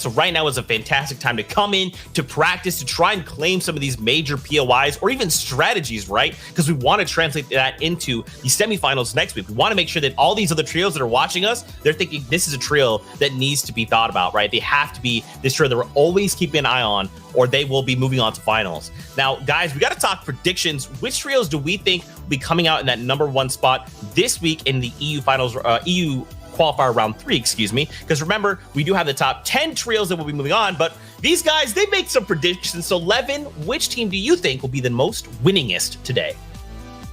So right now is a fantastic time to come in, to practice, to try and claim some of these major POIs or even strategies, right? Because we want to translate that into the semifinals next week. We want to make sure that all these other trios that are watching us, they're thinking this is a trio that needs to be thought about, right? They have to be this trio that we're always keeping an eye on, or they will be moving on to finals. Now, guys, we got to talk predictions. Which trios do we think will be coming out in that #1 spot this week in the EU finals, EU qualifier round 3, excuse me, because remember, we do have the top 10 trios that will be moving on, but these guys, they make some predictions. So Levin, which team do you think will be the most winningest today?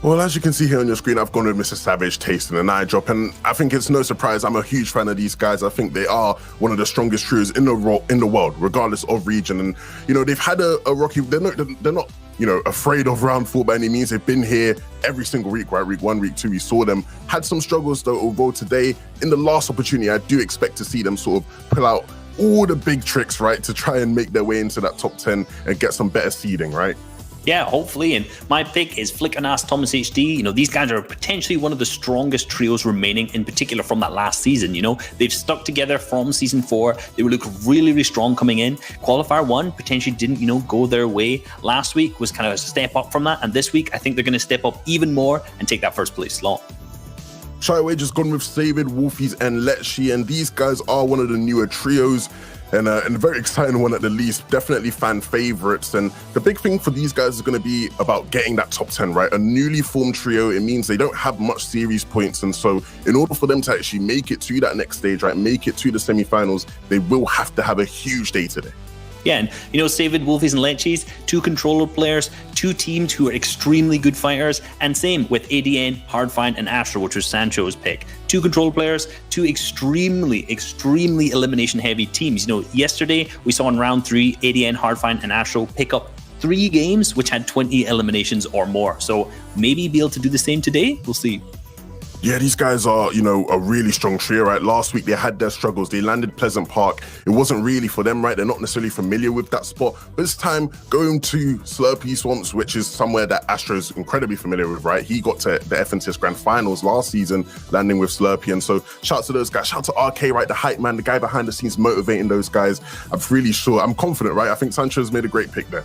Well, as you can see here on your screen, I've gone with Mr. Savage, tasting an eye drop, and I think it's no surprise. I'm a huge fan of these guys. I think they are one of the strongest trios in the world, regardless of region. And you know, they've had a rocky. They're not you know, afraid of round 4 by any means. They've been here every single week, right? Week 1, week 2, we saw them. Had some struggles though, although today, in the last opportunity, I do expect to see them sort of pull out all the big tricks, right? To try and make their way into that top 10 and get some better seeding, right? Yeah, hopefully. And my pick is Flick and Ask Thomas HD. You know, these guys are potentially one of the strongest trios remaining, in particular from that last season. You know, they've stuck together from season 4. They were looking really, really strong coming in. Qualifier 1 potentially didn't, you know, go their way. Last week was kind of a step up from that. And this week, I think they're going to step up even more and take that first place slot. Shy away just gone with Savid, Wolfies, and Letshi. And these guys are one of the newer trios. And a very exciting one at the least, definitely fan favorites. And the big thing for these guys is going to be about getting that top 10, right? A newly formed trio, it means they don't have much series points. And so in order for them to actually make it to that next stage, right, make it to the semifinals, they will have to have a huge day today. Yeah, and you know, Savid, Wolfies, and Lechis, 2 controller players, 2 teams who are extremely good fighters, and same with ADN, Hardfind, and Astro, which was Sancho's pick. 2 controller players, 2 extremely elimination-heavy teams. You know, yesterday we saw in round 3, ADN, Hardfind, and Astro pick up 3 games which had 20 eliminations or more. So maybe be able to do the same today. We'll see. Yeah, these guys are, you know, a really strong trio, right? Last week, they had their struggles. They landed Pleasant Park. It wasn't really for them, right? They're not necessarily familiar with that spot. But this time, going to Slurpee Swamps, which is somewhere that Astro is incredibly familiar with, right? He got to the FNCS Grand Finals last season, landing with Slurpee. And so, shout out to those guys. Shout out to RK, right? The hype man, the guy behind the scenes motivating those guys. I'm confident, right? I think Sancho's made a great pick there.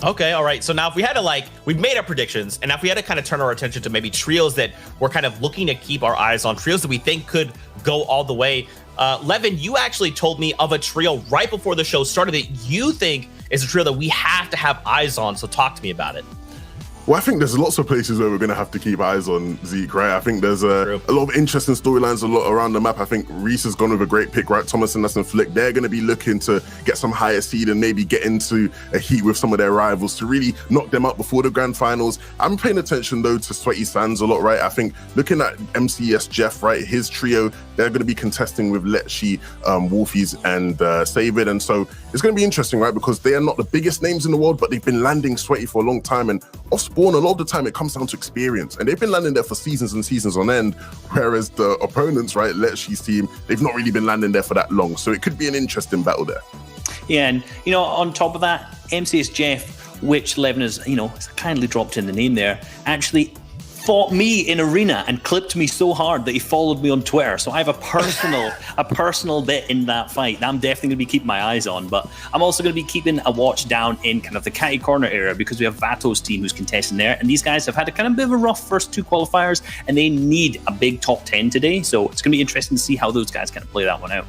Okay, all right. So now if we had to we've made our predictions, and if we had to kind of turn our attention to maybe trios that we're kind of looking to keep our eyes on, trios that we think could go all the way. Levin, you actually told me of a trio right before the show started that you think is a trio that we have to have eyes on. So talk to me about it. Well, I think there's lots of places where we're going to have to keep eyes on Zeke, right? I think there's a lot of interesting storylines, a lot around the map. I think Reese has gone with a great pick, right? Thomas and Flick, they're going to be looking to get some higher seed and maybe get into a heat with some of their rivals to really knock them out before the grand finals. I'm paying attention, though, to Sweaty Sands a lot, right? I think looking at MCS Jeff, right, his trio, they're going to be contesting with Letshi, Wolfies, and Savid. And so it's going to be interesting, right? Because they are not the biggest names in the world, but they've been landing Sweaty for a long time. And off spawn, a lot of the time it comes down to experience, and they've been landing there for seasons and seasons on end, whereas the opponents, right, Letshi's team, they've not really been landing there for that long. So it could be an interesting battle there. Yeah, and you know, on top of that, MCS Jeff, which Levin has, you know, kindly dropped in the name there, actually fought me in arena and clipped me so hard that he followed me on Twitter. So I have a personal bit in that fight that I'm definitely going to be keeping my eyes on. But I'm also going to be keeping a watch down in kind of the catty corner area, because we have Vato's team who's contesting there, and these guys have had a kind of bit of a rough first 2 qualifiers, and they need a big top 10 today. So it's going to be interesting to see how those guys kind of play that one out.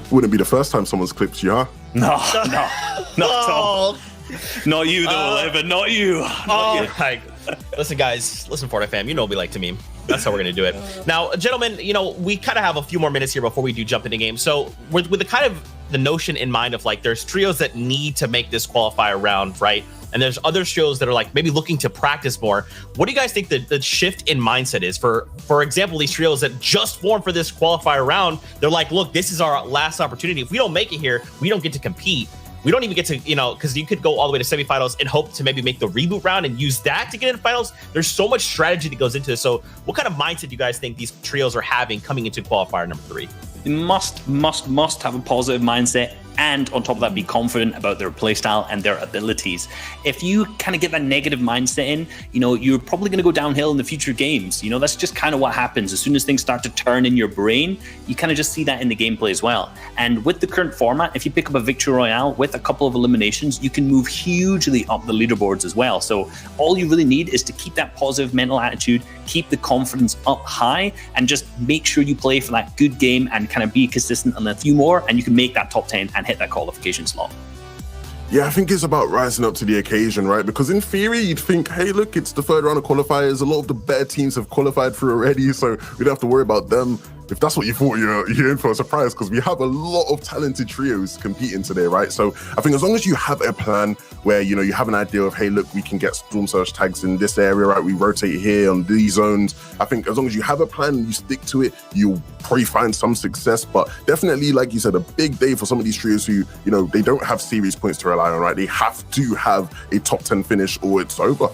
Wouldn't be the first time someone's clipped you, huh? No, not at all. Not you though, Levin, not you. Listen, guys, listen, Fortnite fam, you know we like to meme. That's how we're going to do it. Now, gentlemen, you know, we kind of have a few more minutes here before we do jump into game. So with the kind of the notion in mind of there's trios that need to make this qualifier round, right? And there's other trios that are maybe looking to practice more. What do you guys think the shift in mindset is? For example, these trios that just formed for this qualifier round, they're like, look, this is our last opportunity. If we don't make it here, we don't get to compete. We don't even get to, you know, because you could go all the way to semifinals and hope to maybe make the reboot round and use that to get into finals. There's so much strategy that goes into this. So what kind of mindset do you guys think these trios are having coming into qualifier number 3? You must have a positive mindset and on top of that, be confident about their playstyle and their abilities. If you kind of get that negative mindset in, you know, you're probably going to go downhill in the future games. You know, that's just kind of what happens. As soon as things start to turn in your brain, you kind of just see that in the gameplay as well. And with the current format, if you pick up a victory royale with a couple of eliminations, you can move hugely up the leaderboards as well. So all you really need is to keep that positive mental attitude, keep the confidence up high, and just make sure you play for that good game and kind of be consistent on a few more, and you can make that top 10 and hit that qualification slot. Yeah, I think it's about rising up to the occasion, right? Because in theory, you'd think, hey, look, it's the third round of qualifiers. A lot of the better teams have qualified through already, so we don't have to worry about them. If that's what you thought, you're in for a surprise, because we have a lot of talented trios competing today, right? So I think as long as you have a plan where, you know, you have an idea of, hey, look, we can get Storm Surge tags in this area, right? We rotate here on these zones. I think as long as you have a plan and you stick to it, you'll probably find some success. But definitely, like you said, a big day for some of these trios who, you know, they don't have series points to rely on, right? They have to have a top 10 finish or it's over.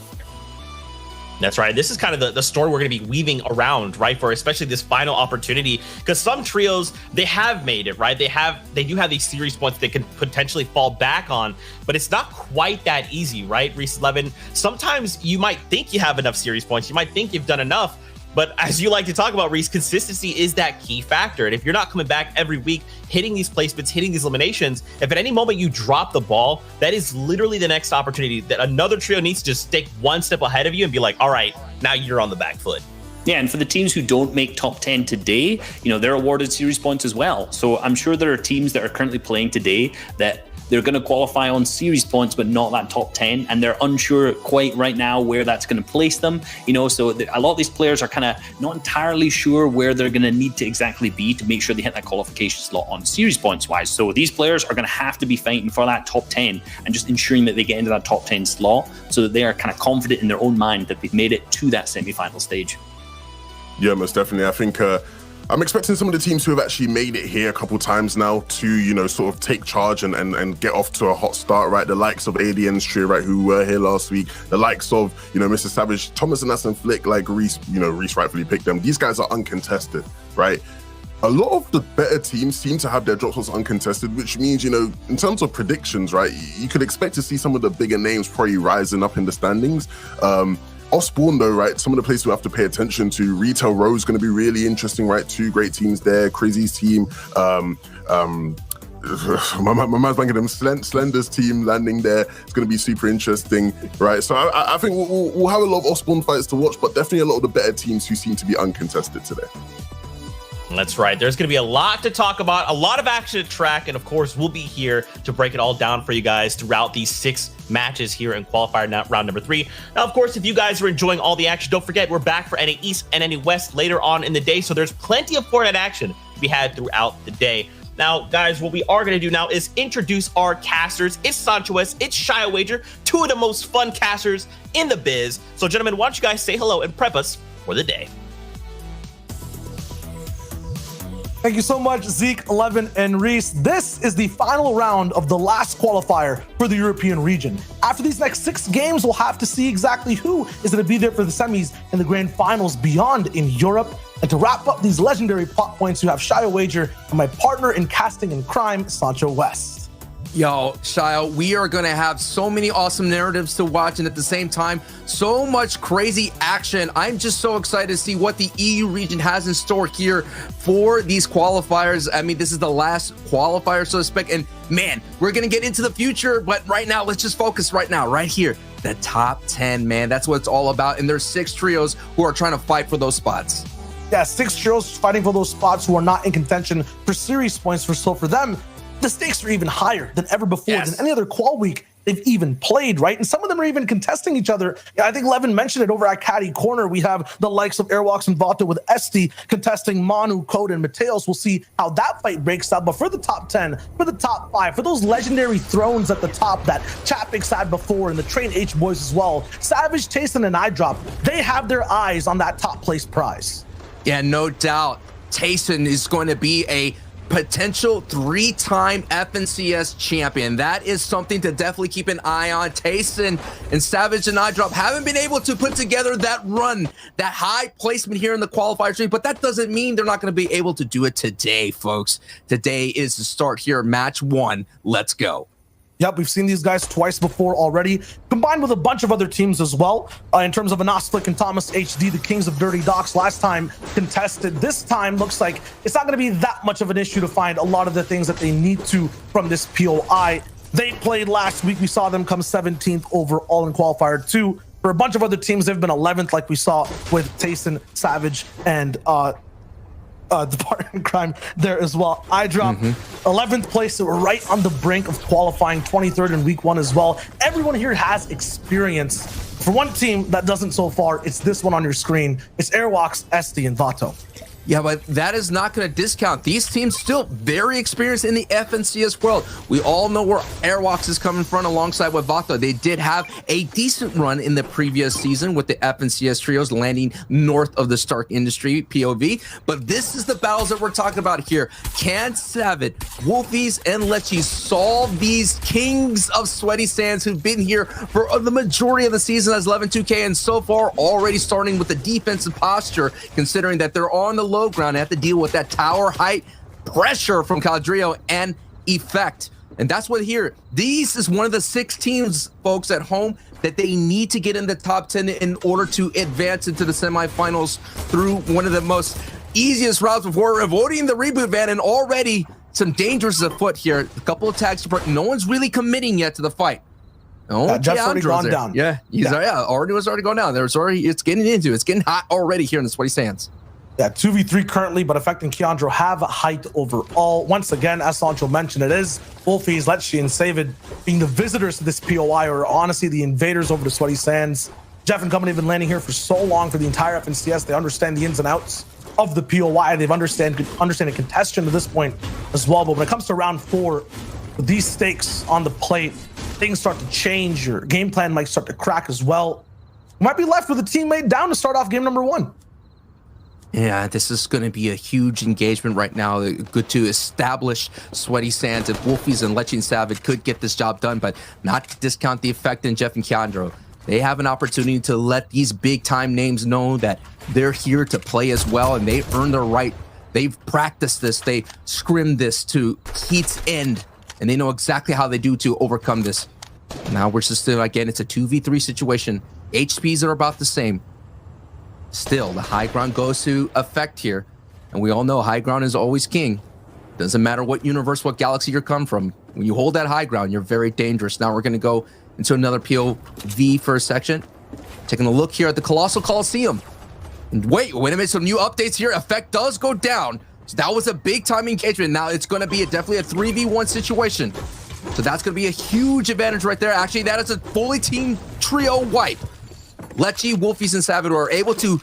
That's right. This is kind of the story we're going to be weaving around, right, for especially this final opportunity, because some trios, they have made it, right? They do have these series points they can potentially fall back on, but it's not quite that easy, right, Reese 11? Sometimes you might think you have enough series points. You might think you've done enough, but as you like to talk about, Reese, consistency is that key factor. And if you're not coming back every week, hitting these placements, hitting these eliminations, if at any moment you drop the ball, that is literally the next opportunity that another trio needs to just stick one step ahead of you and be like, all right, now you're on the back foot. Yeah, and for the teams who don't make top 10 today, you know, they're awarded series points as well. So I'm sure there are teams that are currently playing today that they're going to qualify on series points, but not that top 10. And they're unsure quite right now where that's going to place them. You know, so a lot of these players are kind of not entirely sure where they're going to need to exactly be to make sure they hit that qualification slot on series points wise. So these players are going to have to be fighting for that top 10 and just ensuring that they get into that top 10 slot so that they are kind of confident in their own mind that they've made it to that semi-final stage. Yeah, most definitely. I think I'm expecting some of the teams who have actually made it here a couple times now to, you know, sort of take charge and get off to a hot start, right? The likes of Aliens trio, right, who were here last week, the likes of, you know, Mr. Savage, Thomas and Aston Flick, like Reese, you know, Reese rightfully picked them. These guys are uncontested, right? A lot of the better teams seem to have their drop slots uncontested, which means, you know, in terms of predictions, right, you could expect to see some of the bigger names probably rising up in the standings. Off Spawn though, right, some of the places we have to pay attention to, Retail Row is going to be really interesting, right? Two great teams there, Crazy's team, my man's banking them, Slender's team landing there. It's going to be super interesting, right? So I think we'll have a lot of Off Spawn fights to watch, but definitely a lot of the better teams who seem to be uncontested today. That's right. There's going to be a lot to talk about, a lot of action to track, and of course, we'll be here to break it all down for you guys throughout these 6 matches here in qualifier round number 3. Now, of course, if you guys are enjoying all the action, don't forget we're back for NA East and NA West later on in the day, so there's plenty of Fortnite action to be had throughout the day. Now, guys, what we are going to do now is introduce our casters. It's Sancho West, it's Shia Wager, 2 of the most fun casters in the biz. So, gentlemen, why don't you guys say hello and prep us for the day. Thank you so much, Zeke, 11, and Reese. This is the final round of the last qualifier for the European region. After these next 6 games, we'll have to see exactly who is going to be there for the semis and the grand finals beyond in Europe. And to wrap up these legendary plot points, you have Shia Wager and my partner in casting and crime, Sancho West. Yo, Shia, we are going to have so many awesome narratives to watch, and at the same time, so much crazy action. I'm just so excited to see what the EU region has in store here for these qualifiers. I mean, this is the last qualifier, so to speak, and man, we're going to get into the future, but right now, let's just focus right now, right here. The top 10, man, that's what it's all about, and there's 6 trios who are trying to fight for those spots. Yeah, 6 trios fighting for those spots who are not in contention for series points. So for them, the stakes are even higher than ever before, than any other qual week they've even played, right? And some of them are even contesting each other. Yeah, I think Levin mentioned it over at Caddy Corner. We have the likes of Airwalks and Vata with Esti contesting Manu, Code, and Mateos. We'll see how that fight breaks out. But for the top 10, for the top 5, for those legendary thrones at the top that Chapix had before and the Train H boys as well, Savage, Tayson, and iDrop, they have their eyes on that top place prize. Yeah, no doubt. Tayson is going to be a potential 3-time FNCS champion. That is something to definitely keep an eye on. Tayson and Savage and iDrop haven't been able to put together that run, that high placement here in the qualifier stream, but that doesn't mean they're not going to be able to do it today, folks. Today is the start here, match 1. Let's go. Yep, we've seen these guys twice before already, combined with a bunch of other teams as well. In terms of Anosflick and Thomas HD, the Kings of Dirty Docks, last time contested. This time looks like it's not going to be that much of an issue to find a lot of the things that they need to from this POI. They played last week. We saw them come 17th overall in Qualifier 2. For a bunch of other teams, they've been 11th, like we saw with Tayson, Savage, and the partner in crime there as well. iDrop 11th place, so we're right on the brink of qualifying, 23rd in week 1 as well. Everyone here has experience. For one team that doesn't so far, it's this one on your screen. It's Airwalks, SD, and Vato. Yeah, but that is not going to discount. These teams still very experienced in the FNCS world. We all know where Airwalks is coming from alongside with Vato. They did have a decent run in the previous season with the FNCS trios landing north of the Stark Industry POV. But this is the battles that we're talking about here. Can Savage, Wolfies, and Lecchies solve these kings of Sweaty Sands who've been here for the majority of the season as 11-2K, and so far already starting with the defensive posture, considering that they're on the low ground, have to deal with that tower height pressure from Caldrio and Effect. And that's what here, these is one of the 6 teams, folks, at home that they need to get in the top 10 in order to advance into the semifinals through one of the most easiest routes before avoiding the reboot van, and already some dangers afoot here. A couple of tags, but no one's really committing yet to the fight. Oh, Jeff's already gone down. Yeah, already going down. It's getting hot already here in the Sweaty Sands. Yeah, 2v3 currently, but Effect and Keandro have a height overall. Once again, as Sancho mentioned, it is Wolfies, Lecchi, and Savid being the visitors to this POI, or honestly the invaders over the Sweaty Sands. Jeff and company have been landing here for so long for the entire FNCS. They understand the ins and outs of the POI. They've understand a contention to this point as well. But when it comes to round 4, with these stakes on the plate, things start to change. Your game plan might start to crack as well. You might be left with a teammate down to start off game number 1. Yeah, this is going to be a huge engagement right now. Good to establish Sweaty Sands. If Wolfies and Lecchi and Savage could get this job done, but not to discount the Effect in Jeff and Keandro. They have an opportunity to let these big-time names know that they're here to play as well, and they earn their right. They've practiced this. They scrimmed this to Heat's end, and they know exactly how they do to overcome this. Now we're just still, again, it's a 2v3 situation. HPs are about the same. Still, the high ground goes to Effect here. And we all know high ground is always king. Doesn't matter what universe, what galaxy you're come from. When you hold that high ground, you're very dangerous. Now we're going to go into another POV for a section. Taking a look here at the Colossal Coliseum. And wait a minute, some new updates here. Effect does go down. So that was a big time engagement. Now it's going to be definitely a 3v1 situation. So that's going to be a huge advantage right there. Actually, that is a fully team trio wipe. Lecchi, Wolfies, and Savage are able to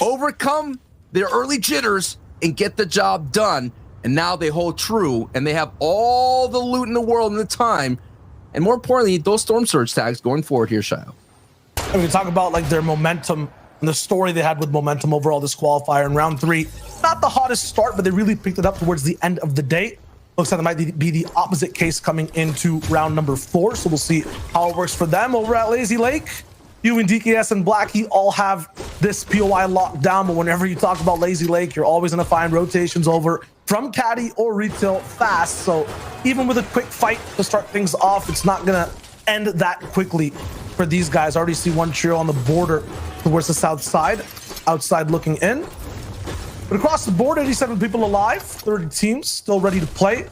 overcome their early jitters and get the job done. And now they hold true, and they have all the loot in the world and the time. And more importantly, those Storm Surge tags going forward here, Shio. And we talk about like their momentum and the story they had with momentum overall this qualifier in round 3. Not the hottest start, but they really picked it up towards the end of the day. Looks like it might be the opposite case coming into round number 4. So we'll see how it works for them over at Lazy Lake. You and DKS and Blackie all have this POI locked down, but whenever you talk about Lazy Lake, you're always gonna find rotations over from Caddy or Retail fast. So even with a quick fight to start things off, it's not gonna end that quickly for these guys. I already see one trio on the border towards the south side, outside looking in. But across the board, 87 people alive, 30 teams still ready to play.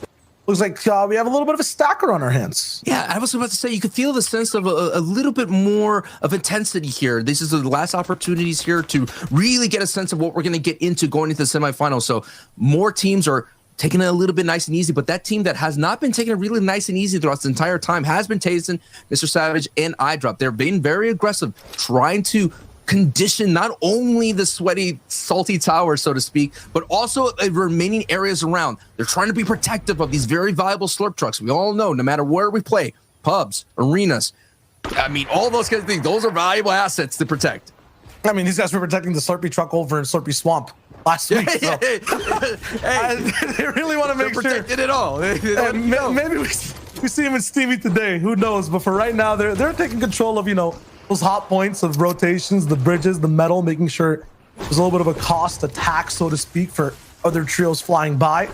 Looks like we have a little bit of a stacker on our hands. Yeah, I was about to say, you could feel the sense of a little bit more of intensity here. This is the last opportunities here to really get a sense of what we're going to get into going into the semifinals. So more teams are taking it a little bit nice and easy, but that team that has not been taking it really nice and easy throughout the entire time has been Tayson, Mr. Savage, and iDrop. They're being very aggressive, trying to condition not only the sweaty, salty tower, so to speak, but also the remaining areas around. They're trying to be protective of these very valuable slurp trucks. We all know, no matter where we play, pubs, arenas, I mean, all those kinds of things, those are valuable assets to protect. I mean, these guys were protecting the Slurpee truck over in Slurpee Swamp last week. So. Hey, they really want to make sure. Protected it all. Maybe we see him in Steamy today. Who knows? But for right now, they're taking control of, you know, those hot points of rotations, the bridges, the metal, making sure there's a little bit of a cost attack, so to speak, for other trios flying by.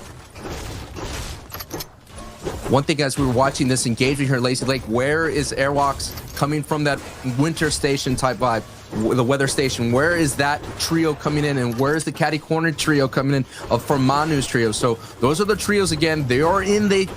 One thing, as we were watching this engagement here, Lazy Lake, where is Airwalks coming from? That winter station type vibe, the weather station? Where is that trio coming in, and where is the Catty Corner trio coming in from Manu's trio? So those are the trios again. They are in the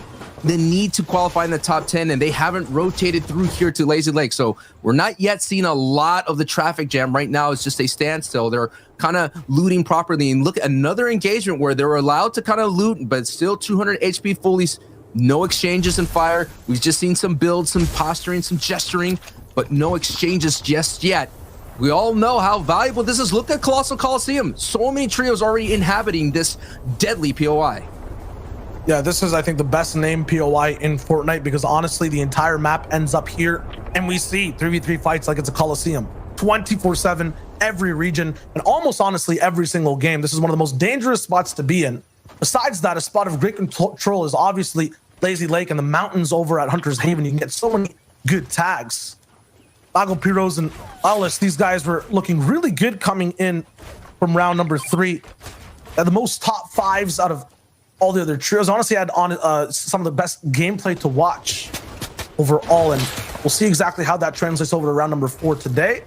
need to qualify in the top 10, and they haven't rotated through here to Lazy Lake. So we're not yet seeing a lot of the traffic jam. Right now it's just a standstill. They're kind of looting properly. And look at another engagement where they're allowed to kind of loot, but still 200 HP fully. No exchanges in fire. We've just seen some builds, some posturing, some gesturing, but no exchanges just yet. We all know how valuable this is. Look at Colossal Coliseum. So many trios already inhabiting this deadly POI. Yeah, this is, I think, the best named POI in Fortnite, because honestly, the entire map ends up here, and we see 3v3 fights like it's a Coliseum, 24/7, every region, and almost honestly every single game. This is one of the most dangerous spots to be in. Besides that, a spot of great control is obviously Lazy Lake and the mountains over at Hunter's Haven. You can get so many good tags. Lago Piros and Alice, these guys were looking really good coming in from round number 3. Had the most top 5s out of all the other trios. Honestly, had on some of the best gameplay to watch overall, and we'll see exactly how that translates over to round number 4 today.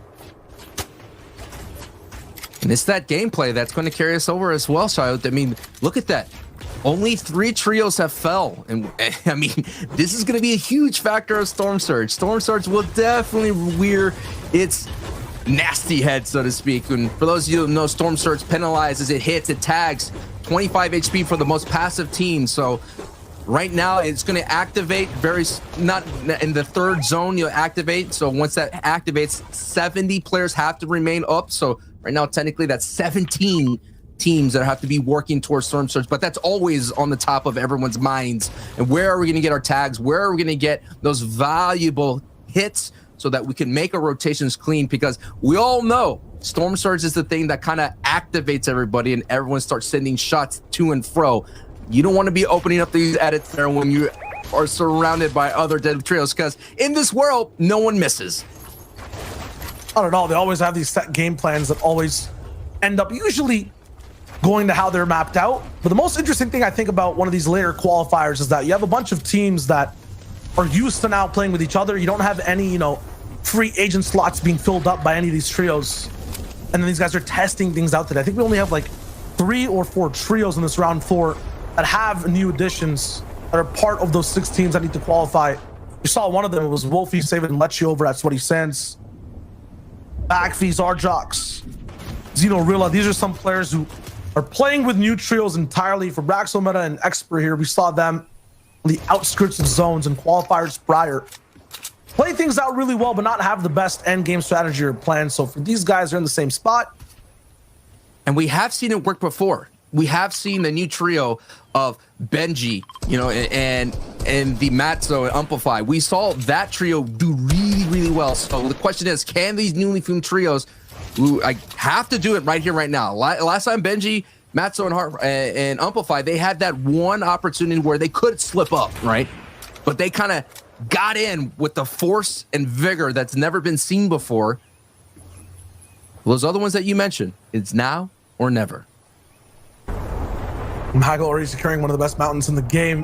And it's that gameplay that's going to carry us over as well, Shio. I mean, look at that. Only 3 trios have fell. And I mean, this is going to be a huge factor of Storm Surge. Storm Surge will definitely rear its nasty head, so to speak. And for those of you who know, Storm Surge penalizes, it hits, it tags 25 HP for the most passive team. So right now it's going to activate not in the 3rd zone. You'll activate. So once that activates, 70 players have to remain up. So right now, technically, that's 17 teams that have to be working towards Storm Surge, but that's always on the top of everyone's minds. And where are we going to get our tags? Where are we going to get those valuable hits so that we can make our rotations clean? Because we all know Storm Surge is the thing that kind of activates everybody, and everyone starts sending shots to and fro. You don't want to be opening up these edits there when you are surrounded by other deadly trios, because in this world, no one misses. I don't know. They always have these set game plans that always end up usually going to how they're mapped out. But the most interesting thing I think about one of these later qualifiers is that you have a bunch of teams that are used to now playing with each other. You don't have any, you know, free agent slots being filled up by any of these trios. And then these guys are testing things out today. I think we only have like 3 or 4 trios in this round 4 that have new additions that are part of those 6 teams that need to qualify. You saw one of them. It was Wolfie saving Lecce over at Sweaty Sands. Backfees, Arjox, Xenorilla. These are some players who are playing with new trios entirely. For Braxo Meta and Expert here, we saw them on the outskirts of zones and qualifiers prior. Play things out really well, but not have the best end game strategy or plan. So for these guys, they're in the same spot. And we have seen it work before. We have seen the new trio of Benji, you know, and the Matzo and Amplify. We saw that trio do really, really well. So the question is, can these newly formed trios, who I have to do it right here, right now. Last time Benji, Matzo, and Amplify, they had that one opportunity where they could slip up, right? But they kind of got in with the force and vigor that's never been seen before. Those other ones that you mentioned, it's now or never. Mago already securing one of the best mountains in the game.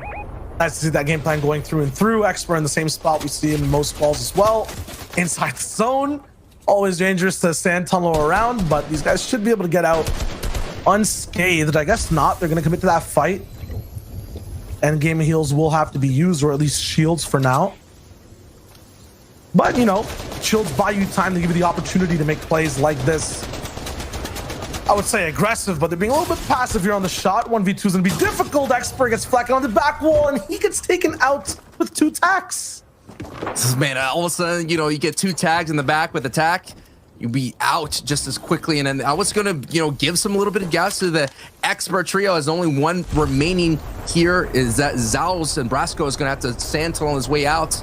Nice to see that game plan going through and through. Expert in the same spot we see in most calls as well. Inside the zone. Always dangerous to sand tunnel around, but these guys should be able to get out unscathed. I guess not. They're going to commit to that fight. And game heals will have to be used, or at least shields for now. But, you know, shields buy you time to give you the opportunity to make plays like this. I would say aggressive, but they're being a little bit passive here on the shot. 1v2 is going to be difficult. Expert gets flacked on the back wall, and he gets taken out with 2 tacks. Man, all of a sudden, you know, you get 2 tags in the back with attack, you'll be out just as quickly. And then I was going to, you know, give some a little bit of gas to the Expert trio, as only one remaining here is that Zaus and Brasco is going to have to sand tunnel his way out.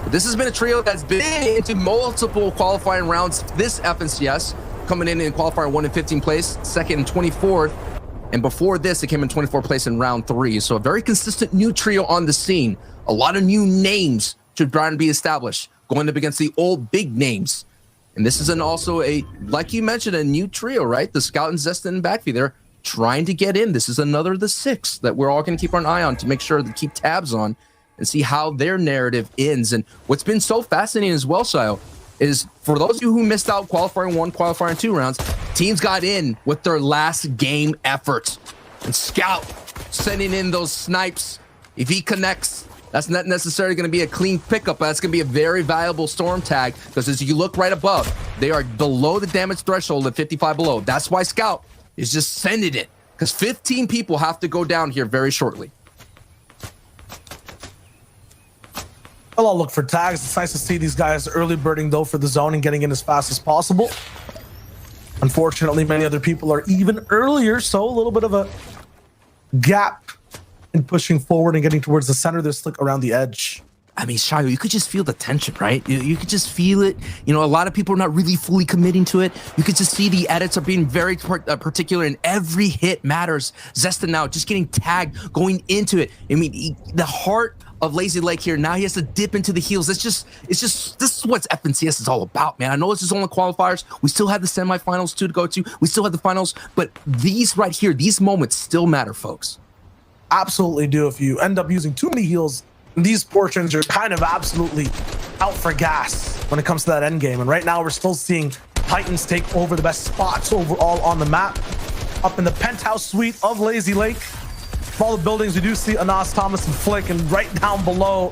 But this has been a trio that's been into multiple qualifying rounds this FNCS. coming in qualifier 1 in 15th place, second in 24th. And before this, it came in 24th place in round 3. So a very consistent new trio on the scene. A lot of new names to try and be established, going up against the old big names. And this is also like you mentioned, a new trio, right? The Scout and Zestin and Backfeed, they're trying to get in. This is another of the 6 that we're all going to keep an eye on to make sure to keep tabs on and see how their narrative ends. And what's been so fascinating as well, Shio, is for those of you who missed out qualifying 1, qualifying 2 rounds, teams got in with their last game efforts. And Scout sending in those snipes. If he connects, that's not necessarily going to be a clean pickup, but that's going to be a very valuable storm tag, because as you look right above, they are below the damage threshold at 55 below. That's why Scout is just sending it, because 15 people have to go down here very shortly. I'll look for tags. It's nice to see these guys early birding, though, for the zone and getting in as fast as possible. Unfortunately, many other people are even earlier, so a little bit of a gap in pushing forward and getting towards the center. They're slick around the edge. I mean, Shio, you could just feel the tension, right? You could just feel it. You know, a lot of people are not really fully committing to it. You could just see the edits are being very particular, and every hit matters. Zestin now just getting tagged, going into it. I mean, the heart of Lazy Lake here, now he has to dip into the heels. It's just, this is what FNCS is all about, man. I know this is only qualifiers. We still have the semifinals too to go to. We still have the finals, but these right here, these moments still matter, folks. Absolutely do. If you end up using too many heals, these portions are kind of absolutely out for gas when it comes to that end game. And right now we're still seeing Titans take over the best spots overall on the map. Up in the penthouse suite of Lazy Lake, for all the buildings, we do see Anas, Thomas, and Flick, and right down below,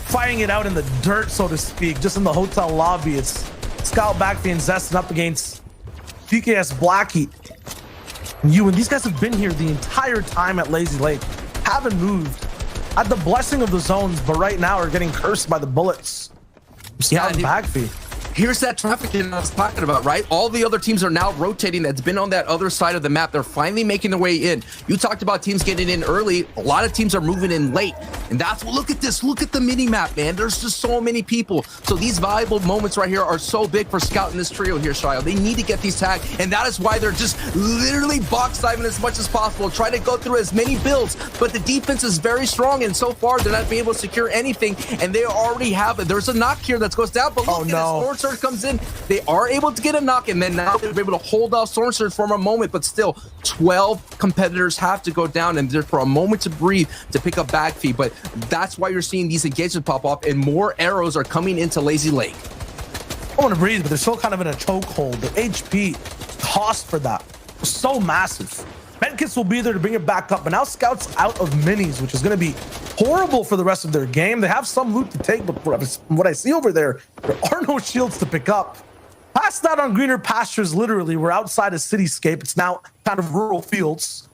fighting it out in the dirt, so to speak, just in the hotel lobby. It's Scout, Backfeed, and Zestin up against DKS, Blackie, and you. And these guys have been here the entire time at Lazy Lake, haven't moved. Had the blessing of the zones, but right now are getting cursed by the bullets. Scout and Backfeed. Here's that trafficking I was talking about, right? All the other teams are now rotating. That's been on that other side of the map. They're finally making their way in. You talked about teams getting in early. A lot of teams are moving in late. And that's what, look at this. Look at the mini map, man. There's just so many people. So these valuable moments right here are so big for Scout in this trio here, Shio. They need to get these tagged. And that is why they're just literally box diving as much as possible. Try to go through as many builds. But the defense is very strong. And so far, they're not being able to secure anything. And they already have it. There's a knock here that goes down. But look at it. Surge comes in, they are able to get a knock, and then now they're able to hold off Storm Surge for a moment, but still 12 competitors have to go down, and there's for a moment to breathe to pick up Backfeed. But that's why you're seeing these engagements pop off, and more arrows are coming into Lazy Lake. I want to breathe, but they're still kind of in a chokehold. The HP cost for that was so massive. Medkits will be there to bring it back up, but now Scout's out of minis, which is going to be horrible for the rest of their game. They have some loot to take, but from what I see over there are no shields to pick up. Past that on greener pastures, literally, we're outside a cityscape. It's now kind of rural fields.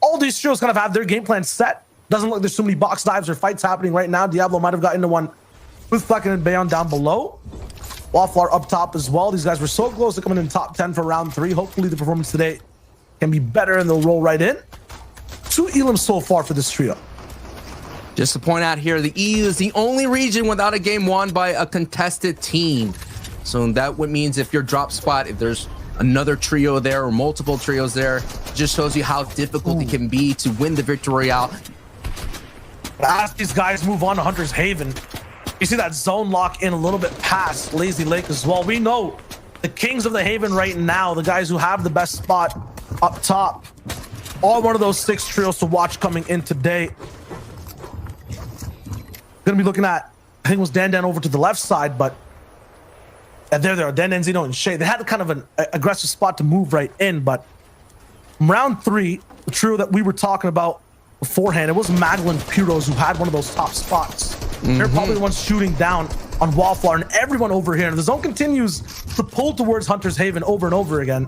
All these trios kind of have their game plan set. Doesn't look like there's so many box dives or fights happening right now. Diablo might have got into one with Flecken and Bayon down below. Waffler up top as well. These guys were so close to coming in top 10 for round 3. Hopefully the performance today can be better and they'll roll right in. 2 elims so far for this trio. Just to point out here, the EU is the only region without a game won by a contested team. So that means if your drop spot, if there's another trio there or multiple trios there, it just shows you how difficult it can be to win the Victory Royale. As these guys move on to Hunter's Haven, you see that zone lock in a little bit past Lazy Lake as well. We know the kings of the Haven right now, the guys who have the best spot up top, all one of those 6 trios to watch coming in today. Gonna be looking at, I think it was Dan over to the left side, but there they are, Dan, Zeno, and Shay. They had kind of an aggressive spot to move right in, but round 3, the trio that we were talking about beforehand, it was Madeline Piros who had one of those top spots. They're probably the ones shooting down on Wallflower and everyone over here. And the zone continues to pull towards Hunter's Haven over and over again.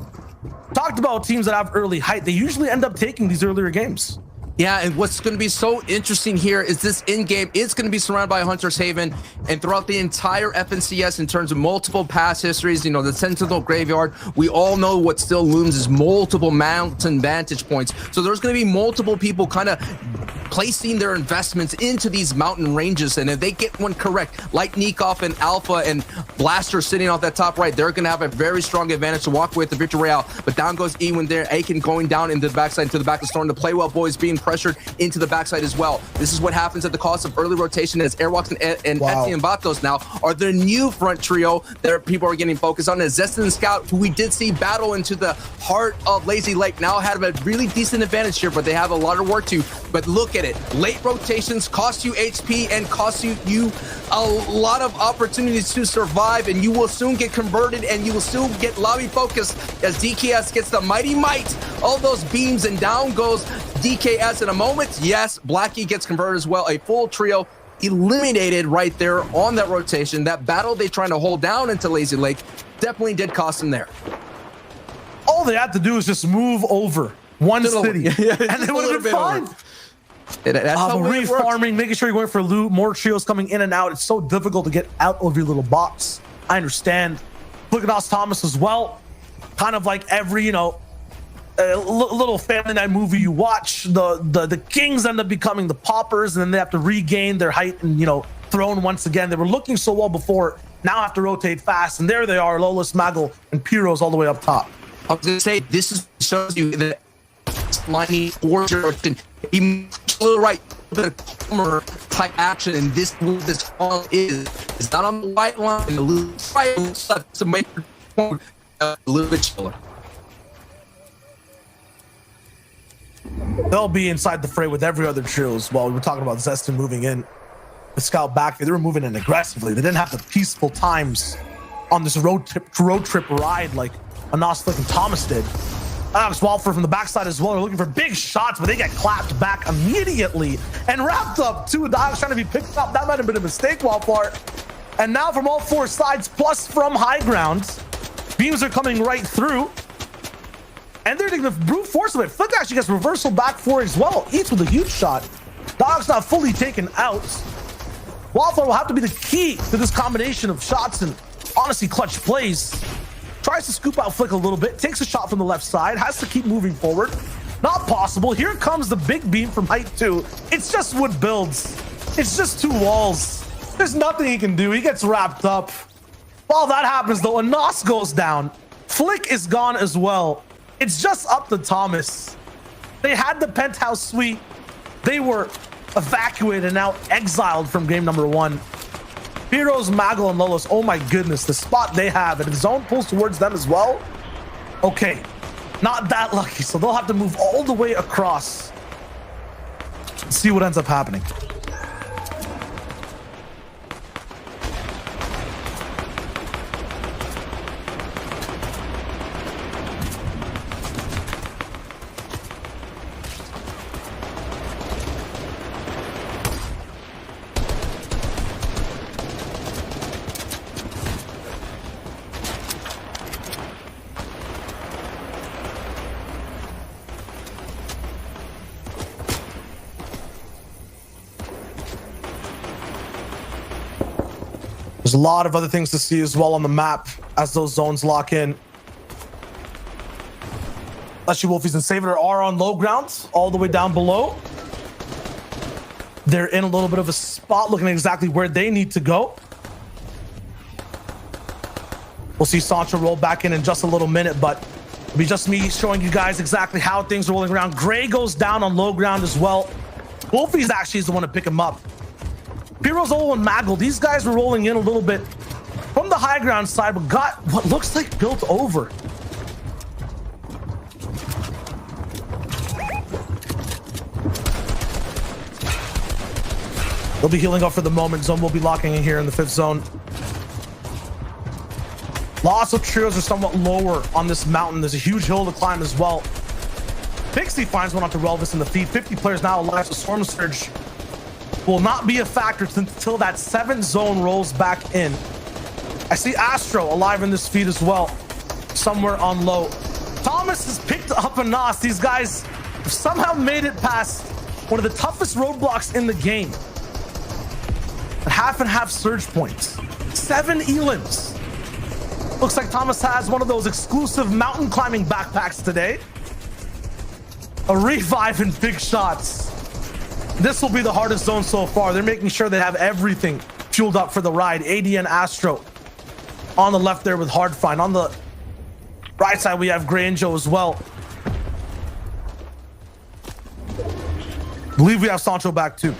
Talked about teams that have early height. They usually end up taking these earlier games. Yeah, and what's going to be so interesting here is this in-game is going to be surrounded by Hunter's Haven, and throughout the entire FNCS in terms of multiple past histories, you know, the Sentinel Graveyard, we all know what still looms is multiple mountain vantage points. So there's going to be multiple people kind of placing their investments into these mountain ranges. And if they get one correct, like Nikoff and Alpha and Blaster sitting off that top right, they're going to have a very strong advantage to walk away with the victory royale. But down goes Ewan there. Aiken going down into the backside, to the back of Storm. The Playwell boys being pressured into the backside as well. This is what happens at the cost of early rotation, as Airwalks and Etsy and Vatos now are the new front trio that people are getting focused on. As Zestin and Scout, who we did see battle into the heart of Lazy Lake, now have a really decent advantage here, but they have a lot of work to. But look at it. Late rotations cost you HP and cost you a lot of opportunities to survive, and you will soon get converted and you will soon get lobby focused as DKS gets the mighty might of those beams, and down goes DKS in a moment. Yes, Blackie gets converted as well. A full trio eliminated right there on that rotation. That battle they trying to hold down into Lazy Lake definitely did cost them there. All they had to do is just move over one city, and they would have been fine. That's how refarming, making sure you're going for loot, more trios coming in and out. It's so difficult to get out of your little box. I understand. Look at us, Thomas, as well. Kind of like every, you know, little family night movie you watch, the kings end up becoming the paupers, and then they have to regain their height and, you know, throne once again. They were looking so well before, now have to rotate fast, and there they are, Lolas, Maggle, and Pyros all the way up top. I was gonna say, this shows you that lining order he to the right, the calmer type action, and this all is not on the white line, a little right, left to make a little bit chiller. They'll be inside the fray with every other trio as well. We were talking about Zestin moving in, the Scout back. They were moving in aggressively. They didn't have the peaceful times on this road trip ride like Anoslik and Thomas did. Alex Walford from the backside as well. They're looking for big shots, but they get clapped back immediately and wrapped up. Two dogs trying to be picked up. That might have been a mistake, Walford. And now from all four sides, plus from high ground, beams are coming right through. And they're taking the brute force of it. Flick actually gets reversal back for as well. Eats with a huge shot. Dog's not fully taken out. Walford will have to be the key to this combination of shots and honestly clutch plays. Tries to scoop out Flick a little bit, takes a shot from the left side, has to keep moving forward. Not possible. Here comes the big beam from height 2. It's just wood builds. It's just 2 walls. There's nothing he can do. He gets wrapped up. While that happens though, Anos goes down. Flick is gone as well. It's just up to Thomas. They had the penthouse suite. They were evacuated, now exiled from game number 1. Heroes, Maggle, and Lolos. Oh my goodness, the spot they have, and the zone pulls towards them as well. Okay, not that lucky, so they'll have to move all the way across. See what ends up happening. There's a lot of other things to see as well on the map as those zones lock in. Leshy Wolfies and Saver are on low ground, all the way down below. They're in a little bit of a spot, looking at exactly where they need to go. We'll see Sancho roll back in just a little minute, but it'll be just me showing you guys exactly how things are rolling around. Gray goes down on low ground as well. Wolfies actually is the one to pick him up. Pyros, Olo, and Maggle, these guys were rolling in a little bit from the high ground side, but got what looks like built over. They'll be healing up for the moment. Zone will be locking in here in the 5th zone. Lots of trios are somewhat lower on this mountain. There's a huge hill to climb as well. Pixie finds one onto Relvis in the feed. 50 players now alive, so Storm Surge will not be a factor until that 7th zone rolls back in. I see Astro alive in this feed as well, somewhere on low. Thomas has picked up a Nos. These guys have somehow made it past one of the toughest roadblocks in the game. A half and half surge points. 7 elims. Looks like Thomas has one of those exclusive mountain climbing backpacks today. A revive and big shots. This will be the hardest zone so far. They're making sure they have everything fueled up for the ride. AD and Astro on the left there with Hardfind. On the right side, we have Granjo as well. Believe we have Sancho back too.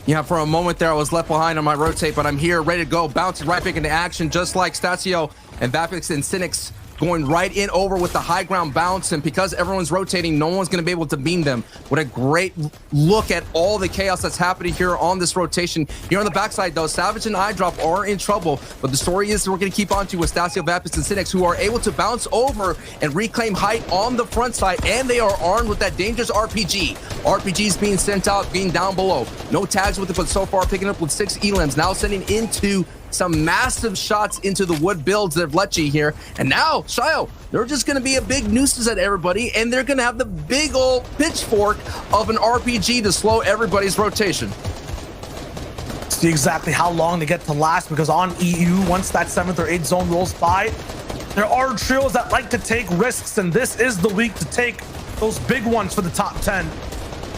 Yeah, for a moment there, I was left behind on my rotate, but I'm here, ready to go, bouncing right back into action, just like Stasio and Vapix and Cynics going right in over with the high ground bounce. And because everyone's rotating, no one's going to be able to beam them. What a great look at all the chaos that's happening here on this rotation. Here on the backside, though, Savage and iDrop are in trouble. But the story is we're going to keep on to with Stasio, Vapix, and Cynics, who are able to bounce over and reclaim height on the front side. And they are armed with that dangerous RPG. RPGs being sent out, being down below. No tags with it, but so far picking up with 6 elims. Now sending into some massive shots into the wood builds of Lecce here. And now, Shio, they're just going to be a big nuisance at everybody, and they're going to have the big old pitchfork of an RPG to slow everybody's rotation. See exactly how long they get to last, because on EU, once that 7th or 8th zone rolls by, there are trios that like to take risks, and this is the week to take those big ones for the top 10.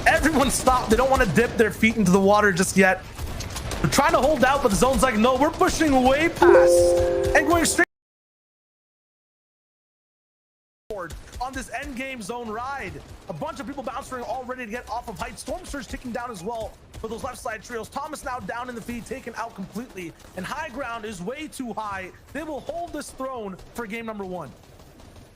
Everyone stopped. They don't want to dip their feet into the water just yet. They're trying to hold out, but the zone's like, no, we're pushing way past and going straight forward on this end game zone ride. A bunch of people bouncing all ready to get off of height. Storm Surge ticking down as well for those left side trios. Thomas now down in the feed, taken out completely, and high ground is way too high. They will hold this throne for game number 1.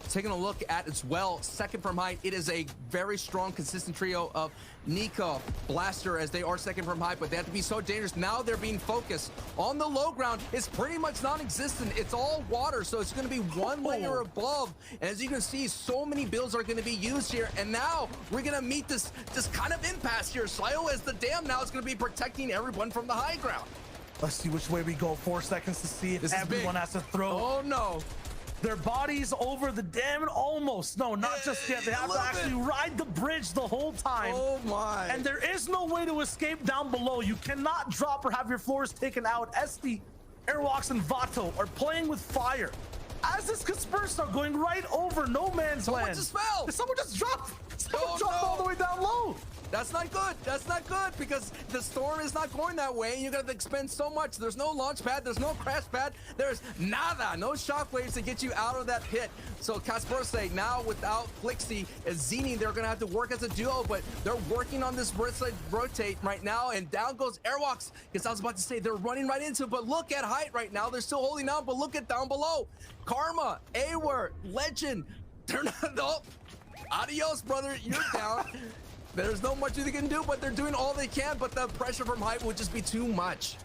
Taking a look at as well, second from height, it is a very strong, consistent trio of Nika, Blaster, as they are second from height, but they have to be so dangerous. Now they're being focused on the low ground. It's pretty much non-existent. It's all water, so it's going to be one layer above. And as you can see, so many builds are going to be used here. And now we're going to meet this kind of impasse here, Slio, as the dam now is going to be protecting everyone from the high ground. Let's see which way we go. 4 seconds to see if everyone has to throw. Oh no. Their bodies over the dam, and almost. No, not just yet. They have to actually ride the bridge the whole time. Oh my. And there is no way to escape down below. You cannot drop or have your floors taken out. SD, Airwalks, and Vato are playing with fire. As this Disperse are going right over no man's land. Someone just fell. Someone just dropped. Someone dropped no. all the way down low. That's not good. That's not good, because the storm is not going that way. You're going to expend so much. There's no launch pad. There's no crash pad. There's nada. No shockwaves to get you out of that pit. So Kasperse now without Flixie and Zini, they're going to have to work as a duo, but they're working on this rotate right now. And down goes Airwalks, because I was about to say they're running right into it, but look at height right now. They're still holding on, but look at down below. Karma, Awar, Legend, they're not, no. Adios, brother. You're down. There's no much they can do, but they're doing all they can, but the pressure from height would just be too much.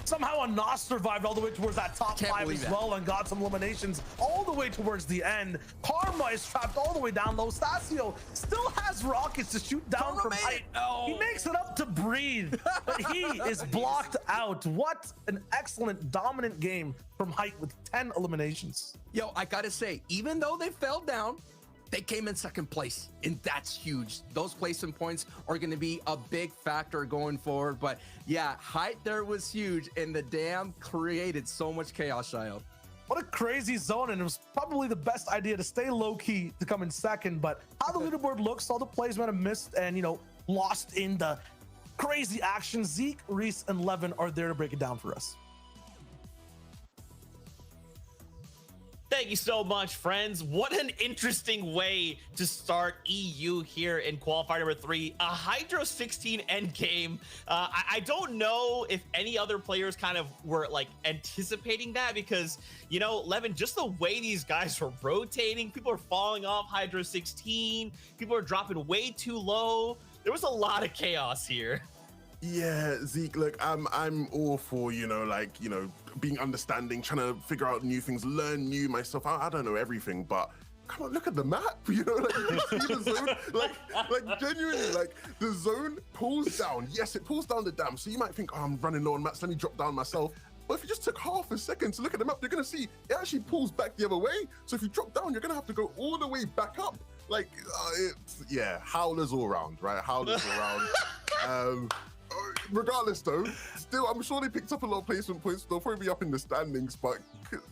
Somehow a Nos survived all the way towards that top 5 as well, and got some eliminations all the way towards the end. Karma is trapped all the way down low. Stasio still has rockets to shoot down from height. Oh. He makes it up to breathe, but he is blocked out. What an excellent, dominant game from height with 10 eliminations. Yo, I gotta say, even though they fell down, they came in second place, and that's huge. Those placement points are going to be a big factor going forward. But yeah, height there was huge, and the dam created so much chaos, Shio. What a crazy zone, and it was probably the best idea to stay low-key to come in second. But how the leaderboard looks, all the plays might have missed and, you know, lost in the crazy action. Zeke, Reese, and Levin are there to break it down for us. Thank you so much, friends. What an interesting way to start EU here in qualifier number 3. A Hydro 16 end game. I don't know if any other players kind of were like anticipating that, because, you know, Levin, just the way these guys were rotating, people are falling off Hydro 16. People are dropping way too low. There was a lot of chaos here. Yeah, Zeke, look, I'm all for, you know, like, you know, being understanding, trying to figure out new things, learn new myself. I don't know everything, but come on, look at the map, you know, like you see the zone, like genuinely, like the zone pulls down. Yes, it pulls down the dam. So you might think, oh, I'm running low on mats, let me drop down myself. But if you just took half a second to look at the map, you're gonna see it actually pulls back the other way. So if you drop down, you're gonna have to go all the way back up. Like, yeah, howlers all around, right? Howlers all around. regardless though, still, I'm sure they picked up a lot of placement points. They'll probably be up in the standings, but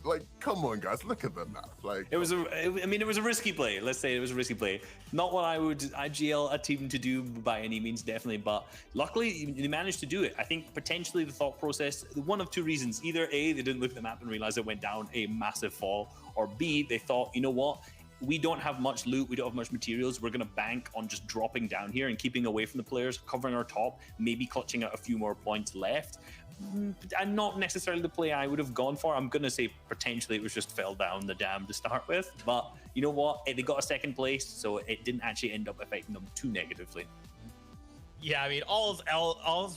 like, come on, guys, look at the map. Like, it was a risky play. Let's say it was a risky play. Not what I would IGL a team to do by any means, definitely. But luckily, they managed to do it. I think potentially the thought process, one of two reasons: either A, they didn't look at the map and realize it went down a massive fall, or B, they thought, you know what? We don't have much loot, we don't have much materials, we're going to bank on just dropping down here and keeping away from the players, covering our top, maybe clutching out a few more points left. And not necessarily the play I would have gone for. I'm going to say potentially it was just fell down the dam to start with. But you know what? They got a second place, so it didn't actually end up affecting them too negatively. Yeah, I mean, all's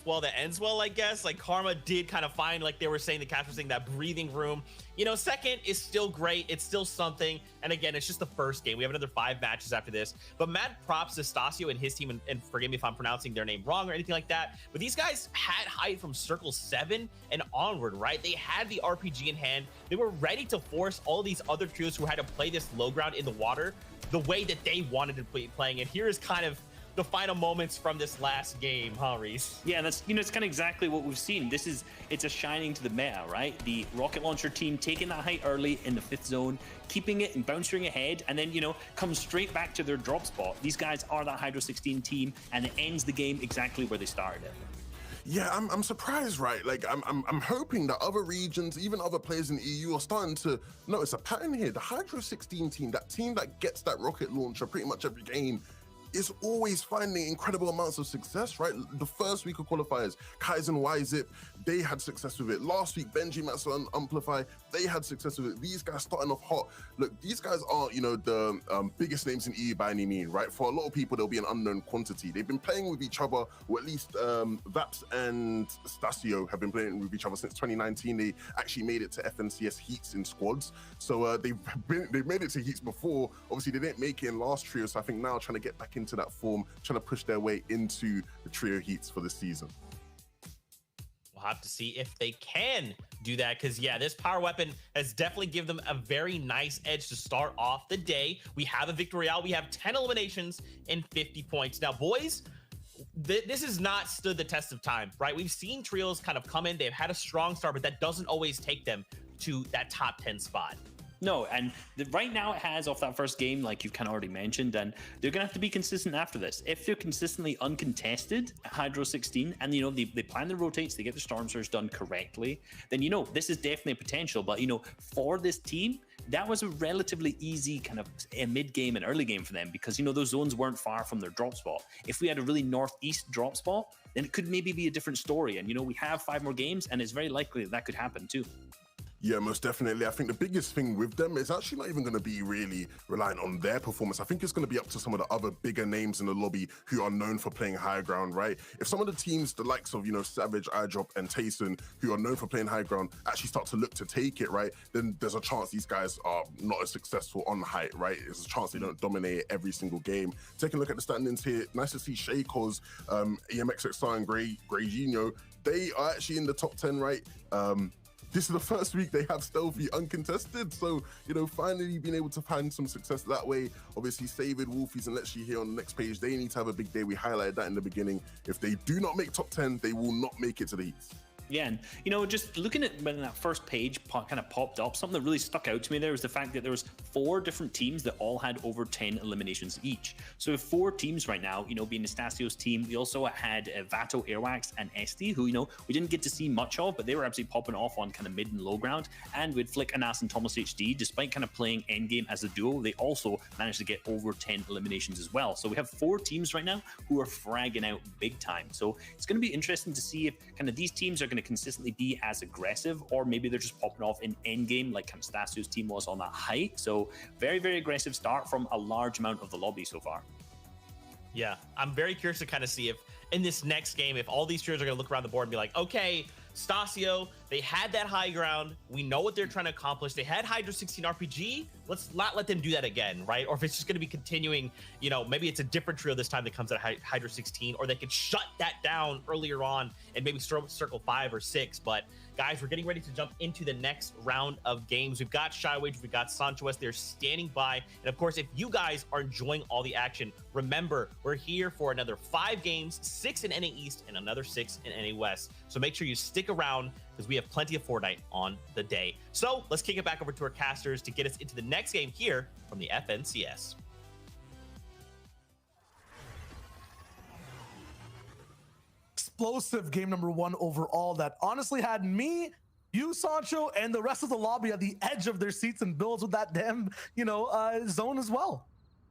well that ends well, I guess. Like, Karma did kind of find, like they were saying, the cast were saying, that breathing room. You know, second is still great. It's still something. And again, it's just the first game. We have another 5 matches after this. But mad props to Stasio and his team, and forgive me if I'm pronouncing their name wrong or anything like that. But these guys had height from Circle 7 and onward, right? They had the RPG in hand. They were ready to force all these other trios who had to play this low ground in the water the way that they wanted to play playing. And here is kind of the final moments from this last game, huh, Reese? Yeah, that's, you know, it's kind of exactly what we've seen. It's a shining to the meta, right? The rocket launcher team taking that height early in the 5th zone, keeping it and bouncing ahead, and then, you know, come straight back to their drop spot. These guys are that Hydro 16 team, and it ends the game exactly where they started it. Yeah, I'm surprised, right? Like, I'm hoping that other regions, even other players in the EU, are starting to notice a pattern here. The Hydro 16 team, that team that gets that rocket launcher pretty much every game, is always finding incredible amounts of success, right? The first week of qualifiers, Kaizen YZip, they had success with it. Last week, Benji Matsu and Amplify, they had success with it. These guys starting off hot. Look, these guys aren't, you know, the biggest names in EU by any means, right? For a lot of people, they'll be an unknown quantity. They've been playing with each other, or at least Vaps and Stasio have been playing with each other since 2019. They actually made it to FNCS heats in squads. So they've made it to heats before. Obviously, they didn't make it in last trio. So I think now trying to get back into that form, trying to push their way into the trio heats for the season. We'll have to see if they can do that, because yeah, this power weapon has definitely given them a very nice edge to start off the day. We have a victory royale. We have 10 eliminations and 50 points. Now, boys, this has not stood the test of time, right? We've seen trios kind of come in. They've had a strong start, but that doesn't always take them to that top 10 spot. No, and right now it has off that first game, like you've kind of already mentioned, and they're going to have to be consistent after this. If they're consistently uncontested at Hydro 16, and, you know, they plan their rotates, they get their Storm Surge done correctly, then, you know, this is definitely a potential. But, you know, for this team, that was a relatively easy kind of mid-game and early game for them, because, you know, those zones weren't far from their drop spot. If we had a really northeast drop spot, then it could maybe be a different story. And, you know, we have 5 more games, and it's very likely that could happen too. Yeah, most definitely. I think the biggest thing with them is actually not even going to be really reliant on their performance. I think it's going to be up to some of the other bigger names in the lobby who are known for playing high ground, right? If some of the teams, the likes of, you know, Savage, iDrop, and Tayson, who are known for playing high ground, actually start to look to take it, right? Then there's a chance these guys are not as successful on height, right? There's a chance they don't dominate every single game. Taking a look at the standings here, nice to see Shayko's, EMXXR, and Grey they are actually in the top 10, right? This is the first week they have Stealthy uncontested. So, you know, finally being able to find some success that way. Obviously, Savid, Wolfies, and Let's See here on the next page, they need to have a big day. We highlighted that in the beginning. If they do not make top 10, they will not make it to the heats. Yeah, and, you know, just looking at when that first page kind of popped up, something that really stuck out to me there was the fact that there was 4 different teams that all had over 10 eliminations each. So we have 4 teams right now, you know, being Estasio's team. We also had Vato, Airwax, and Esti, who, you know, we didn't get to see much of, but they were absolutely popping off on kind of mid and low ground. And with Flick, Anas, and Thomas HD, despite kind of playing endgame as a duo, they also managed to get over 10 eliminations as well. So we have 4 teams right now who are fragging out big time. So it's going to be interesting to see if kind of these teams are going to consistently be as aggressive, or maybe they're just popping off in endgame like kind of Stasio's team was on that height. So very, very aggressive start from a large amount of the lobby so far. Yeah, I'm very curious to kind of see if in this next game, if all these trios are going to look around the board and be like, okay, Stasio, they had that high ground. We know what they're trying to accomplish. They had Hydra 16 RPG. Let's not let them do that again, right? Or if it's just going to be continuing, you know, maybe it's a different trio this time that comes at Hydra 16, or they could shut that down earlier on and maybe circle 5 or 6. But guys, we're getting ready to jump into the next round of games. We've got Shywage, we've got Sancho West. They're standing by. And of course, if you guys are enjoying all the action, remember, we're here for another 5 games, 6 in NA East and another 6 in NA West. So make sure you stick around because we have plenty of Fortnite on the day. So let's kick it back over to our casters to get us into the next game here from the FNCS. Explosive game number 1 overall that honestly had me, you, Sancho, and the rest of the lobby at the edge of their seats and builds with that damn, zone as well.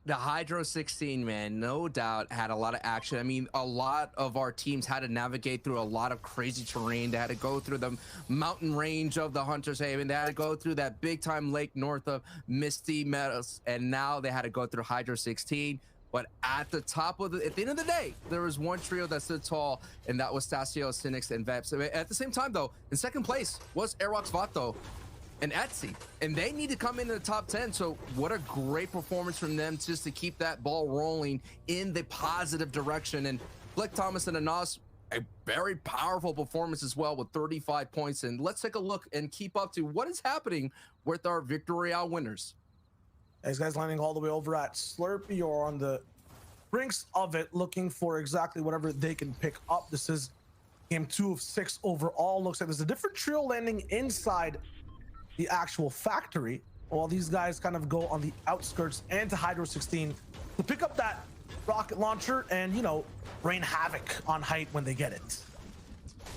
The Hydro 16, man, no doubt had a lot of action. I mean, a lot of our teams had to navigate through a lot of crazy terrain. They had to go through the mountain range of the Hunter's Haven. They had to go through that big time lake north of Misty Meadows. And now they had to go through Hydro 16. But at the end of the day, there was one trio that stood tall, and that was Stasio, Cynics, and Veps. At the same time, though, in second place was Aerox Vato and Etsy, and they need to come into the top 10. So what a great performance from them just to keep that ball rolling in the positive direction. And Flick Thomas and Anas, a very powerful performance as well with 35 points. And let's take a look and keep up to what is happening with our Victory Royale winners. These guys landing all the way over at Slurpee or on the brinks of it, looking for exactly whatever they can pick up. This is game 2 of 6 overall. Looks like there's a different trio landing inside the actual factory, while these guys kind of go on the outskirts and to Hydro 16 to pick up that rocket launcher and, rain havoc on height when they get it.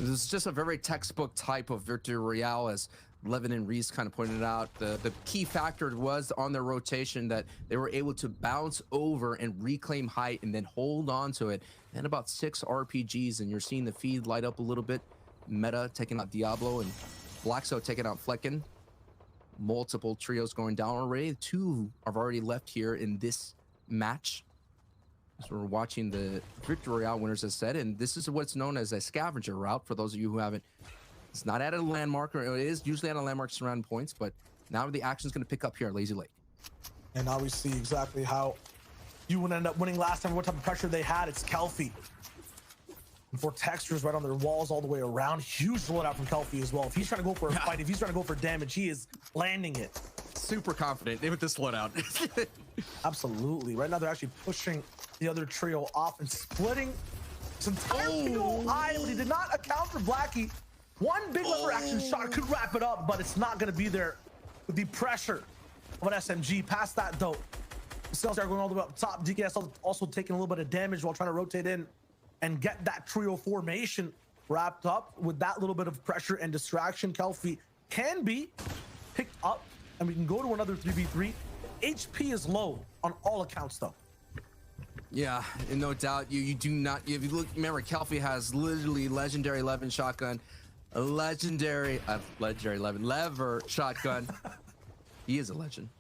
This is just a very textbook type of Victory Royale, as Levin and Reese kind of pointed out. The key factor was on their rotation that they were able to bounce over and reclaim height and then hold on to it. And about 6 RPGs, and you're seeing the feed light up a little bit. Meta taking out Diablo and Blackso taking out Flecken. Multiple trios going down already. 2 have already left here in this match. So we're watching the Victory Royale winners, as said, and this is what's known as a scavenger route for those of you who haven't. It's not at a landmark, or it is usually at a landmark surrounding points, but now the action's going to pick up here at Lazy Lake. And now we see exactly how you would end up winning last time, what type of pressure they had. It's Kelpie. And for textures right on their walls all the way around. Huge loadout from Kelpie as well. If he's trying to go for a fight, if he's trying to go for damage, he is landing it. Super confident with this loadout. Absolutely. Right now they're actually pushing the other trio off and splitting this entire POI, but he did not account for Blackie. One big lever action shot could wrap it up, but it's not going to be there with the pressure of an SMG. Past that, though, the cells are going all the way up top. DKS also taking a little bit of damage while trying to rotate in and get that trio formation wrapped up. With that little bit of pressure and distraction, Kelpie can be picked up, and we can go to another 3v3. HP is low on all accounts, though. Yeah, and no doubt. You do not. If you look, remember, Kelpie has literally legendary 11 shotgun, a legendary 11 lever shotgun. He is a legend.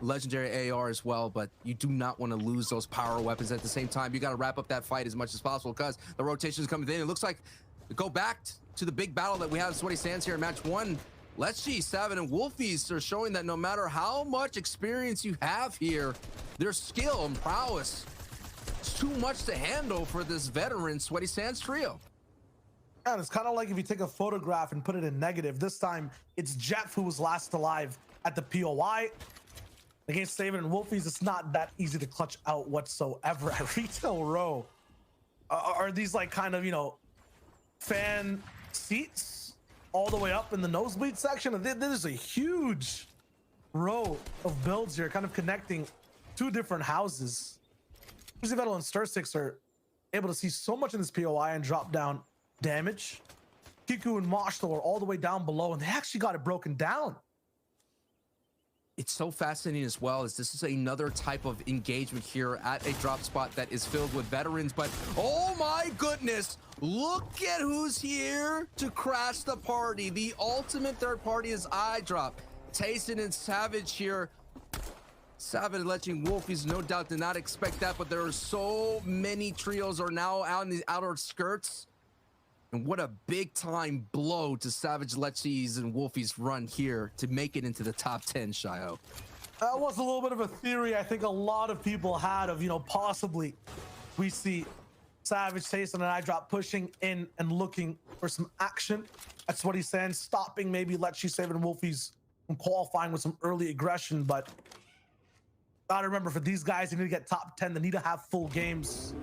Legendary AR as well, but you do not want to lose those power weapons at the same time. You got to wrap up that fight as much as possible because the rotation is coming in. It looks like we go back to the big battle that we had in Sweaty Sands here in match 1. Let's Savin and Wolfies are showing that no matter how much experience you have here, their skill and prowess is too much to handle for this veteran Sweaty Sands trio. And it's kind of like if you take a photograph and put it in negative. This time, it's Jeff who was last alive at the POI. Against Savin and Wolfies, it's not that easy to clutch out whatsoever at Retail Row. Are these like kind of, fan seats all the way up in the nosebleed section? There's a huge row of builds here, kind of connecting 2 different houses. Usually Vettel and Stursix are able to see so much in this POI and drop down damage. Kiku and Moshto are all the way down below, and they actually got it broken down. It's so fascinating as well, as this is another type of engagement here at a drop spot that is filled with veterans. But oh my goodness, look at who's here to crash the party. The ultimate third party is iDrop. Tayson and Savage here. Savage letting Wolfies, no doubt, did not expect that, but there are so many trios are now out in the outer skirts. And what a big time blow to Savage Lechi's and Wolfie's run here to make it into the top 10, Shio. That was a little bit of a theory I think a lot of people had of, possibly we see Savage, Tayson, and iDrop pushing in and looking for some action. That's what he's saying, stopping maybe Lechi, Savage, and Wolfie's from qualifying with some early aggression. But gotta remember, for these guys, they need to get top 10. They need to have full games.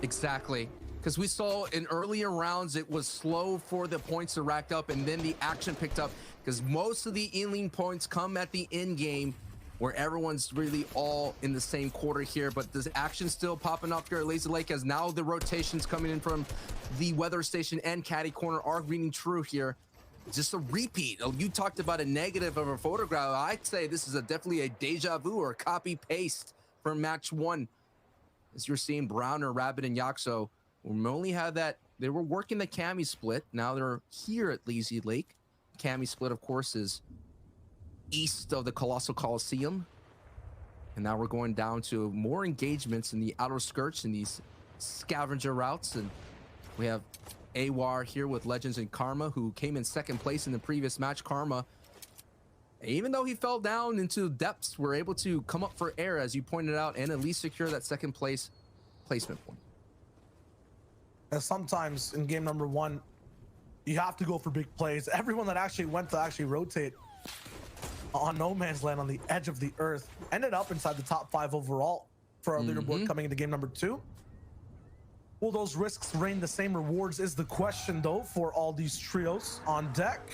Exactly. Because we saw in earlier rounds, it was slow for the points to rack up, and then the action picked up. Because most of the in-lane points come at the end game, where everyone's really all in the same quarter here. But there's action still popping up here at Lazy Lake, as now the rotations coming in from the weather station and caddy corner are reading true here. Just a repeat. You talked about a negative of a photograph. I'd say this is definitely a deja vu or copy paste from match 1. As you're seeing Browner, Rabbit, and Yaxo, we only had that. They were working the Cammy split. Now they're here at Lazy Lake. Cammy split, of course, is east of the Colossal Coliseum. And now we're going down to more engagements in the outer skirts in these scavenger routes. And we have Awar here with Legends and Karma, who came in second place in the previous match. Karma, even though he fell down into depths, were able to come up for air, as you pointed out, and at least secure that second place placement point. And sometimes in game number 1, you have to go for big plays. Everyone that actually went to actually rotate on no man's land on the edge of the earth ended up inside the top 5 overall for our leaderboard coming into game number 2. Will those risks reign the same rewards is the question, though, for all these trios on deck.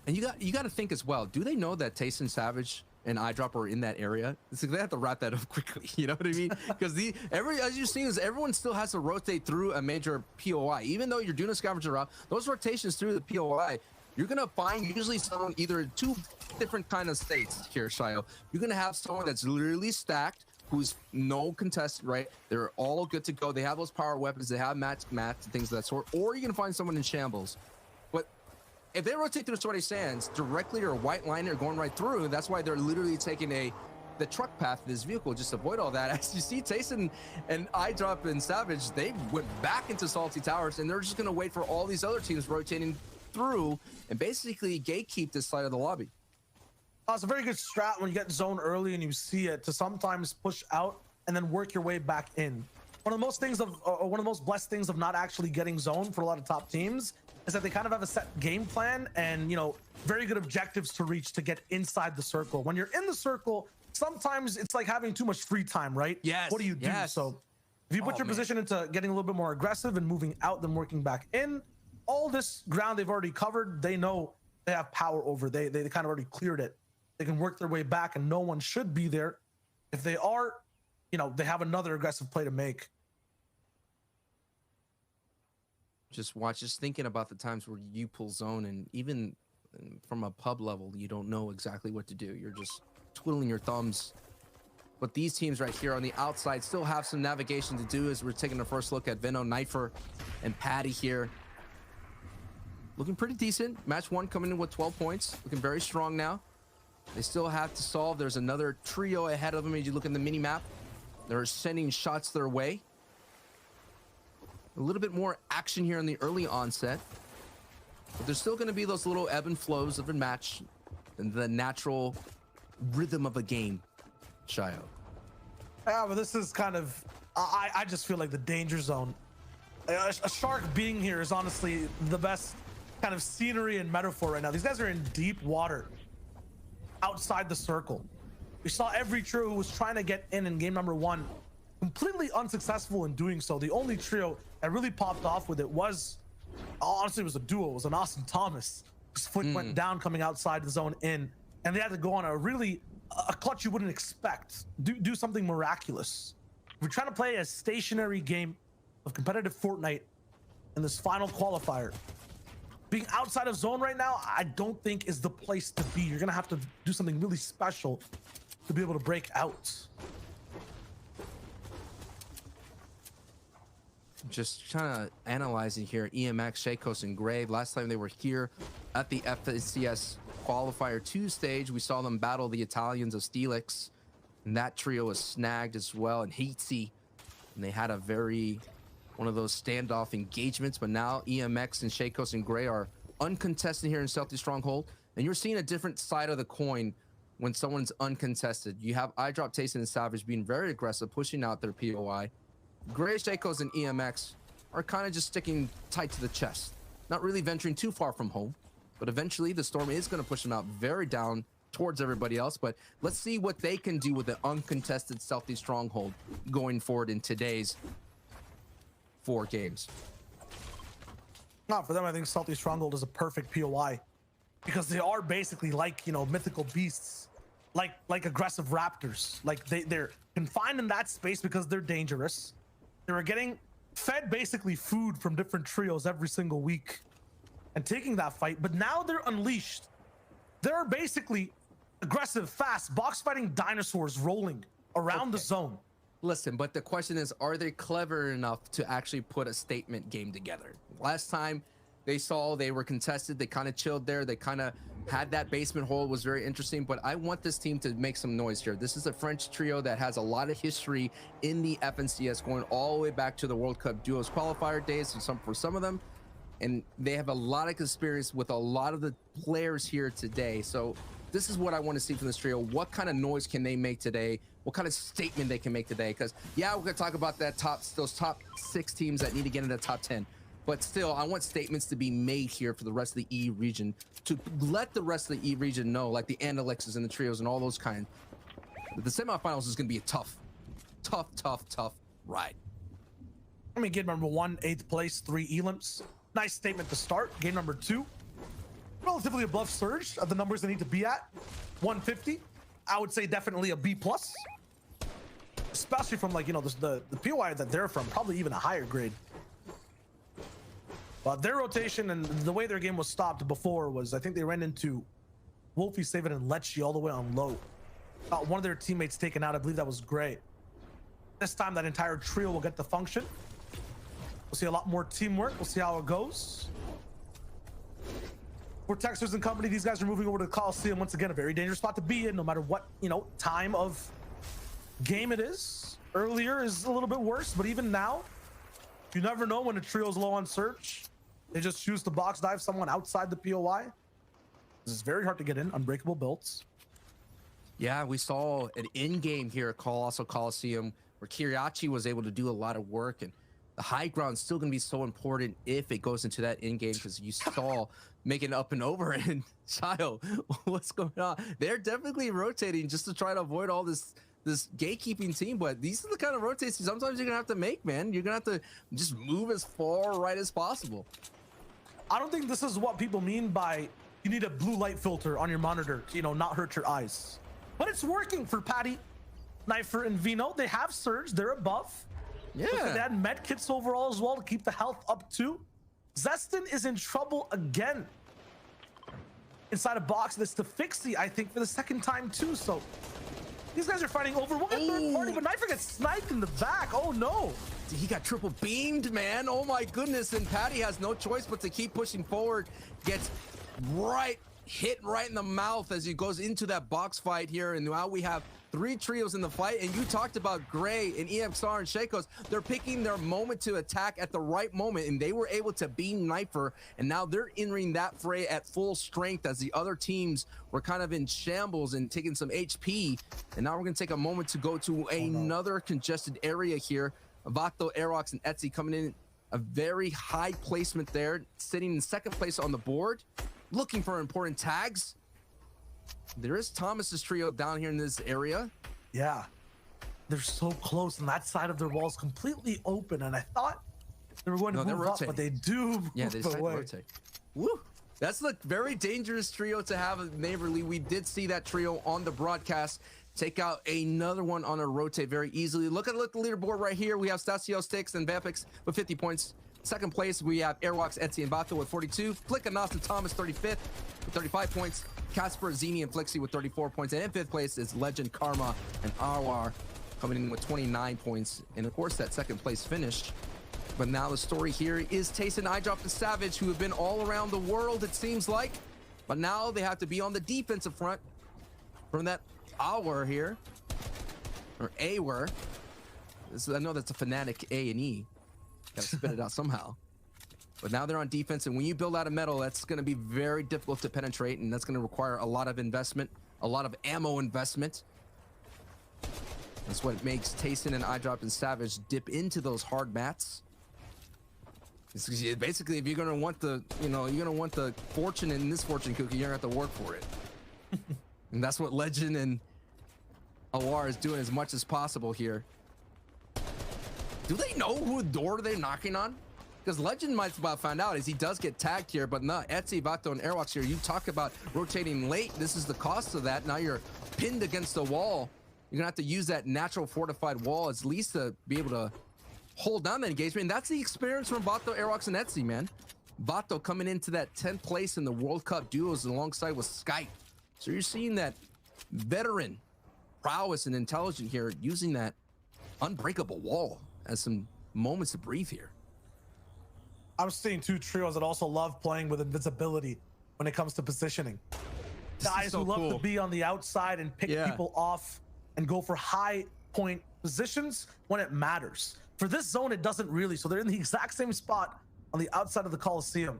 And you got to think as well, do they know that Tayson, Savage, and iDrop are in that area? It's like they have to wrap that up quickly, you know what I mean? Because as you've seen, is everyone still has to rotate through a major POI. Even though you're doing a scavenger route, those rotations through the POI, you're gonna find usually someone either 2 different kind of states here, Shio. You're gonna have someone that's literally stacked, who's no contested, right? They're all good to go. They have those power weapons, they have mats and things of that sort. Or you're gonna find someone in shambles. But if they rotate through Sweaty Sands directly or white line or going right through, that's why they're literally taking the truck path of this vehicle just to avoid all that. As you see, Tayson and iDrop and Savage, they went back into Salty Towers, and they're just going to wait for all these other teams rotating through and basically gatekeep this side of the lobby. It's a very good strat when you get zone early and you see it, to sometimes push out and then work your way back in. One of the most blessed things of not actually getting zone for a lot of top teams is that they kind of have a set game plan and, very good objectives to reach to get inside the circle. When you're in the circle, sometimes it's like having too much free time, right? Yes. What do you do? Yes. So if you put your position into getting a little bit more aggressive and moving out than working back in, all this ground they've already covered, they know they have power over. They kind of already cleared it. They can work their way back, and no one should be there. If they are, they have another aggressive play to make. Just thinking about the times where you pull zone, and even from a pub level, you don't know exactly what to do. You're just twiddling your thumbs. But these teams right here on the outside still have some navigation to do, as we're taking a first look at Veno, Knifer, and Patty here. Looking pretty decent. Match 1 coming in with 12 points. Looking very strong now. They still have to solve. There's another trio ahead of them as you look in the mini-map. They're sending shots their way. A little bit more action here in the early onset. But there's still going to be those little ebb and flows of a match and the natural rhythm of a game, Shio. Yeah, but this is kind of... I just feel like the danger zone. A shark being here is honestly the best kind of scenery and metaphor right now. These guys are in deep water outside the circle. We saw every trio who was trying to get in game number 1 completely unsuccessful in doing so. The only trio that really popped off with it was, honestly, it was a duo. It was an Austin Thomas. His foot went down coming outside the zone in, and they had to go on a clutch you wouldn't expect. Do something miraculous. We're trying to play a stationary game of competitive Fortnite in this final qualifier. Being outside of zone right now, I don't think is the place to be. You're gonna have to do something really special to be able to break out. Just trying to analyze it here. EMX, Shakos, and Grave. Last time they were here at the FCS Qualifier 2 stage, we saw them battle the Italians of Steelix. And that trio is snagged as well, and Heatsy. And they had a one of those standoff engagements, but now EMX and Shakos and Gray are uncontested here in Stealthy Stronghold. And you're seeing a different side of the coin when someone's uncontested. You have iDrop, Tayson, and Savage being very aggressive, pushing out their POI. Gray, Shakos, and EMX are kind of just sticking tight to the chest, not really venturing too far from home. But eventually, the Storm is going to push them out very down towards everybody else. But let's see what they can do with the uncontested Stealthy Stronghold going forward in today's 4 games. Not for them, I think Stealthy Stronghold is a perfect POI because they are basically like, mythical beasts, like aggressive raptors. Like they're confined in that space because they're dangerous. They were getting fed basically food from different trios every single week and taking that fight, but now they're unleashed. They're basically aggressive, fast, box fighting dinosaurs rolling around the zone. Listen, but the question is, are they clever enough to actually put a statement game together? Last time they were contested, they kind of chilled there. They kind of had that basement hole, was very interesting, but I want this team to make some noise here. This is a French trio that has a lot of history in the FNCS going all the way back to the World Cup Duos qualifier days for some of them. And they have a lot of experience with a lot of the players here today. So this is what I want to see from this trio. What kind of noise can they make today? What kind of statement they can make today? Because, yeah, we're going to talk about those top 6 teams that need to get into the top 10. But still, I want statements to be made here for the rest of the E region to let the rest of the E region know, like the Analexes and the trios and all those kind. The semifinals is going to be a tough ride. I mean, game number 1, 8th place, 3 elims. Nice statement to start. Game number 2, relatively above Surge of the numbers they need to be at. 150. I would say definitely a B+. Especially from the POI that they're from, probably even a higher grade. But their rotation and the way their game was stopped before was, I think they ran into Wolfie, Saven, and Lecce all the way on low. Got one of their teammates taken out. I believe that was Gray. This time, that entire trio will get the function. We'll see a lot more teamwork. We'll see how it goes. For Texters and company, these guys are moving over to the Coliseum. Once again, a very dangerous spot to be in, no matter what, time of game it is. Earlier is a little bit worse, but even now, you never know when a trio's low on search. They just choose to box dive someone outside the POI. This is very hard to get in. Unbreakable builds. Yeah, we saw an in-game here at Colossal Coliseum where Kiriachi was able to do a lot of work, and the high ground is still going to be so important if it goes into that in-game, because you saw making up and over. And Child, what's going on? They're definitely rotating just to try to avoid all this gatekeeping team, but these are the kind of rotations sometimes you're going to have to make, man. You're going to have to just move as far right as possible. I don't think this is what people mean by you need a blue light filter on your monitor to, not hurt your eyes. But it's working for Patty, Knifer, and Vino. They have Surge. They're above. Yeah. They had med kits overall as well to keep the health up too. Zestin is in trouble again. Inside a box, this to Fixie, I think, for the second time too. So these guys are fighting over one third party, but Knifer gets sniped in the back. Oh no. He got triple beamed, man. Oh my goodness. And Patty has no choice but to keep pushing forward. Gets hit right in the mouth as he goes into that box fight here. And now we have 3 trios in the fight. And you talked about Gray and EXR and Shakos. They're picking their moment to attack at the right moment, and they were able to beam Knifer. And now they're entering that fray at full strength as the other teams were kind of in shambles and taking some HP. And now we're going to take a moment to go to another congested area here. Vato, Aerox, and Etsy coming in. A very high placement there, sitting in second place on the board, looking for important tags. There is Thomas's trio down here in this area. Yeah, they're so close, and that side of their wall is completely open. And I thought they were going to move up, but they do move they decide away. To rotate. Woo! That's a very dangerous trio to have neighborly. We did see that trio on the broadcast take out another one on a rotate very easily. Look at the leaderboard right here. We have Stasio Sticks and Vampix with 50 points. Second place, we have Airwalks, Etsy, and Vato with 42. Flick and Austin Thomas, 35th with 35 points. Casper, Zini, and Flixie with 34 points. And in 5th place is Legend, Karma, and Arwar coming in with 29 points. And of course, that second place finish. But now the story here is Tayson, iDrop, and Savage, who have been all around the world, it seems like. But now they have to be on the defensive front from that hour here. or A were. I know that's a Fnatic A and E. Gotta spit it out somehow. But now they're on defense, and when you build out a metal, that's going to be very difficult to penetrate, and that's going to require a lot of investment, a lot of ammo investment. That's what makes Tayson and iDrop and Savage dip into those hard mats. It's basically, if you're going to want the, you're going to want the fortune in this fortune cookie, you're going to have to work for it. And that's what Legend and Awar is doing as much as possible here. Do they know who door they're knocking on? Because Legend might about find out as he does get tagged here, but no, Etsy, Vato, and Airwalks here. You talk about rotating late. This is the cost of that. Now you're pinned against the wall. You're gonna have to use that natural fortified wall at least to be able to hold down that engagement. And that's the experience from Vato, Airwalks, and Etsy, man. Vato coming into that 10th place in the World Cup duos alongside with Skype. So you're seeing that veteran prowess and intelligence here using that unbreakable wall as some moments to breathe here. I'm seeing two trios that also love playing with invisibility when it comes to positioning. Guys who love to be on the outside and pick people off and go for high point positions when it matters. For this zone, it doesn't really. So they're in the exact same spot on the outside of the Coliseum.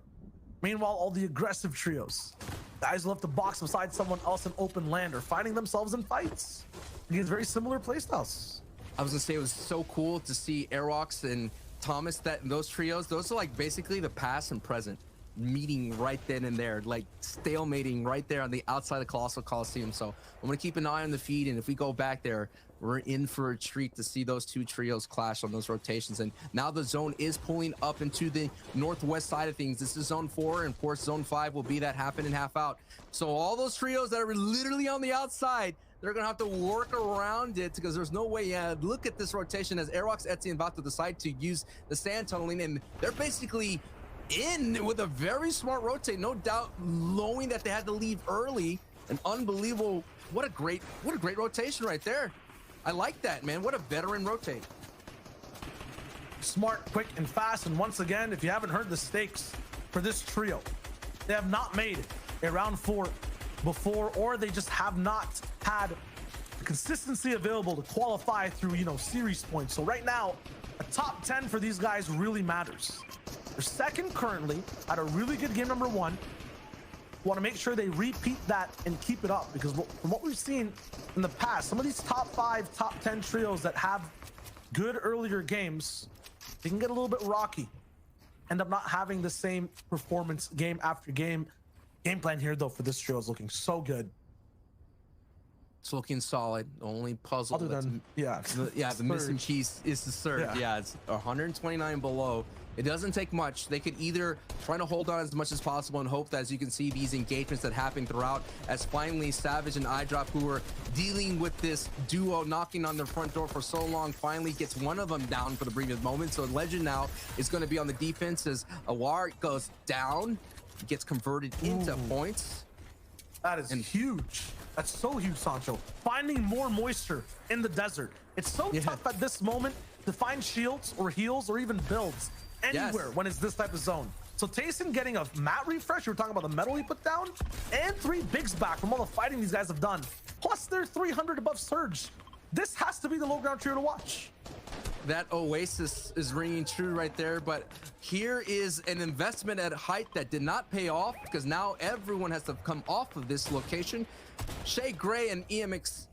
Meanwhile, all the aggressive trios, guys who love to box beside someone else in open land, are finding themselves in fights against very similar playstyles. I was gonna say it was so cool to see Airwalks and Thomas, that those trios, those are like basically the past and present meeting right then and there, like stalemating right there on the outside of Colossal Coliseum. So I'm gonna keep an eye on the feed, and if we go back there, we're in for a treat to see those two trios clash on those rotations. And now the zone is pulling up into the northwest side of things. This is zone 4, and of course zone 5 will be that half in and half out. So all those trios that are literally on the outside, they're gonna have to work around it because there's no way. Look at this rotation as Airwalks, Etsy, and Vato decide to use the sand tunneling, and they're basically in with a very smart rotate, no doubt, knowing that they had to leave early. An unbelievable, what a great rotation right there. I like that, man. What a veteran rotate. Smart, quick, and fast. And once again, if you haven't heard the stakes for this trio, they have not made a round 4 before, or they just have not had the consistency available to qualify through, series points. So right now, a top 10 for these guys really matters. They're second currently, had a really good game number 1. Want to make sure they repeat that and keep it up, because from what we've seen in the past, some of these top 5, top 10 trios that have good earlier games, they can get a little bit rocky, end up not having the same performance game after game. Game plan here, though, for this trio is looking so good. It's looking solid. The only puzzle other than the missing piece is the surge. Yeah, it's 129 below. It doesn't take much. They could either try to hold on as much as possible and hope that, as you can see, these engagements that happen throughout, as finally Savage and iDrop, who were dealing with this duo knocking on their front door for so long, finally gets one of them down for the brief moment. So Legend now is going to be on the defense as Awar goes down, gets converted into points. That is huge. That's so huge, Sancho. Finding more moisture in the desert. It's so tough at this moment to find shields or heals or even builds anywhere when it's this type of zone. So Tayson getting a mat refresh, you were talking about the metal he put down, and 3 bigs back from all the fighting these guys have done. Plus their 300 above surge. This has to be the low ground trio to watch. That Oasis is ringing true right there, but here is an investment at height that did not pay off, because now everyone has to come off of this location. Shay Gray and EMX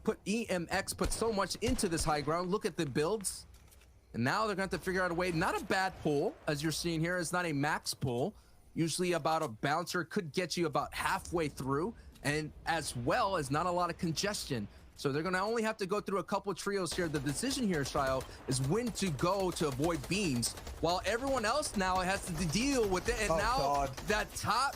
put so much into this high ground. Look at the builds. And now they're going to have to figure out a way. Not a bad pull, as you're seeing here. It's not a max pull. Usually about a bouncer could get you about halfway through, and as well as not a lot of congestion. So they're going to only have to go through a couple trios here. The decision here, Shio, is when to go to avoid beams, while everyone else now has to deal with it. And that top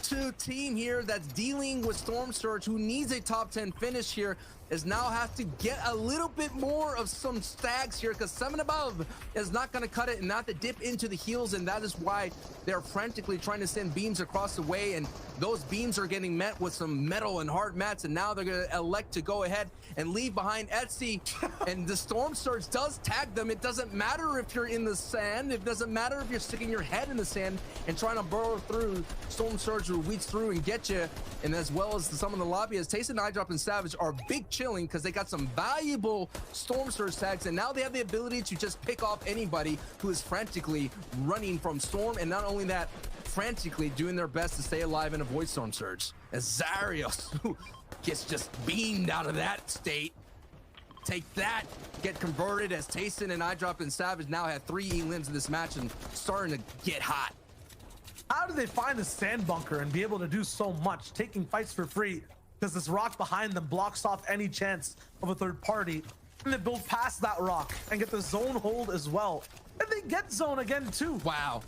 2 team here that's dealing with Storm Surge, who needs a top 10 finish here, is now have to get a little bit more of some stags here, because 7 above is not going to cut it and not to dip into the heals. And that is why they're frantically trying to send beams across the way, and those beams are getting met with some metal and hard mats, and now they're going to elect to go ahead and leave behind Etsy. And the Storm Surge does tag them. It doesn't matter if you're in the sand. It doesn't matter if you're sticking your head in the sand and trying to burrow through. Storm Surge will reach through and get you. And as well as some of the lobby, as Tayson, iDrop, and Savage are big chilling because they got some valuable Storm Surge tags, and now they have the ability to just pick off anybody who is frantically running from Storm, and not only that, frantically doing their best to stay alive and avoid Storm Surge. As Zarios gets just beamed out of that state. Take that, get converted as Tayson and iDrop and Savage now have 3 E-limbs in this match and starting to get hot. How do they find the sand bunker and be able to do so much, taking fights for free because this rock behind them blocks off any chance of a third party? And they build past that rock and get the zone hold as well. And they get zone again too. Wow.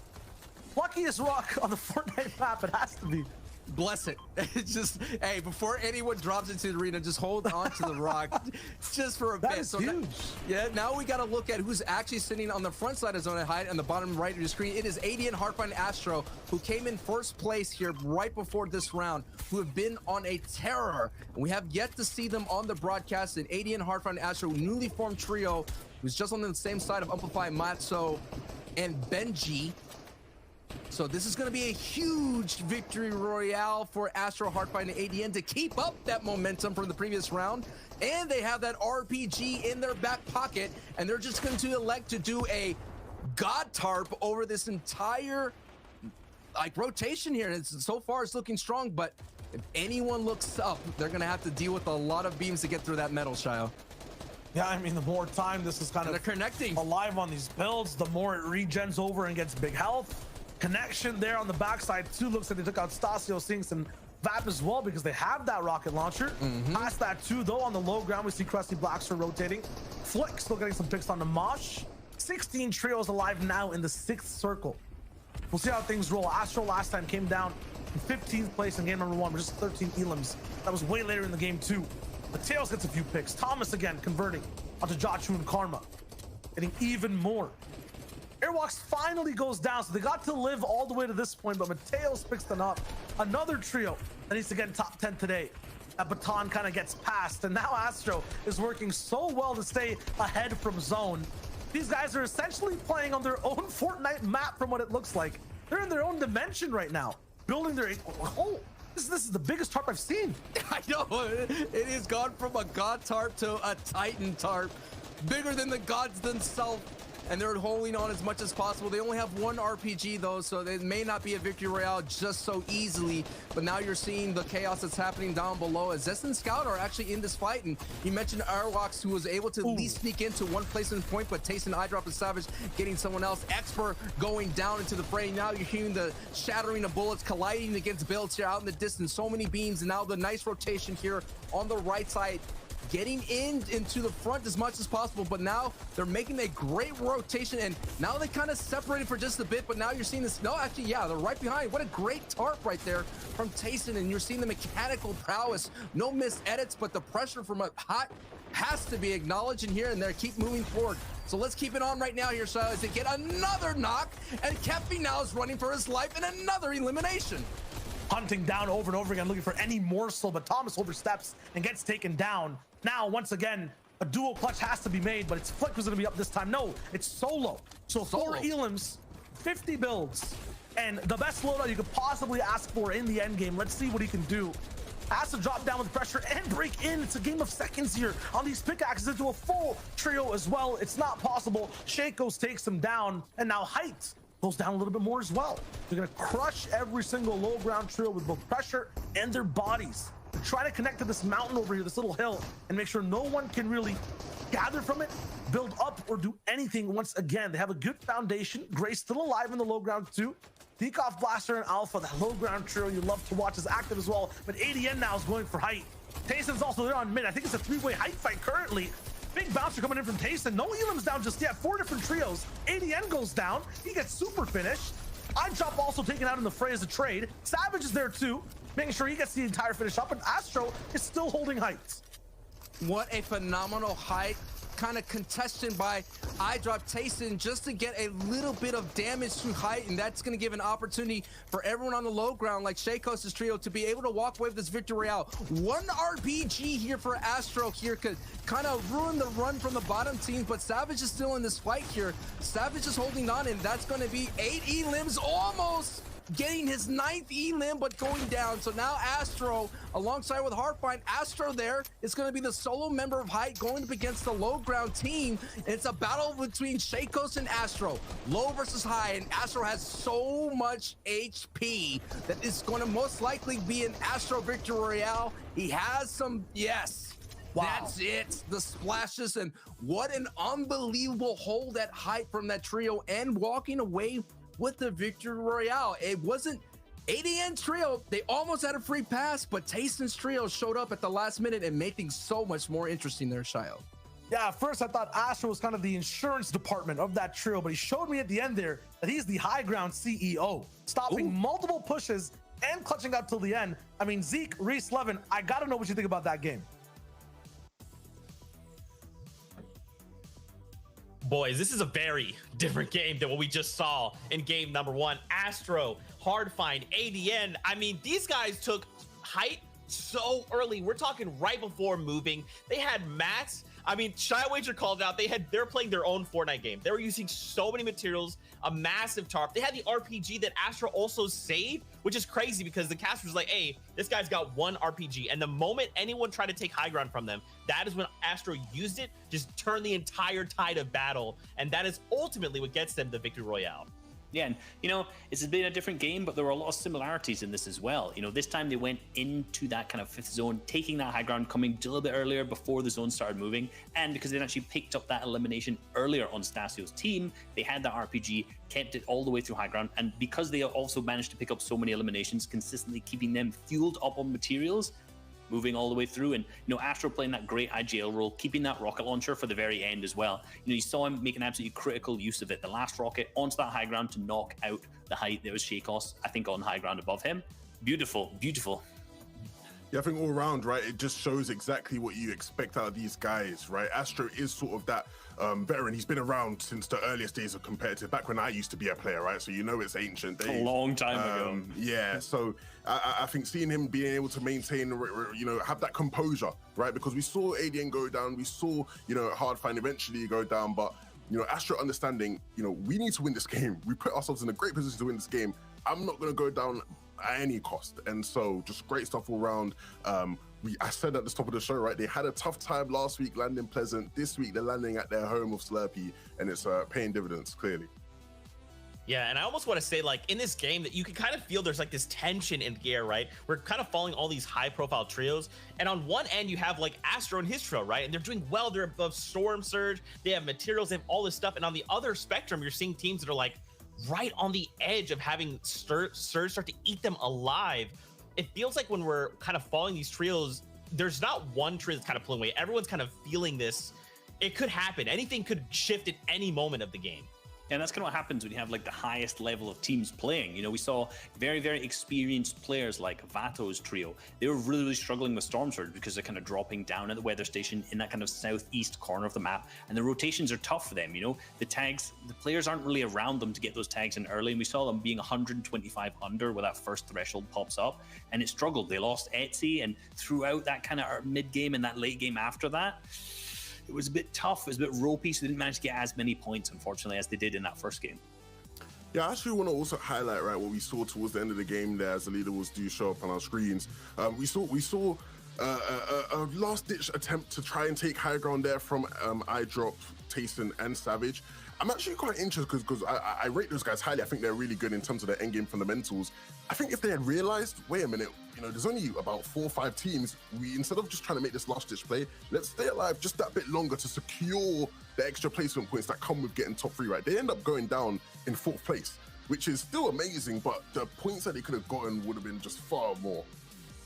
Luckiest rock on the Fortnite map, it has to be. Bless it. It's just, hey, before anyone drops into the arena, just hold on to the rock just for a That bit. is So huge. now we got to look at who's actually sitting on the front side of zone at height on the bottom right of your screen. It is ADN, Hardfire, and Astro, who came in first place here right before this round, who have been on a terror. And we have yet to see them on the broadcast. And ADN, Hardfire, and Astro, newly formed trio, who's just on the same side of Amplify, Matzo, and Benji. So this is going to be a huge victory royale for Astro, Hardfire, and ADN to keep up that momentum from the previous round. And they have that RPG in their back pocket, and they're just going to elect to do a God Tarp over this entire rotation here. And so far it's looking strong, but if anyone looks up, they're going to have to deal with a lot of beams to get through that metal, Shio. Yeah, I mean, the more time this is kind of connecting alive on these builds, the more it regens over and gets big health. Connection there on the backside too. Looks like they took out Stasio, Sinks, and Vap as well because they have that rocket launcher. Past that too, though, on the low ground, we see Krusty Blackstar rotating. Flick still getting some picks on the Mosh. 16 trios alive now in the 6th circle. We'll see how things roll. Astro last time came down in 15th place in game number 1 with just 13 elims. That was way later in the game too. Mateos gets a few picks. Thomas again converting onto Jachu and Karma, getting even more. Airwalks finally goes down, so they got to live all the way to this point, but Mateos picks them up. Another trio that needs to get in top 10 today. That baton kind of gets passed, and now Astro is working so well to stay ahead from zone. These guys are essentially playing on their own Fortnite map from what it looks like. They're in their own dimension right now, building their... Oh, this is the biggest tarp I've seen. I know, it has gone from a God Tarp to a Titan Tarp. Bigger than the gods themselves. And they're holding on as much as possible. They only have 1 RPG though, so it may not be a victory royale just so easily. But now you're seeing the chaos that's happening down below as Zest and Scout are actually in this fight. And you mentioned Airwalks, who was able to at least sneak into 1 placement point, but Tayson, iDrop, and Savage getting someone else. Expert going down into the fray. Now you're hearing the shattering of bullets colliding against builds here out in the distance. So many beams, and now the nice rotation here on the right side, getting into the front as much as possible, but now they're making a great rotation, and now they kind of separated for just a bit, but now you're seeing this. No, actually, yeah, they're right behind. What a great tarp right there from Tayson, and you're seeing the mechanical prowess. No missed edits, but the pressure from a hot has to be acknowledged in here, and they keep moving forward. So let's keep it on right now here, so as they get another knock, and Kepi now is running for his life in another elimination. Hunting down over and over again, looking for any morsel, but Thomas oversteps and gets taken down. Now, once again, a dual clutch has to be made, but it's Flick who's going to be up this time. No, it's Solo. So 4 elims, 50 builds, and the best loadout you could possibly ask for in the end game. Let's see what he can do. Has to drop down with pressure and break in. It's a game of seconds here on these pickaxes into a full trio as well. It's not possible. Shakos takes him down, and now Height goes down a little bit more as well. They're going to crush every single low ground trio with both pressure and their bodies. They're trying to connect to this mountain over here, this little hill, and make sure no one can really gather from it, build up, or do anything once again. They have a good foundation. Gray's still alive in the low ground too. Dekoff, Blaster, and Alpha, that low ground trio you love to watch, is active as well. But ADN now is going for Height. Tayson's also there on mid. I think it's a 3-way Height fight currently. Big bouncer coming in from Tayson. No elims down just yet. 4 different trios. ADN goes down. He gets super finished. iDrop also taken out in the fray as a trade. Savage is there too, making sure he gets the entire finish up. And Astro is still holding Heights. What a phenomenal Height kind of contested by iDrop Tayson just to get a little bit of damage to Height, and that's going to give an opportunity for everyone on the low ground like Shakos' trio to be able to walk away with this victory royale. 1 RPG here for Astro here could kind of ruin the run from the bottom team, but Savage is still in this fight here. Savage is holding on, and that's going to be 8 elims almost getting his 9th elim, but going down. So now Astro, alongside with Hardfine, Astro there is going to be the solo member of Height going up against the low ground team. And it's a battle between Shakos and Astro. Low versus high, and Astro has so much HP that it's going to most likely be an Astro Victory Royale. He has some, yes. Wow. That's it. The splashes, and what an unbelievable hold at Height from that trio, and walking away with the Victory Royale. It wasn't ADN trio. They almost had a free pass, but Tayson's trio showed up at the last minute and made things so much more interesting there, Shio. Yeah, at first I thought Astro was kind of the insurance department of that trio, but he showed me at the end there that he's the high ground CEO, stopping multiple pushes and clutching out till the end. I mean, Zeke, Reese, Levin, I got to know what you think about that game. Boys, this is a very different game than what we just saw in game number 1. Astro, Hardfine, ADN. I mean, these guys took Height so early. We're talking right before moving. They had mats. I mean, Shy Wager called out. They're playing their own Fortnite game. They were using so many materials, a massive tarp. They had the RPG that Astro also saved, which is crazy because the caster was like, hey, this guy's got one RPG. And the moment anyone tried to take high ground from them, that is when Astro used it, just turned the entire tide of battle. And that is ultimately what gets them the Victory Royale. Yeah, and you know, it's been a different game, but there were a lot of similarities in this as well. You know, this time they went into that kind of 5th zone, taking that high ground, coming a little bit earlier before the zone started moving, and because they actually picked up that elimination earlier on Stasio's team, they had that RPG, kept it all the way through high ground, and because they also managed to pick up so many eliminations, consistently keeping them fueled up on materials, moving all the way through, and you know, Astro playing that great IGL role, keeping that rocket launcher for the very end as well. You know, you saw him make an absolutely critical use of it. The last rocket onto that high ground to knock out the Height that was Shakos, I think, on high ground above him. Beautiful, beautiful. Yeah, I think all around, right, it just shows exactly what you expect out of these guys, right? Astro is sort of that veteran. He's been around since the earliest days of competitive, back when I used to be a player, right? So you know it's ancient days. A long time ago. Yeah, so I think seeing him being able to maintain, you know, have that composure, right? Because we saw ADN go down, we saw, you know, Hardfine eventually go down, but, you know, Astro understanding, you know, we need to win this game. We put ourselves in a great position to win this game. I'm not going to go down at any cost. And so just great stuff all around. I said at the top of the show, right, they had a tough time last week landing Pleasant. This week they're landing at their home of Slurpee, and it's paying dividends, clearly. Yeah, and I almost want to say, like, in this game that you can kind of feel there's like this tension in the air, right? We're kind of following all these high profile trios, and on one end you have like Astro and his trio, right? And they're doing well, they're above Storm Surge, they have materials, they have all this stuff, and on the other spectrum you're seeing teams that are like right on the edge of having Surge start to eat them alive. It feels like when we're kind of following these trios, there's not one trio that's kind of pulling away. Everyone's kind of feeling this. It could happen. Anything could shift at any moment of the game. And that's kind of what happens when you have like the highest level of teams playing. You know, we saw very, very experienced players like Vato's trio. They were really, really struggling with Storm Surge because they're kind of dropping down at the weather station in that kind of southeast corner of the map. And the rotations are tough for them, you know. The tags, the players aren't really around them to get those tags in early. And we saw them being 125 under where that first threshold pops up. And it struggled. They lost Etsy, and throughout that kind of mid-game and that late game after that, it was a bit tough, it was a bit ropey, so they didn't manage to get as many points, unfortunately, as they did in that first game. Yeah, I actually want to also highlight, right, what we saw towards the end of the game there as the leaderboards do show up on our screens. We saw a last-ditch attempt to try and take high ground there from iDrop, Tayson, and Savage. I'm actually quite interested because I rate those guys highly. I think they're really good in terms of their endgame fundamentals. I think if they had realized, wait a minute, you know, there's only about 4 or 5 teams. We, instead of just trying to make this last-ditch play, let's stay alive just that bit longer to secure the extra placement points that come with getting top 3, right? They end up going down in 4th place, which is still amazing, but the points that they could have gotten would have been just far more.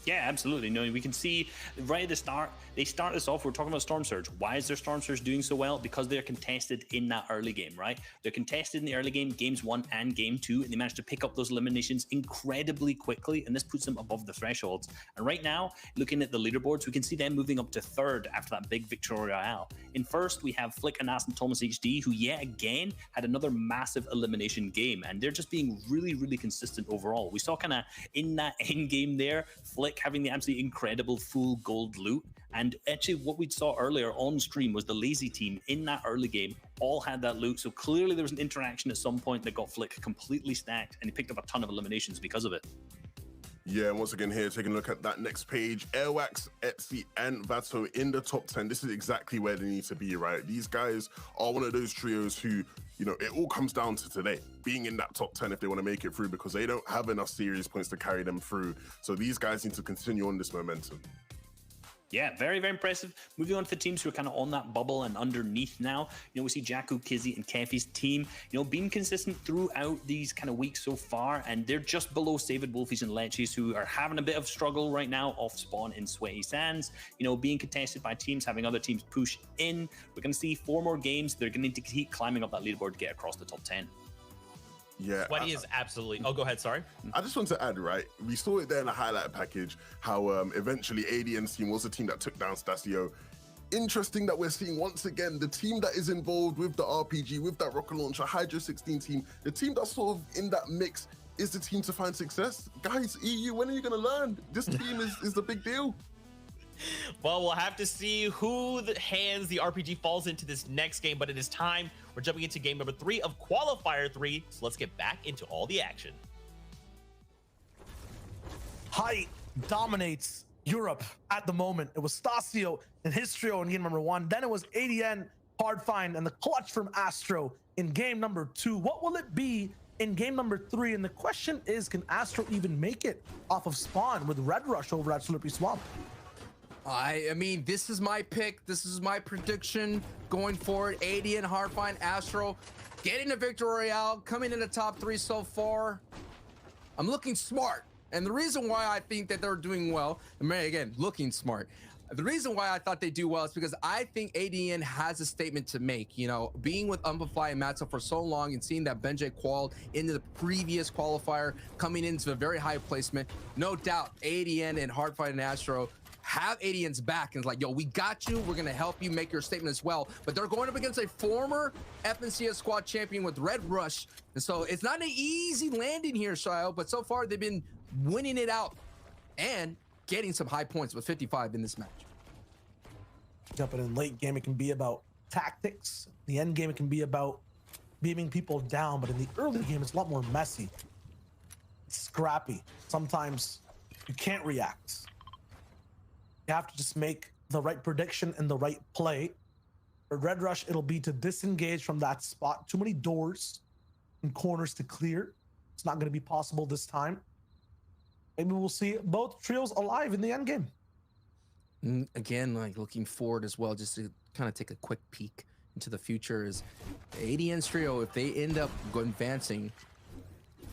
Yeah, absolutely. No, we can see right at the start, they start this off, we're talking about Storm Surge. Why is their Storm Surge doing so well? Because they're contested in that early game, right? They're contested in the early game, games 1 and game 2, and they managed to pick up those eliminations incredibly quickly, and this puts them above the thresholds. And right now, looking at the leaderboards, we can see them moving up to 3rd after that big Victory Royale. In 1st, we have Flick, Anas, and Thomas HD, who yet again had another massive elimination game, and they're just being really, really consistent overall. We saw kind of in that end game there, Flick Flick having the absolutely incredible full gold loot. And actually what we saw earlier on stream was the lazy team in that early game all had that loot. So clearly there was an interaction at some point that got Flick completely stacked, and he picked up a ton of eliminations because of it. Yeah, and once again here, taking a look at that next page, Airwax, Etsy, and Vato in the top 10. This is exactly where they need to be, right? These guys are one of those trios who, you know, it all comes down to today, being in that top 10 if they want to make it through, because they don't have enough series points to carry them through. So these guys need to continue on this momentum. Yeah, very, very impressive. Moving on to the teams who are kind of on that bubble and underneath now. You know, we see Jakku, Kizzy, and Kefi's team, you know, being consistent throughout these kind of weeks so far, and they're just below Savid, Wolfies, and Leches, who are having a bit of struggle right now off spawn in Sweaty Sands, you know, being contested by teams, having other teams push in. We're going to see 4 more games. They're going to need to keep climbing up that leaderboard to get across the top 10. Yeah, Sweaty is absolutely. Oh, go ahead. Sorry. I just want to add, right? We saw it there in the highlight package how eventually ADN's team was the team that took down Stasio. Interesting that we're seeing once again the team that is involved with the RPG, with that rocket launcher, Hydro 16 team, the team that's sort of in that mix is the team to find success. Guys, EU, when are you going to learn? This team is the big deal. Well, we'll have to see who hands the RPG falls into this next game, but it is time. We're jumping into game number 3 of Qualifier 3, so let's get back into all the action. Height dominates Europe at the moment. It was Stasio and his trio in game number 1. Then it was ADN, Hardfind, and the clutch from Astro in game number 2. What will it be in game number 3? And the question is, can Astro even make it off of spawn with Red Rush over at Slurpy Swamp? I mean, this is my pick. This is my prediction going forward. ADN, Hardfind, Astro getting a victory royale, coming in the top 3 so far. I'm looking smart. And the reason why I think that they're doing well, again, looking smart. The reason why I thought they do well is because I think ADN has a statement to make. You know, being with Umplify and Matzo for so long and seeing that Benjay qual into the previous qualifier coming into a very high placement, no doubt ADN and Hardfind and Astro have ADN's back and it's like, yo, we got you. We're going to help you make your statement as well. But they're going up against a former FNCS squad champion with Red Rush. And so it's not an easy landing here, Shio, but so far they've been winning it out and getting some high points with 55 in this match. But in late game, it can be about tactics. The end game, it can be about beaming people down. But in the early game, it's a lot more messy. It's scrappy. Sometimes you can't react. You have to just make the right prediction and the right play. For Red Rush, it'll be to disengage from that spot. Too many doors and corners to clear. It's not going to be possible this time. Maybe we'll see both trios alive in the end game. Again, like looking forward as well, just to kind of take a quick peek into the future is ADN's trio, if they end up advancing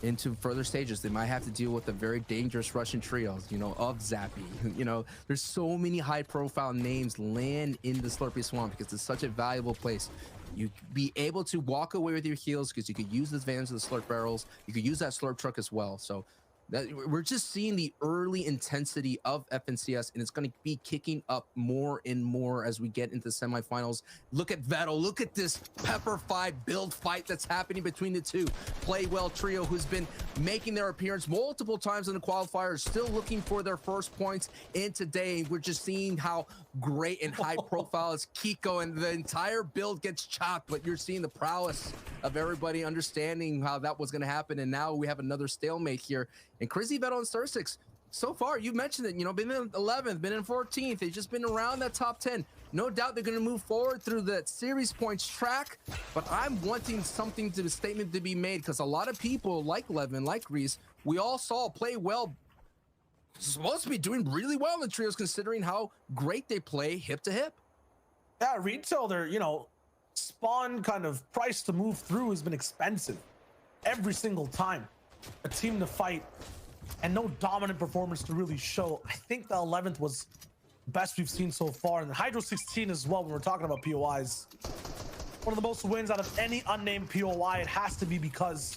into further stages, they might have to deal with the very dangerous Russian trios, you know, of Zappy. You know, there's so many high-profile names land in the Slurpy Swamp because it's such a valuable place. You be able to walk away with your heals because you could use the advantage of the slurp barrels. You could use that slurp truck as well. So that we're just seeing the early intensity of FNCS, and it's going to be kicking up more and more as we get into the semifinals. Look at Vettel. Look at this Pepper 5 build fight that's happening between the two. Play Well trio, who's been making their appearance multiple times in the qualifiers, still looking for their first points in today. We're just seeing how great and high profile is Kiko, and the entire build gets chopped, but you're seeing the prowess of everybody understanding how that was going to happen. And now we have another stalemate here. And Crazy Vettel and Stursix, so far, you mentioned it, you know, been in 11th, been in 14th. They've just been around that top 10. No doubt they're going to move forward through the series points track, but I'm wanting something to the statement to be made because a lot of people like Levin, like Reese, we all saw Play Well supposed to be doing really well in trios considering how great they play hip to hip. Yeah, retail, their, you know, spawn kind of price to move through has been expensive every single time. A team to fight and no dominant performance to really show. I think the 11th was the best we've seen so far, and the Hydro 16 as well when we're talking about POIs. One of the most wins out of any unnamed POI. It has to be because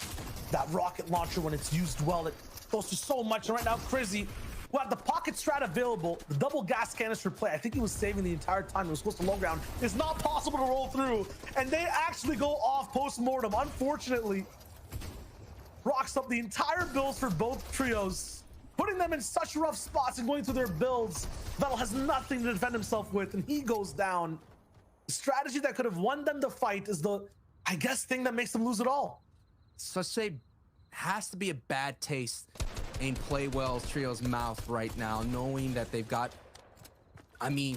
that rocket launcher, when it's used well, it goes to so much. And right now, Crizzy, who had the pocket strat available, the double gas canister play, I think he was saving the entire time. It was supposed to low ground. It's not possible to roll through, and they actually go off post-mortem. Unfortunately, rocks up the entire builds for both trios. putting them in such rough spots and going through their builds. Vettel has nothing to defend himself with, and he goes down. The strategy that could have won them the fight is the, I guess, thing that makes them lose it all. Such a, has to be a bad taste in Playwell Trio's mouth right now, knowing that they've got, I mean,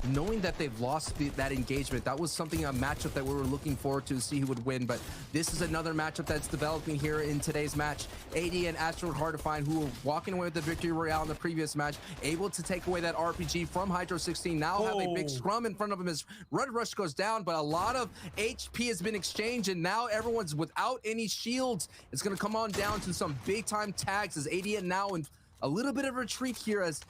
knowing that they've lost that engagement. That was something, a matchup that we were looking forward to see who would win, but this is another matchup that's developing here in today's match. AD and Astronaut Hard to Find, who were walking away with the victory royale in the previous match, able to take away that RPG from Hydro 16. Now have a big scrum in front of him as Red Rush goes down, but a lot of HP has been exchanged, and now everyone's without any shields. It's going to come on down to some big time tags as AD now in a little bit of retreat here, as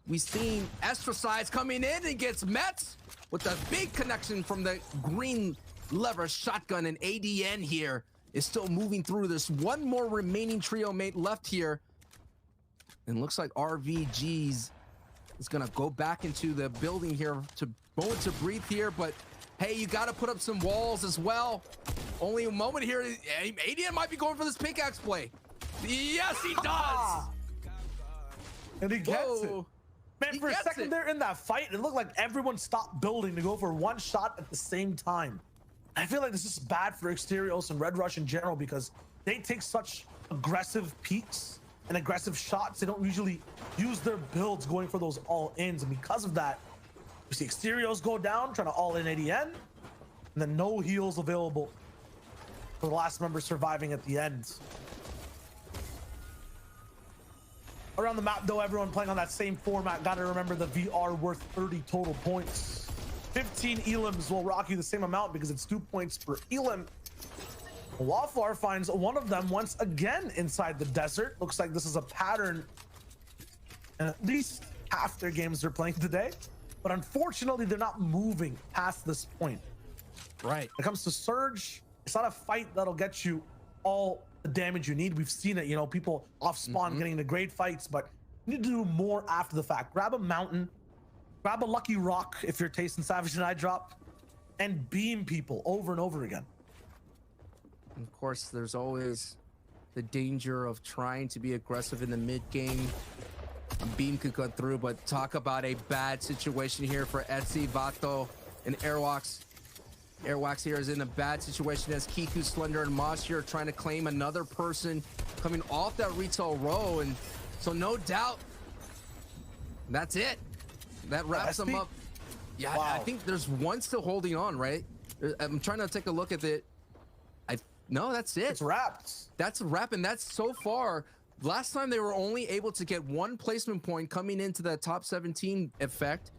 we've seen Astrocides coming in and gets met with a big connection from the green lever shotgun, and ADN here is still moving through. There's one more remaining trio mate left here. And looks like RVG's is gonna go back into the building here to moment to breathe here, but hey, you gotta put up some walls as well. Only a moment here. ADN might be going for this pickaxe play. Yes, he does! And he gets it. Man, for a second there in that fight, it looked like everyone stopped building to go for one shot at the same time. I feel like this is bad for Exterios and Red Rush in general because they take such aggressive peaks and aggressive shots. They don't usually use their builds going for those all-ins. And because of that, we see Exterios go down, trying to all-in ADN, and then no heals available for the last member surviving at the end. Around the map, though, everyone playing on that same format. Got to remember the VR worth 30 total points. 15 elims will rock you the same amount because it's 2 points per elim. Qualifier finds one of them once again inside the desert. Looks like this is a pattern in at least half their games they're playing today. But unfortunately, they're not moving past this point. Right. When it comes to Surge, it's not a fight that'll get you all the damage you need. We've seen it, you know, people off spawn getting into great fights, but you need to do more after the fact. Grab a mountain, grab a lucky rock if you're tasting Savage and I drop, and beam people over and over again. And of course, there's always the danger of trying to be aggressive in the mid game. A beam could go through, but talk about a bad situation here for Etsy, Vato, and Airwax. Airwax here is in a bad situation as Kiku, Slender, and Moss here are trying to claim another person coming off that retail row. And so no doubt, that's it. That wraps them up. Yeah, wow. I think there's one still holding on, right? I'm trying to take a look at it. No, that's it. It's wrapped. That's a wrap, and that's so far. Last time they were only able to get one placement point coming into the top 17 effect.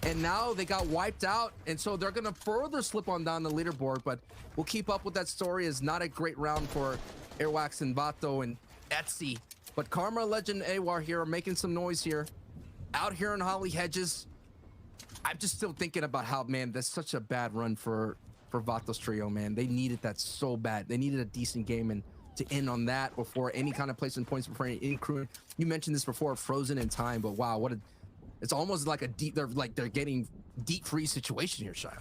And now they got wiped out, and so they're going to further slip on down the leaderboard, but we'll keep up with that story. It's not a great round for Airwax and Vato and Etsy. But Karma, Legend, Awar here are making some noise here. Out here in Holly Hedges. I'm just still thinking about how, man, that's such a bad run for Vato's trio, man. They needed that so bad. They needed a decent game, and to end on that before any kind of placement points before any crew. You mentioned this before, frozen in time, but wow, what a... It's almost like a deep, they're getting deep freeze situation here, Shia.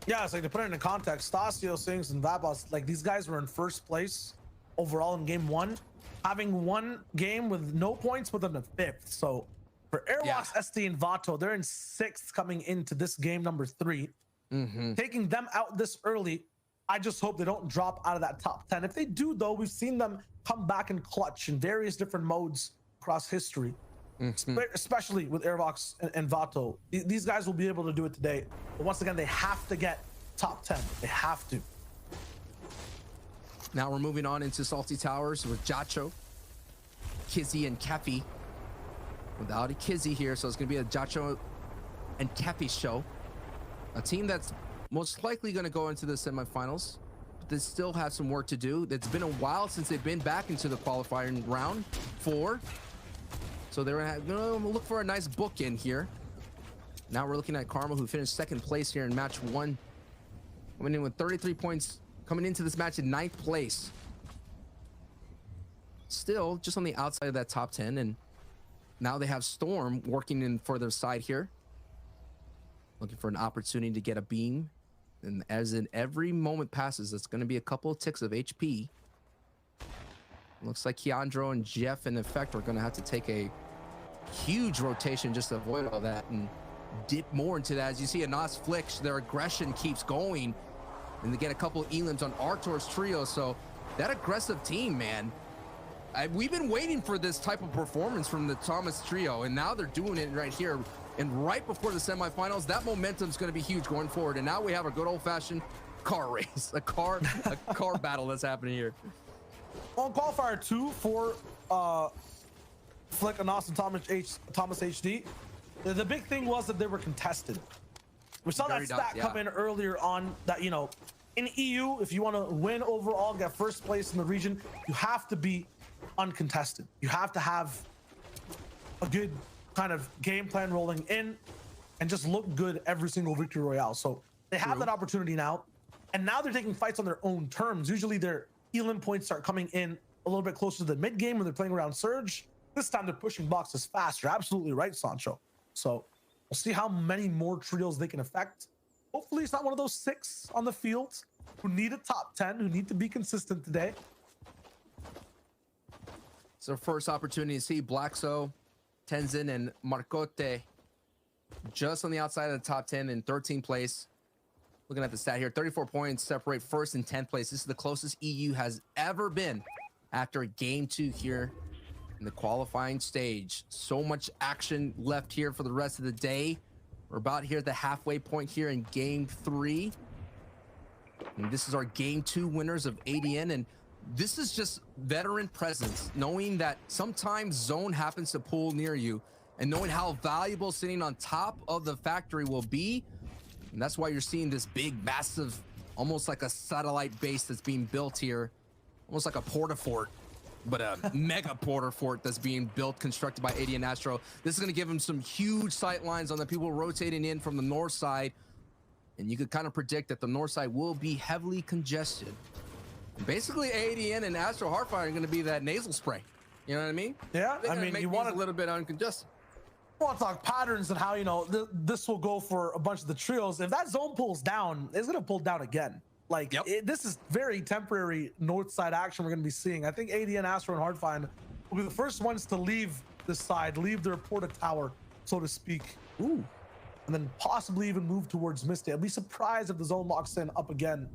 Yeah, it's like to put it into context, Stasio, Sings, and Vabos, like these guys were in first place overall in game one, having one game with no points within the fifth. So for Airwalks, SD, and Vato, they're in sixth coming into this game number 3. Taking them out this early, I just hope they don't drop out of that top 10. If they do, though, we've seen them come back in clutch in various different modes across history. Especially with Airvox and Vato. These guys will be able to do it today. But once again, they have to get top 10. They have to. Now we're moving on into Salty Towers with Jacho, Kizzy, and Kefi. Without a Kizzy here, so it's going to be a Jacho and Kefi show. A team that's most likely going to go into the semifinals, but they still have some work to do. It's been a while since they've been back into the qualifying round 4. So they're going to look for a nice bookend here. Now we're looking at Karma, who finished second place here in match 1. Coming in with 33 points, coming into this match in 9th place. Still just on the outside of that top 10. And now they have Storm working in for their side here. Looking for an opportunity to get a beam. And as in every moment passes, it's going to be a couple of ticks of HP. Looks like Keandro and Jeff in effect are going to have to take a huge rotation just to avoid all that and dip more into that. As you see a Nas Flick, their aggression keeps going, and they get a couple of elims on Artur's trio. So that aggressive team, man, we've been waiting for this type of performance from the Thomas trio, and now they're doing it right here. And right before the semifinals, that momentum is going to be huge going forward. And now we have a good old-fashioned car race, a car battle that's happening here. On qualifier 2 for Flick, Anas, and Thomas HD, the big thing was that they were contested. We saw that stat come in earlier on that, you know, in EU, if you want to win overall, get first place in the region, you have to be uncontested. You have to have a good kind of game plan rolling in and just look good every single victory royale. So they have that opportunity now, and now they're taking fights on their own terms. Usually their elim points start coming in a little bit closer to the mid game when they're playing around Surge. This time they're pushing boxes fast. You're absolutely right, Sancho. So we'll see how many more trios they can affect. Hopefully it's not one of those 6 on the field who need a top 10, who need to be consistent today. It's our first opportunity to see Blackso, Tenzin, and Marcote just on the outside of the top 10 in 13th place. Looking at the stat here, 34 points separate first and 10th place. This is the closest EU has ever been after game 2 here in the qualifying stage. So much action left here for the rest of the day. We're about here at the halfway point here in game 3. And this is our game 2 winners of ADN. And this is just veteran presence, knowing that sometimes zone happens to pull near you and knowing how valuable sitting on top of the factory will be. And that's why you're seeing this big, massive, almost like a satellite base that's being built here, almost like a porta-fort, but a mega porta-fort that's being built, constructed by ADN Astro. This is going to give them some huge sight lines on the people rotating in from the north side. And you could kind of predict that the north side will be heavily congested. Basically, ADN and Astro Heartfire are going to be that nasal spray. You know what I mean? Yeah, I mean, you want a little bit uncongested. I want to talk patterns and how, you know, this will go for a bunch of the trios. If that zone pulls down, it's going to pull down again. Like, this is very temporary north side action we're going to be seeing. I think ADN, Astro, and Hardfine will be the first ones to leave this side, leave their porta tower, so to speak. Ooh. And then possibly even move towards Misty. I'd be surprised if the zone locks in up again.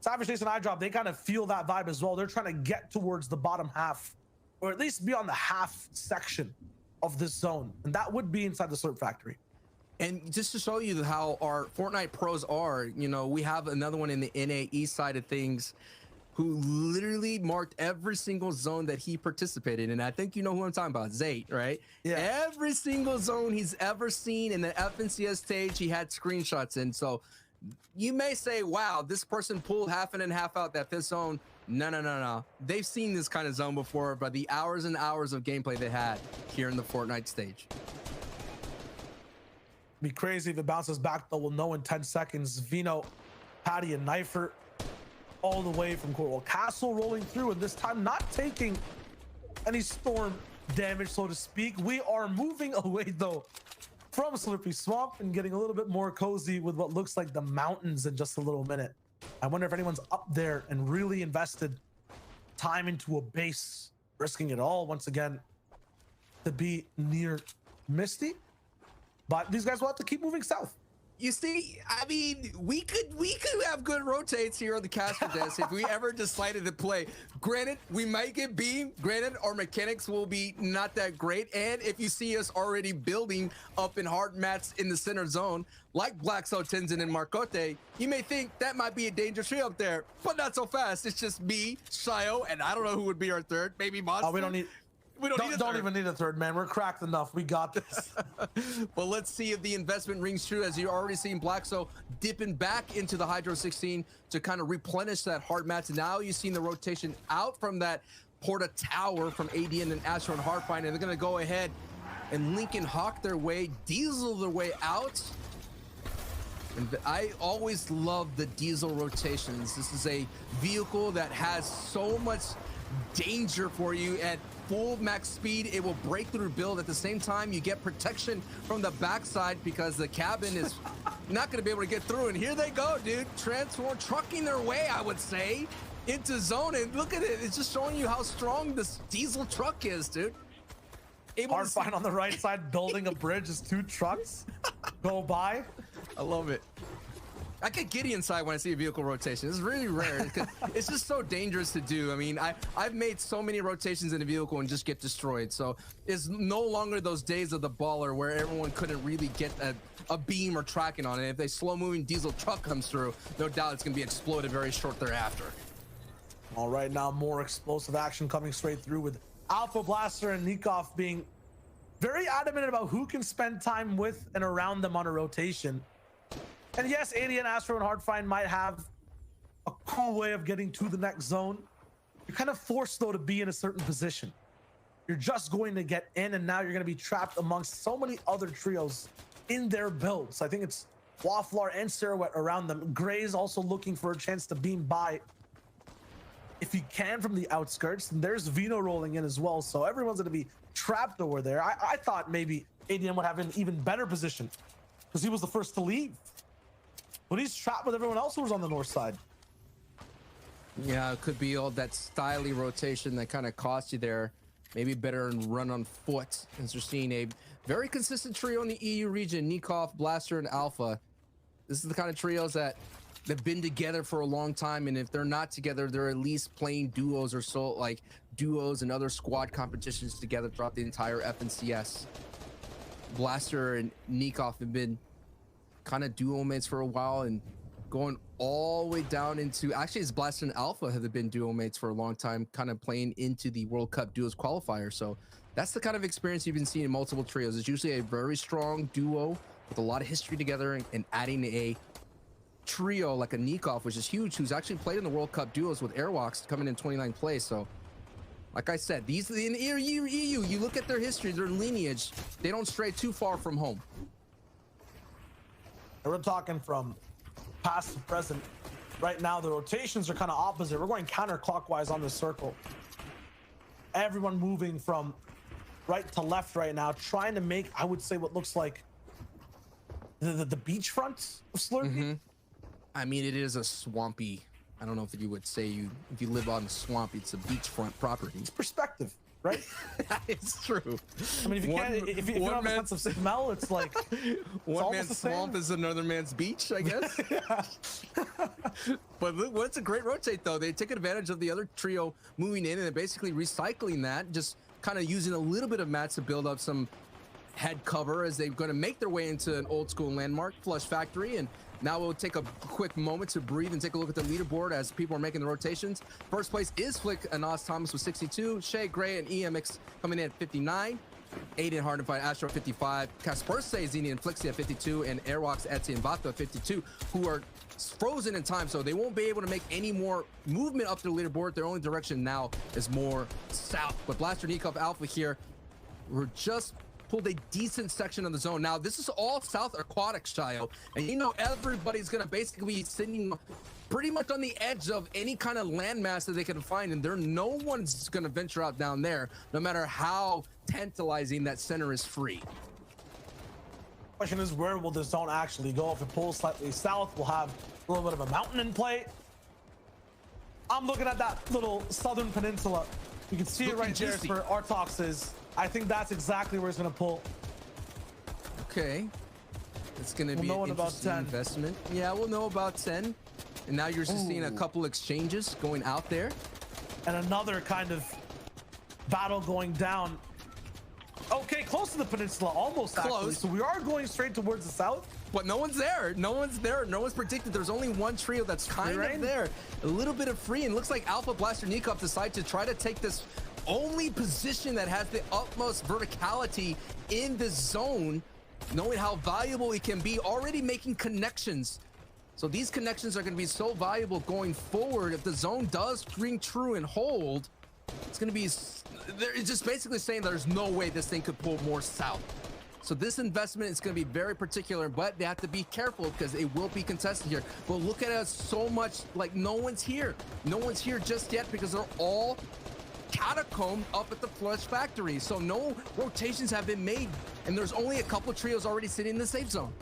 Savage Nation iDrop, they kind of feel that vibe as well. They're trying to get towards the bottom half, or at least be on the half section of this zone. And that would be inside the Slurp Factory. And just to show you how our Fortnite pros are, you know, we have another one in the NAE side of things who literally marked every single zone that he participated in. I think you know who I'm talking about, Zayt, right? Yeah. Every single zone he's ever seen in the FNCS stage, he had screenshots in. So you may say, wow, this person pulled half in and half out that fifth zone. No. They've seen this kind of zone before, but the hours and hours of gameplay they had here in the Fortnite stage. Be crazy if it bounces back, though. We'll know in 10 seconds. Vino, Patty, and Knifer all the way from Coral Castle rolling through, and this time not taking any storm damage, so to speak. We are moving away, though, from Slippery Swamp and getting a little bit more cozy with what looks like the mountains in just a little minute. I wonder if anyone's up there and really invested time into a base, risking it all once again to be near Misty. But these guys will have to keep moving south. You see, I mean, we could have good rotates here on the caster desk if we ever decided to play. Granted, we might get beamed. Granted, our mechanics will be not that great. And if you see us already building up in hard mats in the center zone, like Blackso, Tenzin, and Marcote, you may think that might be a dangerous tree up there, but not so fast. It's just me, Shio, and I don't know who would be our third. Maybe Monster. Oh, we don't even need a third, man. We're cracked enough. We got this. Well, let's see if the investment rings true, as you're already seeing Blackso dipping back into the Hydro 16 to kind of replenish that hard mats. Now you've seen the rotation out from that Porta Tower from ADN and Astro and Hardfine, and they're going to go ahead and Lincoln Hawk their way, Diesel their way out. And I always love the Diesel rotations. This is a vehicle that has so much danger for you at full max speed. It will break through build. At the same time, you get protection from the backside because the cabin is not going to be able to get through. And here they go, dude. Transform, trucking their way, I would say. into zone, and look at it. It's just showing you how strong this diesel truck is, dude. Hard find on the right side, building a bridge as 2 trucks go by. I love it. I get giddy inside when I see a vehicle rotation. It's really rare. It's just so dangerous to do. I mean, I've made so many rotations in a vehicle and just get destroyed. So it's no longer those days of the baller where everyone couldn't really get a beam or tracking on it. If a slow-moving diesel truck comes through, no doubt it's going to be exploded very short thereafter. All right, now more explosive action coming straight through with Alpha Blaster and Nikov being very adamant about who can spend time with and around them on a rotation. And yes, AD and Astro and Hardfind might have a cool way of getting to the next zone. You're kind of forced, though, to be in a certain position. You're just going to get in, and now you're going to be trapped amongst so many other trios in their builds. I think it's Wafflar and Sarawet around them. Gray's also looking for a chance to beam by if he can from the outskirts. And there's Vino rolling in as well. So everyone's going to be trapped over there. I thought maybe ADM would have an even better position because he was the first to leave. But he's trapped with everyone else who was on the north side. Yeah, it could be all that styly rotation that kind of cost you there. Maybe better and run on foot, as you're seeing a very consistent trio in the EU region. Nikov, Blaster, and Alpha. This is the kind of trios that they've been together for a long time, and if they're not together, they're at least playing duos or so, like duos and other squad competitions together throughout the entire FNCS. Blaster and Nikov have been kind of duo mates for a while, and going all the way down into, actually it's Blaster and Alpha have been duo mates for a long time, kind of playing into the World Cup duos qualifier. So that's the kind of experience you've been seeing in multiple trios. It's usually a very strong duo with a lot of history together, and adding a trio like a Nikov, which is huge, who's actually played in the World Cup duos with Airwalks coming in 29th place. So like I said, these in the EU, you look at their history, their lineage, they don't stray too far from home. We're talking from past to present. Right now, the rotations are kind of opposite. We're going counterclockwise on this circle. Everyone moving from right to left right now, trying to make, I would say, what looks like the beachfront of Slurpee. I mean, it is a swampy, I don't know if you would say if you live on the swamp, it's a beachfront property. It's perspective, right? It's true. I mean, if you don't have a sense of smell, it's like one man's swamp is another man's beach, I guess. But look, what's a great rotate though? They take advantage of the other trio moving in, and they're basically recycling that, just kind of using a little bit of mats to build up some head cover as they're going to make their way into an old school landmark, Flush Factory. And now we'll take a quick moment to breathe and take a look at the leaderboard as people are making the rotations. First place is Flick and Oz Thomas with 62, Shay Gray and EMX coming in at 59, Aiden Hardenfight, Astro 55, Kasperse, Zini and Flixie at 52, and Airwalks, Etsy and Vato at 52, who are frozen in time, so they won't be able to make any more movement up the leaderboard. Their only direction now is more south. But Blaster, Nikov, Alpha here, we're just pulled a decent section of the zone. Now, this is all South Aquatic, Shio, and you know everybody's going to basically be sitting pretty much on the edge of any kind of landmass that they can find, and no one's going to venture out down there, no matter how tantalizing that center is free. Question is, where will the zone actually go? If it pulls slightly south, we'll have a little bit of a mountain in play. I'm looking at that little southern peninsula. You can see it right there where Artox is. I think that's exactly where it's going to pull. Okay. It's going to be an interesting investment. Yeah, we'll know about 10. And now you're just seeing a couple exchanges going out there. And another kind of battle going down. Okay, close to the peninsula, almost close. Actually. So we are going straight towards the south. But no one's there. No one's there. No one's predicted. There's only one trio that's kind of there. A little bit of free. And looks like Alpha Blaster Nikov decide to try to take this only position that has the utmost verticality in the zone, knowing how valuable it can be, already making connections. So these connections are going to be so valuable going forward. If the zone does ring true and hold, it's going to be, it's just basically saying there's no way this thing could pull more south. So this investment is going to be very particular, but they have to be careful because it will be contested here. But look at us, so much like no one's here. No one's here just yet because they're all catacombed up at the Flush Factory. So no rotations have been made, and there's only a couple trios already sitting in the safe zone.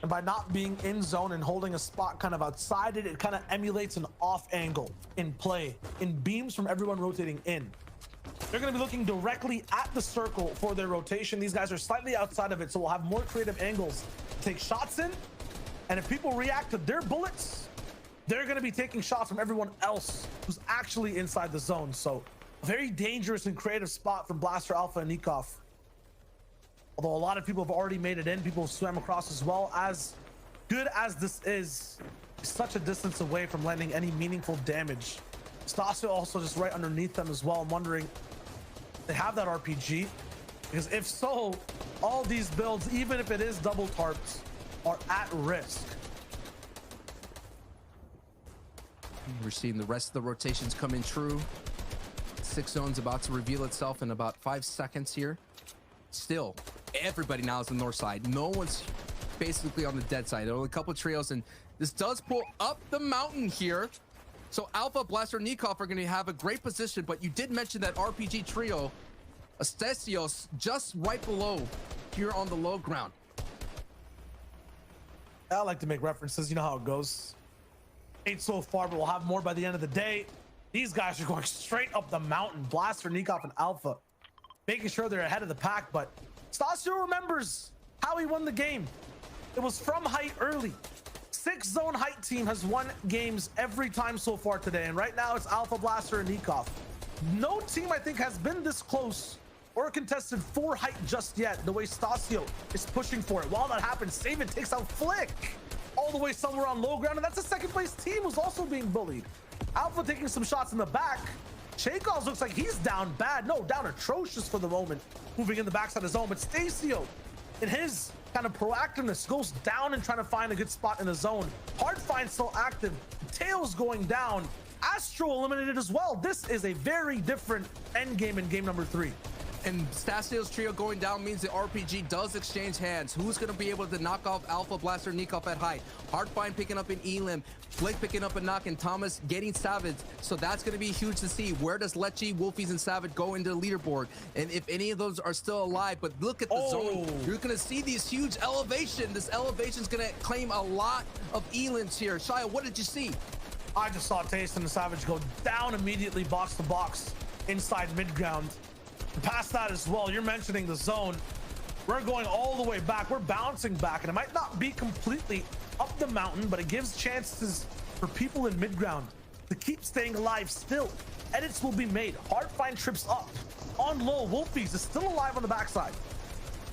And by not being in zone and holding a spot kind of outside it, it kind of emulates an off angle in play, in beams from everyone rotating in. They're going to be looking directly at the circle for their rotation. These guys are slightly outside of it, so we'll have more creative angles to take shots in. And if people react to their bullets, they're going to be taking shots from everyone else who's actually inside the zone. So a very dangerous and creative spot from Blaster Alpha and Nikov. Although a lot of people have already made it in, people have swam across as well. As good as this is, such a distance away from landing any meaningful damage. Stasio also just right underneath them as well. I'm wondering, they have that RPG? Because if so, all these builds, even if it is double tarps, are at risk. We're seeing the rest of the rotations coming true. 6 zones about to reveal itself in about 5 seconds here. Still, everybody now is on the north side. No one's basically on the dead side. There are only a couple of trios, and this does pull up the mountain here. So Alpha, Blaster, Nikov are going to have a great position, but you did mention that RPG trio, Astesios, just right below here on the low ground. I like to make references. You know how it goes. 8 so far, but we'll have more by the end of the day. These guys are going straight up the mountain. Blaster, Nikov, and Alpha, making sure they're ahead of the pack. But Stasio remembers how he won the game. It was from height early. 6 zone height team has won games every time so far today. And right now it's Alpha, Blaster, and Nikov. No team, I think, has been this close or contested 4 height just yet, the way Stasio is pushing for it. While that happens, Save It takes out Flick all the way somewhere on low ground. And that's a second place team who's also being bullied. Alpha taking some shots in the back. Chaikovs looks like he's down bad. No, down atrocious for the moment, moving in the backside of the zone. But Stasio, in his kind of proactiveness, goes down and trying to find a good spot in the zone. Hardfind still active. Tails going down. Astro eliminated as well. This is a very different end game in game number 3. And Stasio's trio going down means the RPG does exchange hands. Who's going to be able to knock off Alpha, Blaster, Nikov at height? Hardfind picking up an Elim, Flick picking up a knock, and Thomas getting Savage. So that's going to be huge to see. Where does Lechi, Wolfies, and Savage go into the leaderboard? And if any of those are still alive, but look at the zone. You're going to see these huge elevation. This elevation is going to claim a lot of Elims here. Shia, what did you see? I just saw Taste and the Savage go down immediately, box to box, inside mid-ground. Past that as well, you're mentioning the zone. We're going all the way back. We're bouncing back, and it might not be completely up the mountain, but it gives chances for people in mid-ground to keep staying alive still. Edits will be made. Hardfind trips up. On low, Wolfies is still alive on the backside.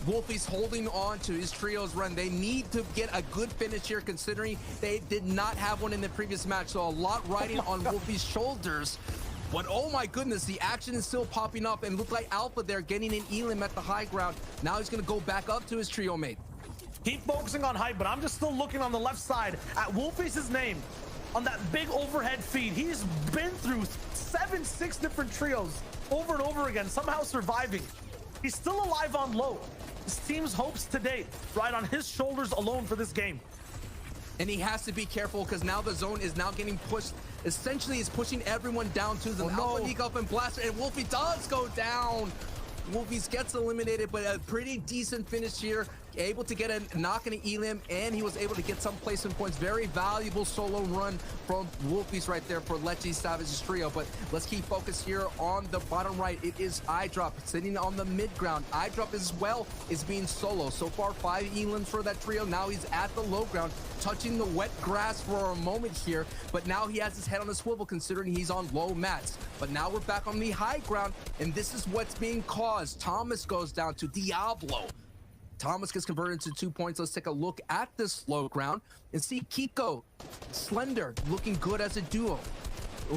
Wolfie's holding on to his trio's run. They need to get a good finish here, considering they did not have one in the previous match. So a lot riding on Wolfie's shoulders. But oh my goodness, the action is still popping up, and look like Alpha there getting an Elim at the high ground. Now he's going to go back up to his trio mate. Keep focusing on height, but I'm just still looking on the left side at Wolfies' name on that big overhead feed. He's been through 7-6 different trios over and over again, somehow surviving. He's still alive on low. His team's hopes to date ride on his shoulders alone for this game. And he has to be careful because now the zone is now getting pushed. Essentially, it's pushing everyone down to the Alpha, Nikov, and Blaster, and Wolfie does go down. Wolfies gets eliminated, but a pretty decent finish here. Able to get a knock and an Elim, and he was able to get some placement points. Very valuable solo run from Wolfies right there for Lechi Savage's trio. But let's keep focused here on the bottom right. It is iDrop sitting on the mid ground. iDrop as well is being solo. So far, 5 Elims for that trio. Now he's at the low ground, touching the wet grass for a moment here. But now he has his head on a swivel, considering he's on low mats. But now we're back on the high ground, and this is what's being caused. Thomas goes down to Diablo. Thomas gets converted into 2 points. Let's take a look at this low ground and see Kiko, Slender, looking good as a duo.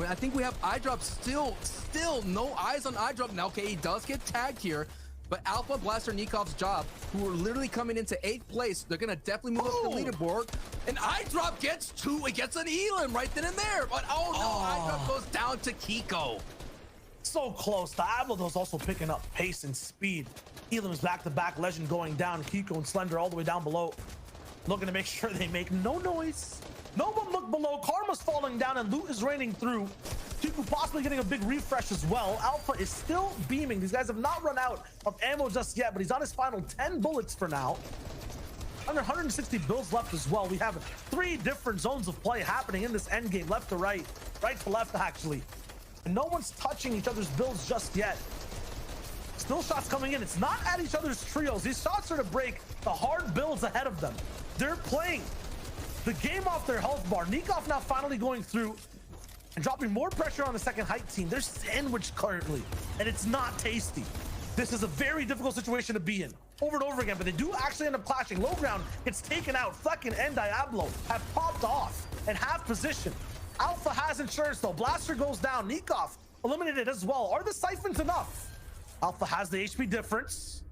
I think we have iDrop still no eyes on iDrop. Now, okay, he does get tagged here, but Alpha, Blaster, Nikov's job, who are literally coming into 8th place, they're going to definitely move up the leaderboard. And iDrop gets 2. It gets an Elim right then and there. But oh no, iDrop goes down to Kiko. So close. Diablo's also picking up pace and speed. Elim's back-to-back, Legend going down. Kiko and Slender all the way down below, looking to make sure they make no noise. No one look below. Karma's falling down and loot is raining through. Kiko possibly getting a big refresh as well. Alpha is still beaming. These guys have not run out of ammo just yet, but he's on his final 10 bullets for now. under 160 builds left as well. We have 3 different zones of play happening in this end game, left to right, right to left, actually. And no one's touching each other's builds just yet. Still shots coming in. It's not at each other's trios. These shots are to break the hard builds ahead of them. They're playing the game off their health bar. Nikov now finally going through and dropping more pressure on the second height team. They're sandwiched currently, and it's not tasty. This is a very difficult situation to be in over and over again, but they do actually end up clashing. Low ground gets taken out. Flecken and Diablo have popped off and have position. Alpha has insurance though. Blaster goes down. Nikov eliminated as well. Are the siphons enough? Alpha has the HP difference.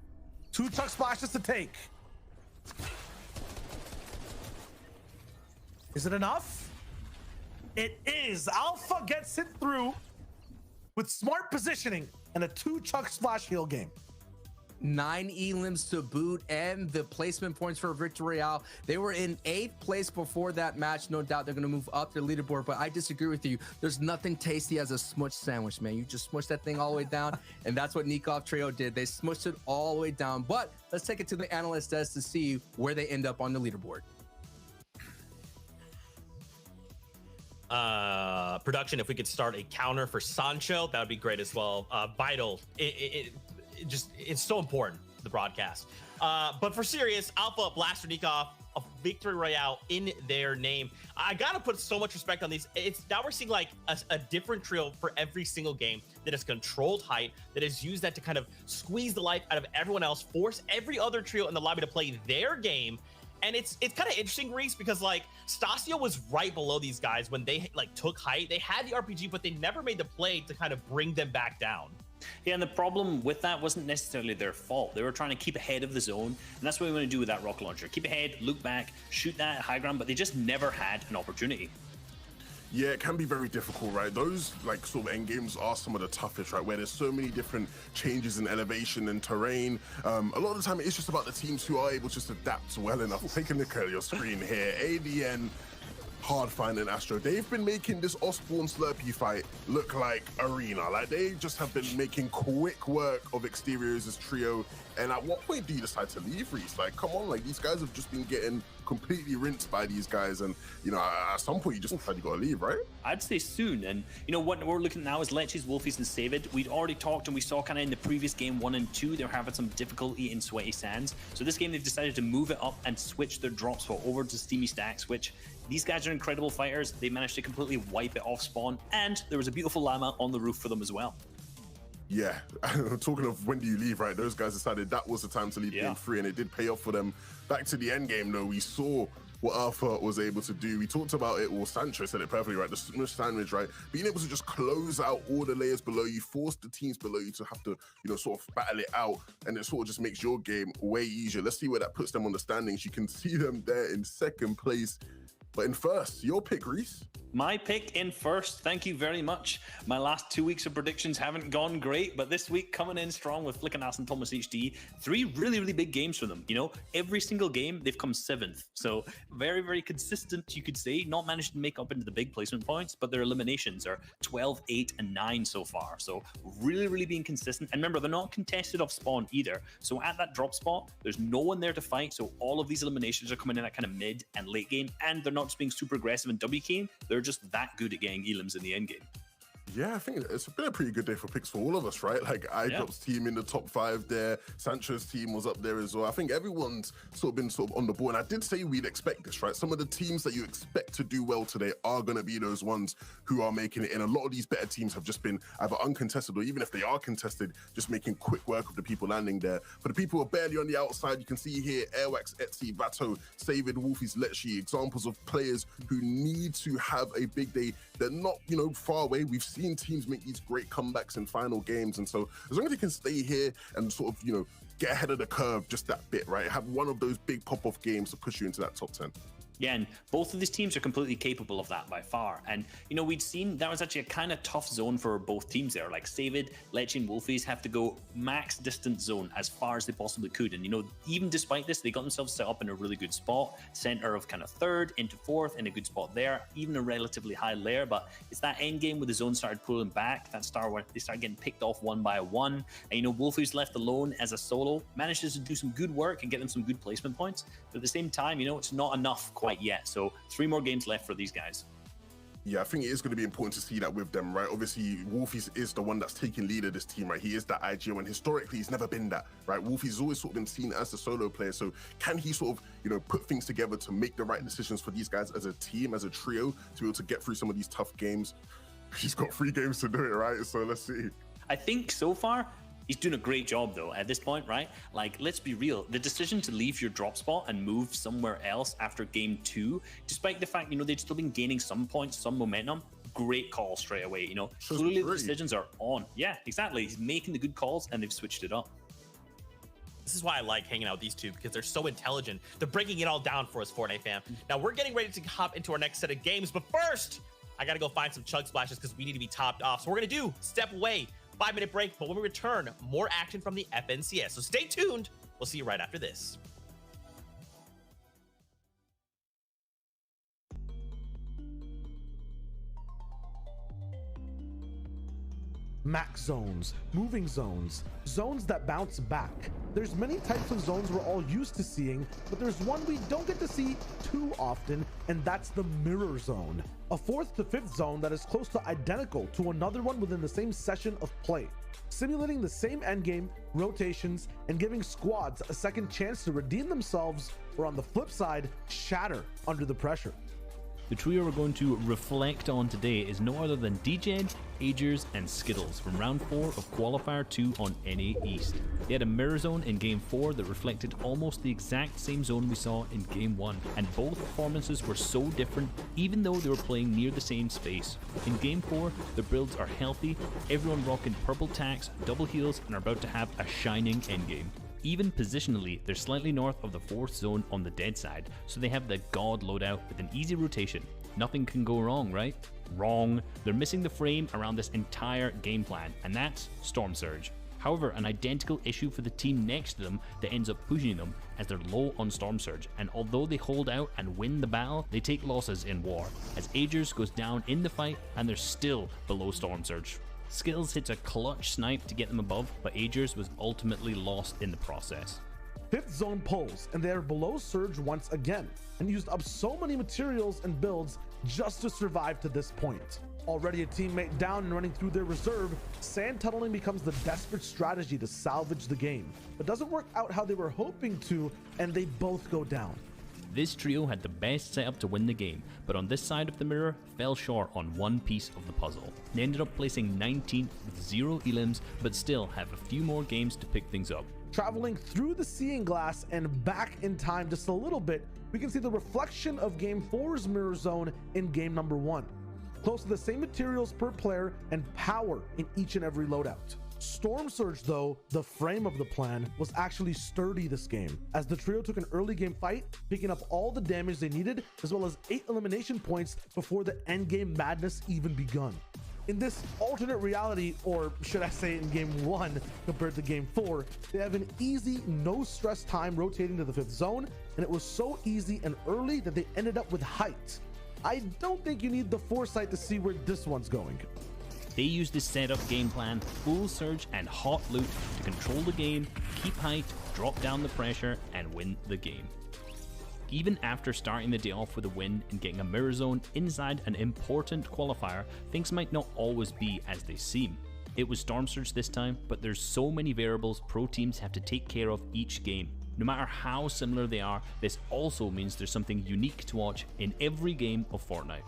2 chuck splashes to take. Is it enough? It is. Alpha gets it through with smart positioning and a 2 chuck splash heal game. 9 elims to boot and the placement points for Victory Royale. They were in 8th place before that match. No doubt they're going to move up their leaderboard, but I disagree with you. There's nothing tasty as a smush sandwich, man. You just smush that thing all the way down, and that's what Nikov Trio did. They smushed it all the way down, but let's take it to the analyst desk to see where they end up on the leaderboard. Production, if we could start a counter for Sancho, that would be great as well. Vital, it's so important, the broadcast. But for serious, Alpha, Blaster, Nikov, a Victory Royale in their name. I gotta put so much respect on these. It's now we're seeing like a different trio for every single game that has controlled height, that has used that to kind of squeeze the life out of everyone else, force every other trio in the lobby to play their game. And it's kind of interesting, Reese, because like Stasio was right below these guys when they like took height. They had the RPG, but they never made the play to kind of bring them back down. Yeah, and the problem with that wasn't necessarily their fault. They were trying to keep ahead of the zone, and that's what we want to do with that rocket launcher. Keep ahead, look back, shoot that high ground, but they just never had an opportunity. Yeah, it can be very difficult, right? Those like sort of end games are some of the toughest, right? Where there's so many different changes in elevation and terrain. A lot of the time, it's just about the teams who are able to just adapt well enough. Take a look at your screen here. ADN, Hardfine and Astro, they've been making this Osborne Slurpee fight look like arena. Like they just have been making quick work of exteriors as trio. And at what point do you decide to leave, Reese? Like, come on, like these guys have just been getting completely rinsed by these guys. And, you know, at some point you just decide you gotta leave, right? I'd say soon. And, you know, what we're looking at now is Leches, Wolfies, and Savid. We'd already talked and we saw kind of in the previous game 1 and 2, they were having some difficulty in Sweaty Sands. So this game, they've decided to move it up and switch their drop spot over to Steamy Stacks, which these guys are incredible fighters. They managed to completely wipe it off spawn. And there was a beautiful llama on the roof for them as well. Yeah, talking of when do you leave, right? Those guys decided that was the time to leave game 3, and it did pay off for them. Back to the end game, though, we saw what Alpha was able to do. We talked about it, well, Sancho said it perfectly, right? The smush sandwich, right? Being able to just close out all the layers below you, force the teams below you to have to, you know, sort of battle it out, and it sort of just makes your game way easier. Let's see where that puts them on the standings. You can see them there in 2nd place. But in 1st, your pick, Reese. My pick in 1st, thank you very much. My last 2 weeks of predictions haven't gone great, but this week coming in strong with Flickenass and Thomas HD. 3 really, really big games for them. You know, every single game, they've come 7th. So very, very consistent, you could say. Not managed to make up into the big placement points, but their eliminations are 12, 8, and 9 so far. So really, really being consistent. And remember, they're not contested off spawn either. So at that drop spot, there's no one there to fight. So all of these eliminations are coming in at kind of mid and late game, and they're not just being super aggressive in W game. They're just that good at getting elims in the end game. Yeah, I think it's been a pretty good day for picks for all of us, right? Like iDrop's team in the top 5 there, Sancho's team was up there as well. I think everyone's sort of been on the board. And I did say we'd expect this, right? Some of the teams that you expect to do well today are going to be those ones who are making it. And a lot of these better teams have just been either uncontested or even if they are contested, just making quick work of the people landing there. For the people who are barely on the outside, you can see here Airwax, Etsy, Vato, Savid, Wolfies, Lechi, examples of players who need to have a big day. They're not, you know, far away. We've seen teams make these great comebacks in final games, and so as long as they can stay here and sort of, you know, get ahead of the curve just that bit, right? Have one of those big pop-off games to push you into that top 10. Yeah, and both of these teams are completely capable of that by far. And, you know, we'd seen that was actually a kind of tough zone for both teams there. Like, Savid, Lecce, and Wolfies have to go max distance zone as far as they possibly could. And, you know, even despite this, they got themselves set up in a really good spot. Center of kind of third into fourth in a good spot there. Even a relatively high layer. But it's that end game where the zone started pulling back. That start where they started getting picked off one by one. And, you know, Wolfies left alone as a solo manages to do some good work and get them some good placement points. But at the same time, you know, it's not enough quite yet. So 3 more games left for these guys. Yeah, I think it is going to be important to see that with them, right? Obviously, Wolfies is the one that's taking lead of this team, right? He is that IGO, and historically, he's never been that, right? Wolfies has always sort of been seen as the solo player. So can he sort of, you know, put things together to make the right decisions for these guys as a team, as a trio, to be able to get through some of these tough games? He's got 3 games to do it, right? So let's see. I think so far, he's doing a great job, though, at this point, right? Like, let's be real. The decision to leave your drop spot and move somewhere else after game 2, despite the fact, you know, they'd still been gaining some points, some momentum, great call straight away, you know? Clearly, the decisions are on. Yeah, exactly. He's making the good calls, and they've switched it up. This is why I like hanging out with these two, because they're so intelligent. They're breaking it all down for us, Fortnite fam. Now, we're getting ready to hop into our next set of games, but first, I got to go find some chug splashes because we need to be topped off. So we're going to do step away. 5-minute break, but when we return, more action from the FNCS. So stay tuned. We'll see you right after this. Max zones, moving zones, zones that bounce back. There's many types of zones we're all used to seeing, but there's one we don't get to see too often, and that's the mirror zone. A 4th to 5th zone that is close to identical to another one within the same session of play, simulating the same endgame, rotations, and giving squads a second chance to redeem themselves, or on the flip side, shatter under the pressure. The trio we're going to reflect on today is no other than DJed, Agers, and Skittles from round 4 of Qualifier 2 on NA East. They had a mirror zone in game 4 that reflected almost the exact same zone we saw in game 1, and both performances were so different even though they were playing near the same space. In game 4, the builds are healthy, everyone rocking purple tacks, double heals, and are about to have a shining endgame. Even positionally, they're slightly north of the 4th zone on the dead side, so they have the God loadout with an easy rotation. Nothing can go wrong, right? Wrong. They're missing the frame around this entire game plan, and that's Storm Surge. However, an identical issue for the team next to them that ends up pushing them as they're low on Storm Surge, and although they hold out and win the battle, they take losses in war, as Agers goes down in the fight and they're still below Storm Surge. Skittles hits a clutch snipe to get them above, but Agers was ultimately lost in the process. 5th zone pulls, and they are below Surge once again, and used up so many materials and builds just to survive to this point. Already a teammate down and running through their reserve, sand tunneling becomes the desperate strategy to salvage the game, but doesn't work out how they were hoping to, and they both go down. This trio had the best setup to win the game, but on this side of the mirror, fell short on one piece of the puzzle. They ended up placing 19th with 0 elims, but still have a few more games to pick things up. Traveling through the seeing glass and back in time just a little bit, we can see the reflection of game 4's mirror zone in game number 1. Close to the same materials per player and power in each and every loadout. Storm Surge, though, the frame of the plan, was actually sturdy this game, as the trio took an early game fight, picking up all the damage they needed, as well as 8 elimination points before the endgame madness even begun. In this alternate reality, or should I say in game 1 compared to game 4, they have an easy, no stress time rotating to the 5th zone, and it was so easy and early that they ended up with height. I don't think you need the foresight to see where this one's going. They used this setup game plan, full surge and hot loot to control the game, keep height, drop down the pressure, and win the game. Even after starting the day off with a win and getting a mirror zone inside an important qualifier, things might not always be as they seem. It was Storm Surge this time, but there's so many variables pro teams have to take care of each game. No matter how similar they are, this also means there's something unique to watch in every game of Fortnite.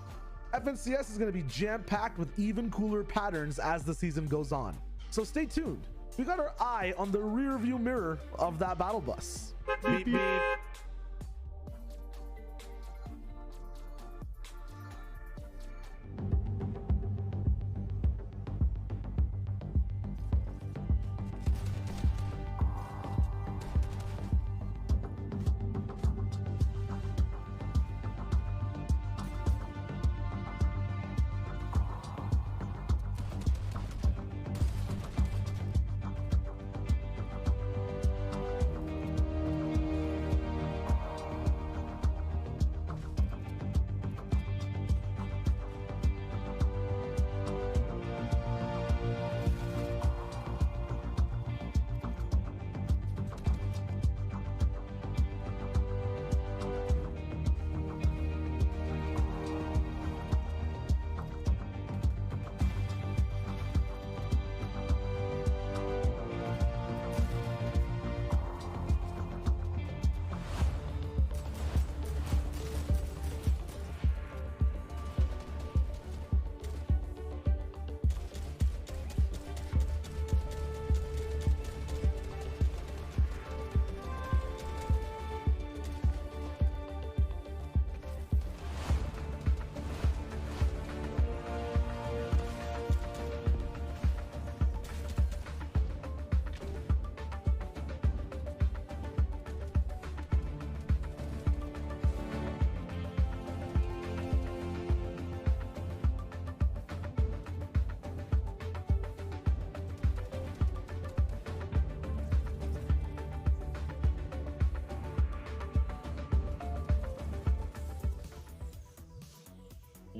FNCS is going to be jam-packed with even cooler patterns as the season goes on. So stay tuned. We got our eye on the rear view mirror of that battle bus. Beep, beep.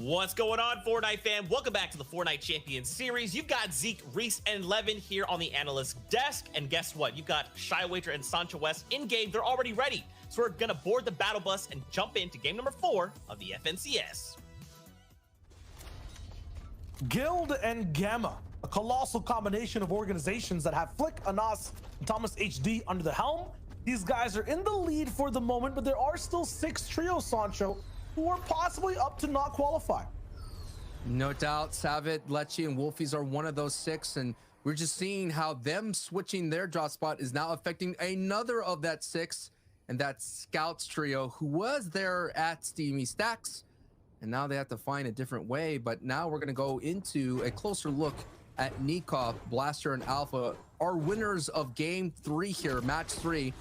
What's going on, Fortnite fam? Welcome back to the Fortnite Champions Series. You've got Zeke, Reese, and Levin here on the analyst desk. And guess what? You've got Shy Wager and Sancho West in-game. They're already ready. So we're going to board the battle bus and jump into game number 4 of the FNCS. Guild and Gamma, a colossal combination of organizations that have Flick, Anas, and Thomas HD under the helm. These guys are in the lead for the moment, but there are still 6 trios, Sancho, who are possibly up to not qualify. No doubt, Savit, Lecce, and Wolfies are one of those 6, and we're just seeing how them switching their drop spot is now affecting another of that 6, and that's Scouts trio, who was there at Steamy Stacks, and now they have to find a different way. But now we're going to go into a closer look at Nikov, Blaster, and Alpha, our winners of game 3 here, match 3.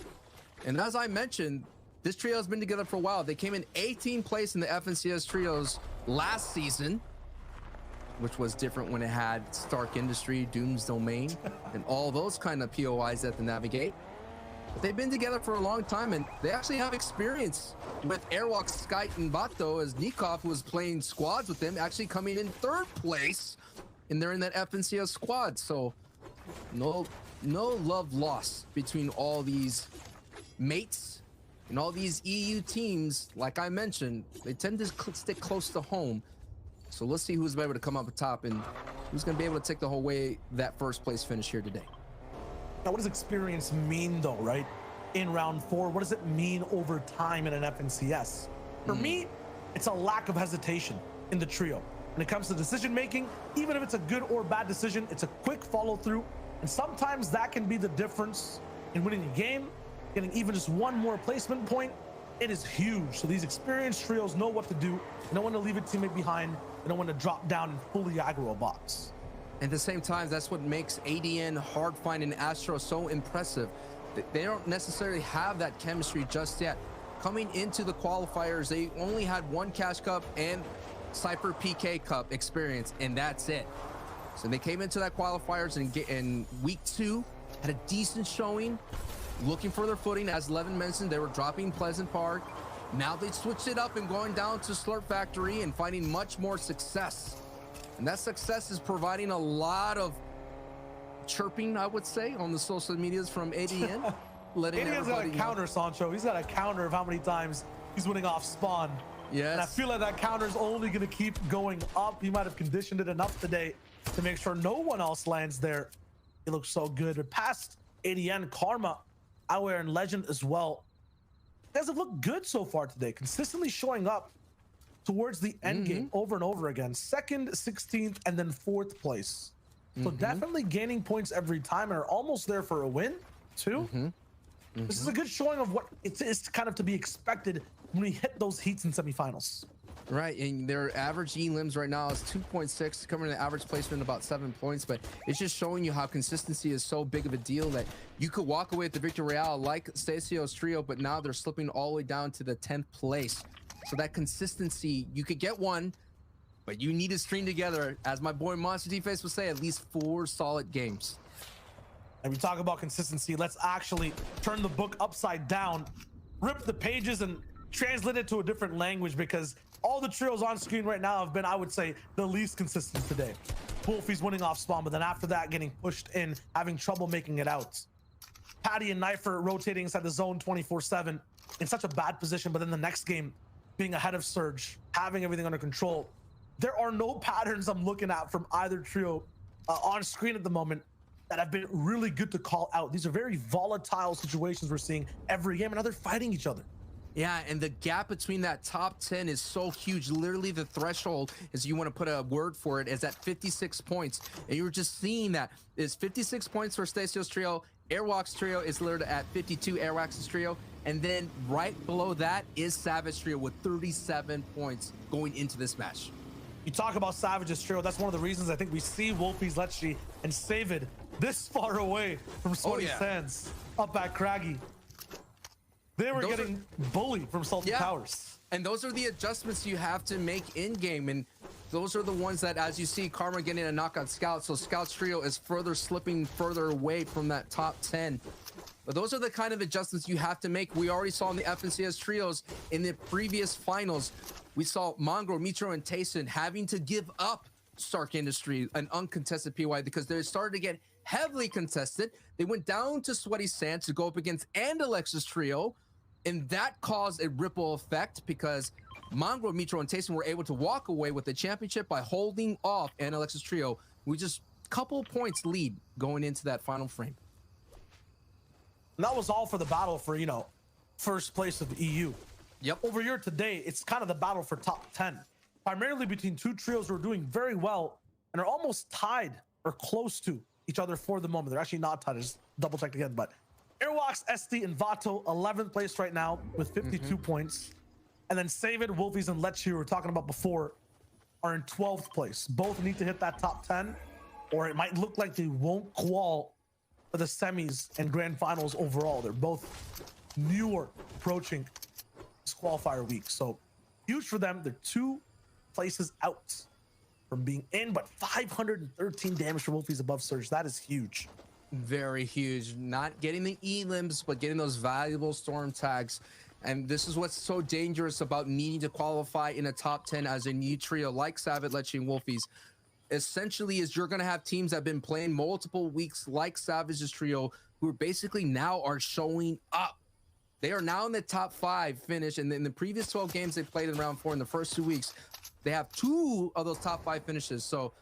And as I mentioned, this trio has been together for a while. They came in 18th place in the FNCS trios last season, which was different when it had Stark Industry, Doom's Domain, and all those kind of POIs that they navigate. But they've been together for a long time, and they actually have experience with Airwalk, Skype, and Bato, as Nikov, who was playing squads with them, actually coming in 3rd place, and they're in that FNCS squad. So no love lost between all these mates. And all these EU teams, like I mentioned, they tend to stick close to home. So let's see who's able to come up top and who's going to be able to take the whole way that 1st place finish here today. Now, what does experience mean, though, right? In round 4, what does it mean over time in an FNCS? For me, it's a lack of hesitation in the trio. When it comes to decision making, even if it's a good or bad decision, it's a quick follow through. And sometimes that can be the difference in winning a game. Getting even just one more placement point, it is huge. So these experienced trios know what to do. They don't want to leave a teammate behind. They don't want to drop down and fully aggro a box. At the same time, that's what makes ADN, Hardfind, and Astro so impressive. They don't necessarily have that chemistry just yet. Coming into the qualifiers, they only had 1 Cash Cup and Cypher PK Cup experience, and that's it. So they came into that qualifiers in week 2, had a decent showing, looking for their footing. As Levin mentioned, they were dropping Pleasant Park. Now they switched it up and going down to Slurp Factory and finding much more success. And that success is providing a lot of chirping, I would say, on the social medias from ADN. ADN's got a counter, Sancho. He's got a counter of how many times he's winning off spawn. Yes. And I feel like that counter is only going to keep going up. He might have conditioned it enough today to make sure no one else lands there. It looks so good. But past ADN, Karma, Aware, and Legend as well. You guys have looked good so far today, consistently showing up towards the end game over and over again. 2nd, 16th, and then 4th place. So definitely gaining points every time and are almost there for a win, too. This is a good showing of what it is kind of to be expected when we hit those heats in semifinals. Right, and their average elims right now is 2.6, coming to average placement about 7 points, but it's just showing you how consistency is so big of a deal that you could walk away with the Victory Royale like Stasio's trio, but now they're slipping all the way down to the 10th place. So that consistency, you could get 1, but you need to string together, as my boy Monster T-Face would say, at least 4 solid games. And we talk about consistency, let's actually turn the book upside down, rip the pages, and translate it to a different language, because all the trios on screen right now have been, I would say, the least consistent today. Wolfie's winning off spawn, but then after that, getting pushed in, having trouble making it out. Patty and Knifer rotating inside the zone 24/7 in such a bad position, but then the next game, being ahead of Surge, having everything under control. There are no patterns I'm looking at from either trio on screen at the moment that have been really good to call out. These are very volatile situations we're seeing every game, and now they're fighting each other. Yeah, and the gap between that top 10 is so huge. Literally, the threshold, as you want to put a word for it, is at 56 points. And you're just seeing that. It's 56 points for Stasio's trio. Airwalk's trio is literally at 52, Airwalk's trio. And then right below that is Savage trio with 37 points going into this match. You talk about Savage's trio, that's one of the reasons I think we see Wolfies, Lecce, and Savid this far away from Sweaty Sands up at Craggy. They were getting bullied from Salty Towers. And those are the adjustments you have to make in-game. And those are the ones that, as you see, Karma getting a knock on Scout. So Scout's trio is further slipping further away from that top 10. But those are the kind of adjustments you have to make. We already saw in the FNCS trios in the previous finals. We saw Mongrel, Mitro, and Tayson having to give up Stark Industry, an uncontested PY, because they started to get heavily contested. They went down to Sweaty Sands to go up against Andalex's trio, and that caused a ripple effect because Mongrel, Mitro, and Tayson were able to walk away with the championship by holding off Andalex's trio. We just couple points lead going into that final frame. And that was all for the battle for, you know, first place of the EU. Yep. Over here today, it's kind of the battle for top 10, primarily between two trios who are doing very well and are almost tied or close to each other for the moment. They're actually not tied. I just double checked again, but Airwalks, SD, and Vato, 11th place right now with 52 points. And then Savid, Wolfies, and Lecce, who we were talking about before, are in 12th place. Both need to hit that top 10, or it might look like they won't qual for the semis and grand finals overall. They're both newer approaching this qualifier week. So huge for them. They're 2 places out from being in, but 513 damage for Wolfies above Surge. That is huge. Very huge. Not getting the elims, but getting those valuable storm tags. And this is what's so dangerous about needing to qualify in a top 10 as a new trio like Savage, Lecce, and Wolfies. Essentially, is you're going to have teams that have been playing multiple weeks like Savage's trio, who are basically now are showing up. They are now in the top 5 finish, and in the previous 12 games they played in round 4 in the first 2 weeks, they have 2 of those top 5 finishes. So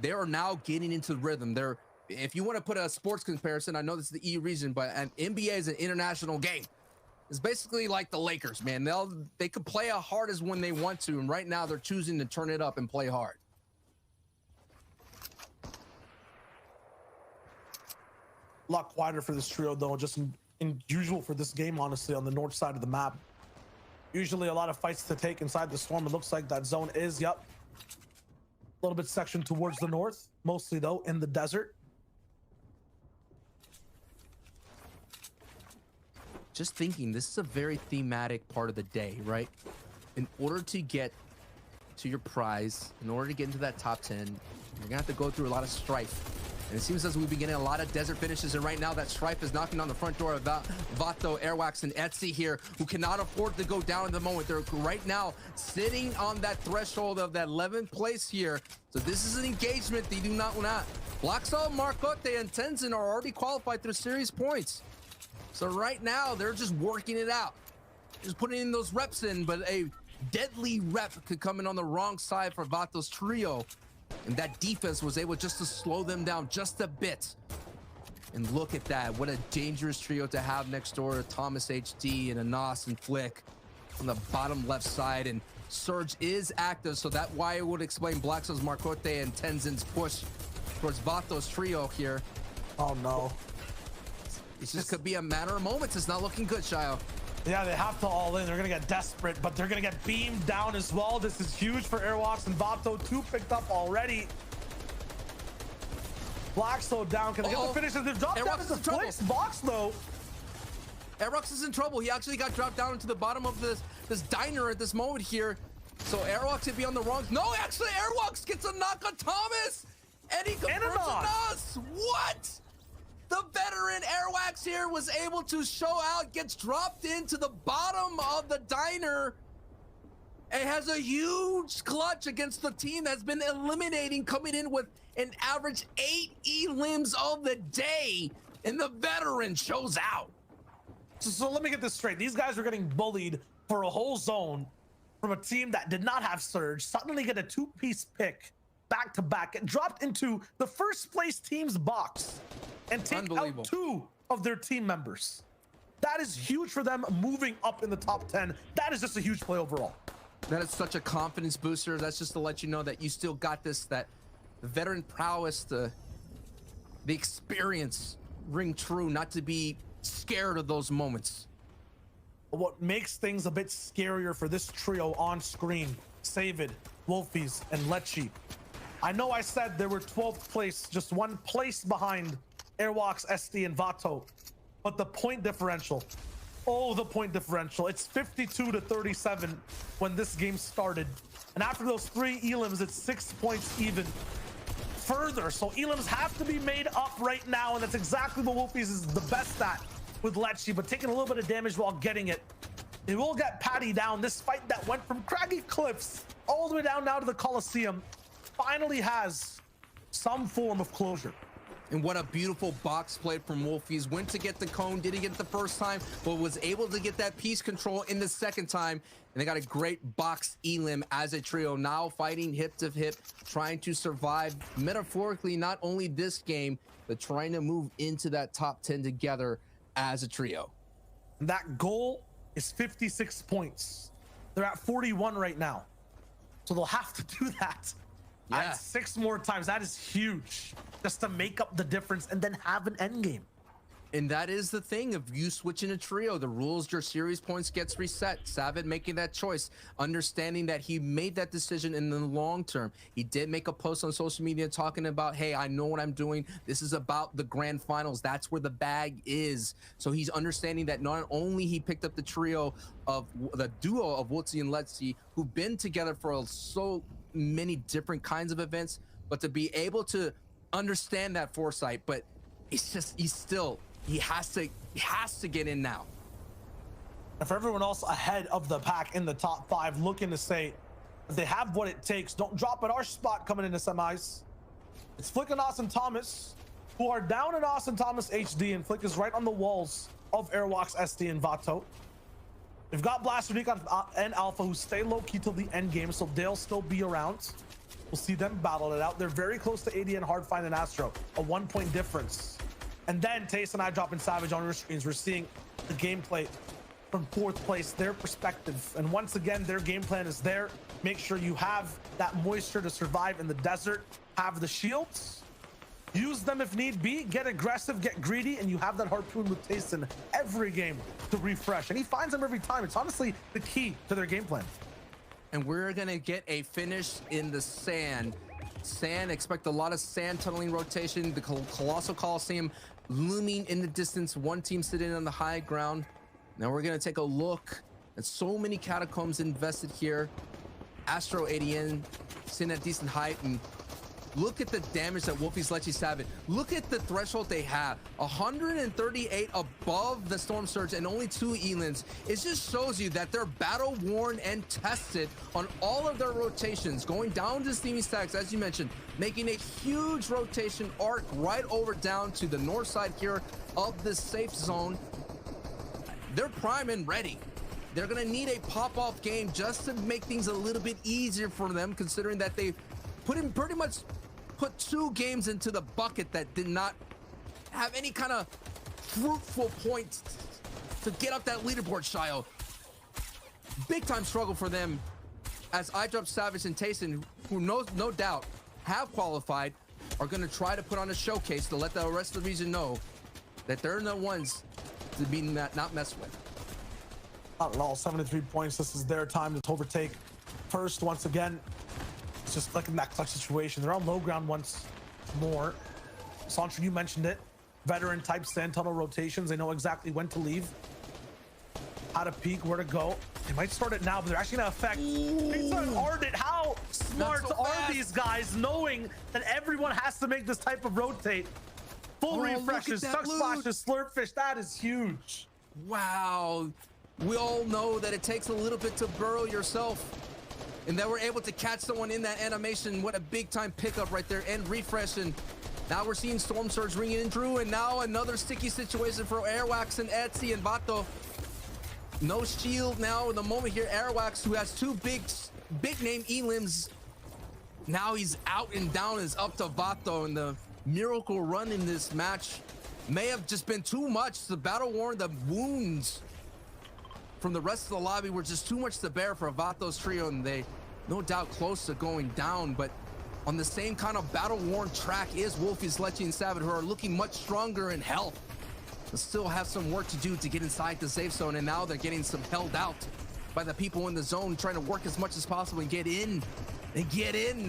they are now getting into the rhythm. They're, if you want to put a sports comparison, I know this is the EU region, but an NBA is an international game. It's basically like the Lakers, man. They could play as hard as when they want to, and right now they're choosing to turn it up and play hard. A lot quieter for this trio, though, just in usual for this game, honestly, on the north side of the map. Usually a lot of fights to take inside the storm. It looks like that zone is, yep, a little bit sectioned towards the north, mostly, though, in the desert. Just thinking, this is a very thematic part of the day, right? In order to get to your prize, in order to get into that top 10, you're gonna have to go through a lot of strife. And it seems as we've been getting a lot of desert finishes, and right now that strife is knocking on the front door of Vato, Airwax, and Etsy here, who cannot afford to go down at the moment. They're right now sitting on that threshold of that 11th place here. So this is an engagement they do not want. Blacksall, Marcote, and Tenzin are already qualified through series points. So right now, they're just working it out. Just putting in those reps in, but a deadly rep could come in on the wrong side for Vato's trio. And that defense was able just to slow them down just a bit. And look at that. What a dangerous trio to have next door to Thomas HD and Anas and Flick on the bottom left side. And Surge is active, so that why it would explain Blacksall's Marcote and Tenzin's push towards Vato's trio here. Oh, no. It just could be a matter of moments. It's not looking good, Shio. Yeah, they have to all in. They're going to get desperate, but they're going to get beamed down as well. This is huge for Airwalks and Vato. 2 picked up already. Blacksall down. Can they get the finish? They've dropped down into the place box, though. Airwalks is in trouble. He actually got dropped down into the bottom of this diner at this moment here. So Airwalks would be on the wrong... No, actually, Airwalks gets a knock on Thomas! And he confirms Anas! What? The veteran Airwax here was able to show out, gets dropped into the bottom of the diner, and has a huge clutch against the team that's been eliminating, coming in with an average 8 elims of the day, and the veteran shows out. So let me get this straight. These guys are getting bullied for a whole zone from a team that did not have Surge, suddenly get a 2-piece pick back-to-back, get dropped into the first place team's box, and take out 2 of their team members. That is huge for them moving up in the top 10. That is just a huge play overall. That is such a confidence booster. That's just to let you know that you still got this, that the veteran prowess, the experience ring true, not to be scared of those moments. What makes things a bit scarier for this trio on screen, Savid, Wolfies, and Lecce. I know I said they were 12th place, just 1 place behind Airwalks, SD, and Vato, but the point differential, the point differential, it's 52-37 when this game started, and after those 3 elims, it's 6 points even further. So elims have to be made up right now, and that's exactly what Wolfies is the best at with Lecce, but taking a little bit of damage while getting it. They will get Patty down. This fight that went from Craggy Cliffs all the way down now to the Coliseum finally has some form of closure. And what a beautiful box play from Wolfies. Went to get the cone, didn't get it the first time, but was able to get that piece control in the second time. And they got a great box elim as a trio, now fighting hip to hip, trying to survive metaphorically, not only this game, but trying to move into that top 10 together as a trio. That goal is 56 points. They're at 41 right now. So they'll have to do that. Yeah. 6 more times. That is huge, just to make up the difference and then have an end game. And that is the thing of you switching a trio. The rules, your series points gets reset. Savit making that choice, understanding that he made that decision in the long term. He did make a post on social media talking about, hey, I know what I'm doing. This is about the grand finals. That's where the bag is. So he's understanding that not only he picked up the trio of the duo of Woodsy and Lecce, who've been together for so many different kinds of events, but to be able to understand that foresight. But it's just, he has to get in now. And for everyone else ahead of the pack in the top 5, looking to say they have what it takes. Don't drop at our spot coming into semis. It's Flick and Austin Thomas, who are down in Austin Thomas HD, and Flick is right on the walls of Airwalks, SD, and Vato. We've got Blaster Nick and Alpha, who stay low-key till the end game, so they'll still be around. We'll see them battle it out. They're very close to AD and Hardfind and Astro, a 1-point difference. And then Taste and I dropping Savage on your screens. We're seeing the gameplay from 4th place, their perspective. And once again, their game plan is there. Make sure you have that moisture to survive in the desert. Have the shields. Use them if need be. Get aggressive, get greedy, and you have that harpoon with Taste in every game to refresh. And he finds them every time. It's honestly the key to their game plan. And we're going to get a finish in the sand. Expect a lot of sand tunneling rotation. The Colossal Coliseum looming in the distance. One team sitting on the high ground. Now we're going to take a look at so many catacombs invested here. Astro ADN sitting at decent height, and look at the damage that Wolfies Lecce Savit. Look at the threshold they have. 138 above the Storm Surge and only 2 Elins. It just shows you that they're battle worn and tested on all of their rotations. Going down to Steamy Stacks, as you mentioned, making a huge rotation arc right over down to the north side here of the safe zone. They're prime and ready. They're going to need a pop-off game just to make things a little bit easier for them, considering that they've pretty much put 2 games into the bucket that did not have any kind of fruitful points to get up that leaderboard, Shio. Big time struggle for them as iDrop, Savage, and Tayson, who no doubt have qualified, are going to try to put on a showcase to let the rest of the region know that they're the ones to be not messed with. Not at all. 73 points. This is their time to overtake first once again. It's just like in that clutch situation. They're on low ground once more. Santra, you mentioned it. Veteran type sand tunnel rotations. They know exactly when to leave, how to peek, where to go. They might start it now, but they're actually going to affect. They start Ardent. How smart are these guys, knowing that everyone has to make this type of rotate? Full refreshes, suck splashes, slurp fish. That is huge. Wow. We all know that it takes a little bit to burrow yourself. And that we're able to catch someone in that animation. What a big time pickup right there and refresh. And now we're seeing Storm Surge ringing in through. And now another sticky situation for Airwax and Etsy and Vato. No shield now in the moment here. Airwax, who has 2 big name elims. Now he's out and down. Is up to Vato. And the miracle run in this match may have just been too much. The battle worn, the wounds from the rest of the lobby were just too much to bear for Vato's trio, and they no doubt close to going down. But on the same kind of battle-worn track is Wolfies, Lecce, and Savit, who are looking much stronger in health, but still have some work to do to get inside the safe zone. And now they're getting some held out by the people in the zone, trying to work as much as possible and get in,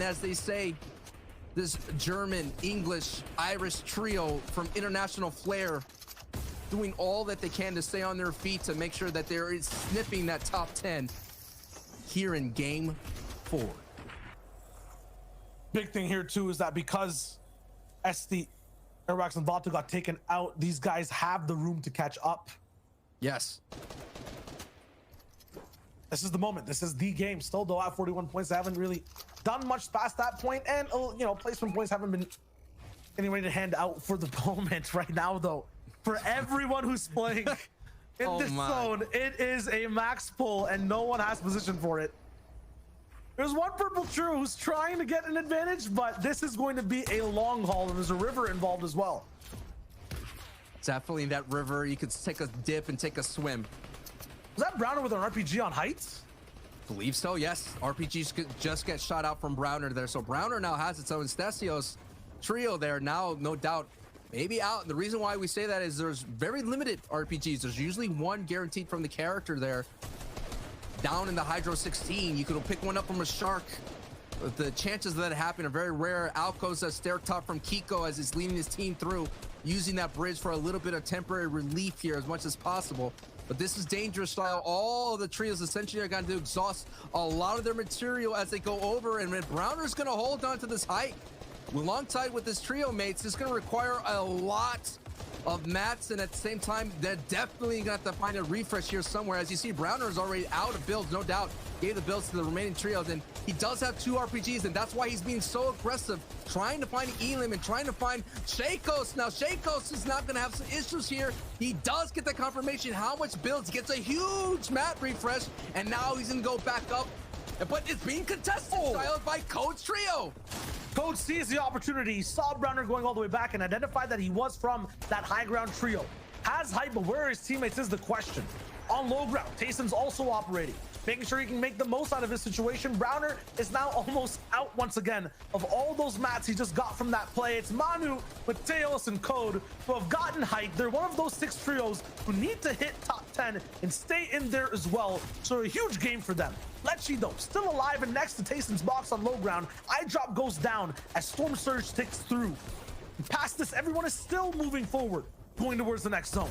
as they say. This German, English, Irish trio from International Flair doing all that they can to stay on their feet to make sure that they're sniffing that top 10 here in game 4. Big thing here too is that because SD Airwax and Vato got taken out. These guys have the room to catch up. Yes. This is the moment. This is the game. Still, though, at 41 points, they haven't really done much past that point, and you know, placement points haven't been anyway to hand out for the moment right now, though. For everyone who's playing in this zone, it is a max pull, and no one has position for it. There's one purple trio who's trying to get an advantage, but this is going to be a long haul, and there's a river involved as well. Definitely in that river, you could take a dip and take a swim. Was that Browner with an RPG on heights? Believe so, yes. RPGs could just get shot out from Browner there. So Browner now has its own Stasios trio there. Now, no doubt, maybe out. And the reason why we say that is there's very limited RPGs. There's usually one guaranteed from the character there. Down in the Hydro 16, you could pick one up from a shark. But the chances of that happening are very rare. Out goes a stair top from Kiko as he's leading his team through, using that bridge for a little bit of temporary relief here as much as possible. But this is dangerous style. All the trios essentially are going to exhaust a lot of their material as they go over. And when Browner's going to hold on to this height, alongside with his trio mates, it's going to require a lot of mats, and at the same time, they're definitely going to have to find a refresh here somewhere. As you see, Browner is already out of builds, no doubt. Gave the builds to the remaining trios, and he does have 2 RPGs, and that's why he's being so aggressive, trying to find Elim and trying to find Shakos. Now, Shakos is not going to have some issues here. He does get the confirmation how much builds, gets a huge mat refresh, and now he's going to go back up. But it's being contested by Code's trio. Code sees the opportunity, saw Browner going all the way back, and identified that he was from that high ground trio. Has height, but where are his teammates is the question. On low ground, Tayson's also operating, making sure he can make the most out of his situation. Browner is now almost out once again of all those mats he just got from that play. It's Manu, Mateos, and Code who have gotten height. They're one of those 6 trios who need to hit top 10 and stay in there as well. So a huge game for them. Lecce, though, still alive and next to Tayson's box on low ground. Eye drop goes down as Storm Surge ticks through. And past this, everyone is still moving forward, going towards the next zone.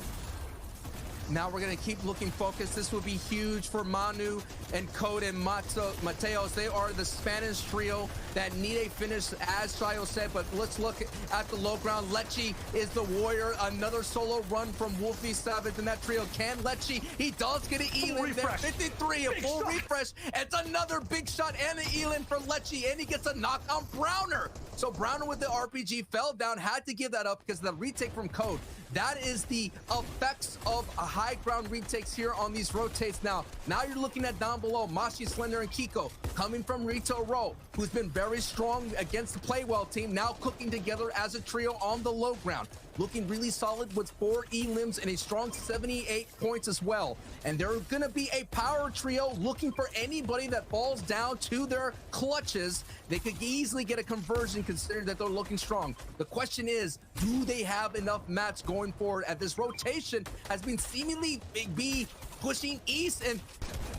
Now we're going to keep looking focused. This will be huge for Manu and Code and Mateos. They are the Spanish trio that need a finish, as Shayo said. But let's look at the low ground. Lecce is the warrior. Another solo run from Wolfie Savage in that trio. Can Lecce? He does get an Elim there. 53, a full refresh. It's another big shot and an Elim for Lecce. And he gets a knock on Browner. So Browner with the RPG fell down, had to give that up because of the retake from Code. That is the effects of a high ground retakes here on these rotates. Now you're looking at down below, Mashi, Slender, and Kiko coming from Rito Row, who's been very strong against the Playwell team, now cooking together as a trio on the low ground. Looking really solid with 4 elims and a strong 78 points as well. And they're going to be a power trio looking for anybody that falls down to their clutches. They could easily get a conversion considering that they're looking strong. The question is, do they have enough mats going forward as this rotation has been seemingly be pushing east? And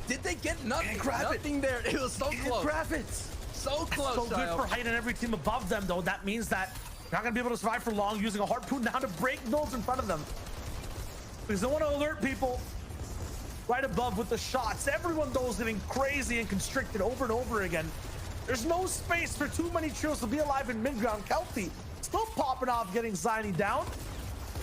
did they get nothing? Nothing there. It was so close. So close. So good for height and every team above them, though. That means that they're not going to be able to survive for long, using a harpoon now to break those in front of them. Because they want to alert people right above with the shots. Everyone, though, is getting crazy and constricted over and over again. There's no space for too many trios to be alive in mid-ground. Kelpie still popping off, getting Zynie down.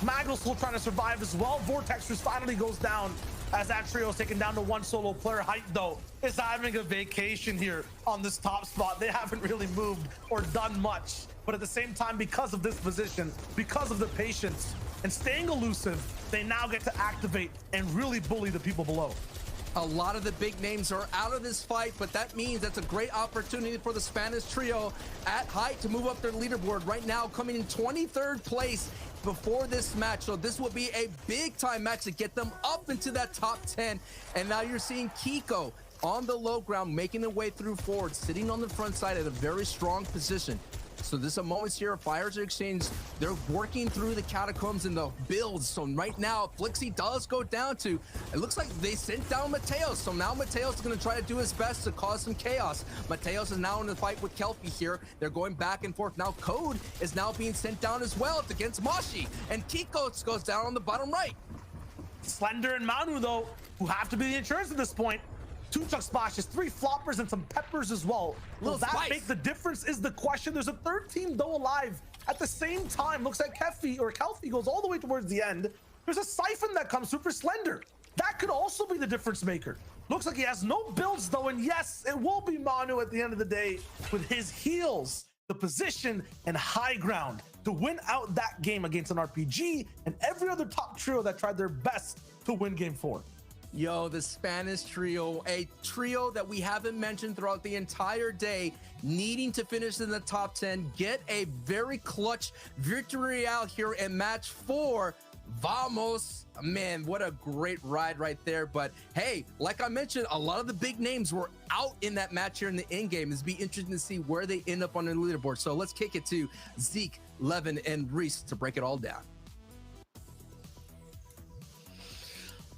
Magel still trying to survive as well. Vortexers finally goes down as that trio is taken down to 1 solo player. Height, though, is having a vacation here on this top spot. They haven't really moved or done much. But at the same time, because of this position, because of the patience and staying elusive, they now get to activate and really bully the people below. A lot of the big names are out of this fight, but that means that's a great opportunity for the Spanish trio at height to move up their leaderboard. Right now, coming in 23rd place before this match. So this will be a big time match to get them up into that top 10. And now you're seeing Kiko on the low ground, making their way through forward, sitting on the front side at a very strong position. So there's a moment here, fires are exchanged. They're working through the catacombs and the builds. So right now, Flixie does go down to, it looks like they sent down Mateos. So now Mateos is going to try to do his best to cause some chaos. Mateos is now in the fight with Kelpie here. They're going back and forth. Now Code is now being sent down as well. It's against Mashi. And Kiko goes down on the bottom right. Slender and Manu, though, who have to be the insurance at this point. 2 chuck splashes, 3 floppers, and some peppers as well. Will that make the difference is the question. There's a third team, though, alive At the same time, looks like Kelfi goes all the way towards the end. There's a Siphon that comes super slender. That could also be the difference maker. Looks like he has no builds though, and yes, it will be Manu at the end of the day with his heals, the position, and high ground to win out that game against an RPG and every other top trio that tried their best to win game 4. Yo, the Spanish trio, a trio that we haven't mentioned throughout the entire day, needing to finish in the top 10, get a very clutch victory out here in match 4. Vamos. Man, what a great ride right there. But hey, like I mentioned, a lot of the big names were out in that match here in the end game. It's be interesting to see where they end up on the leaderboard. So let's kick it to Zeke, Levin, and Reese to break it all down.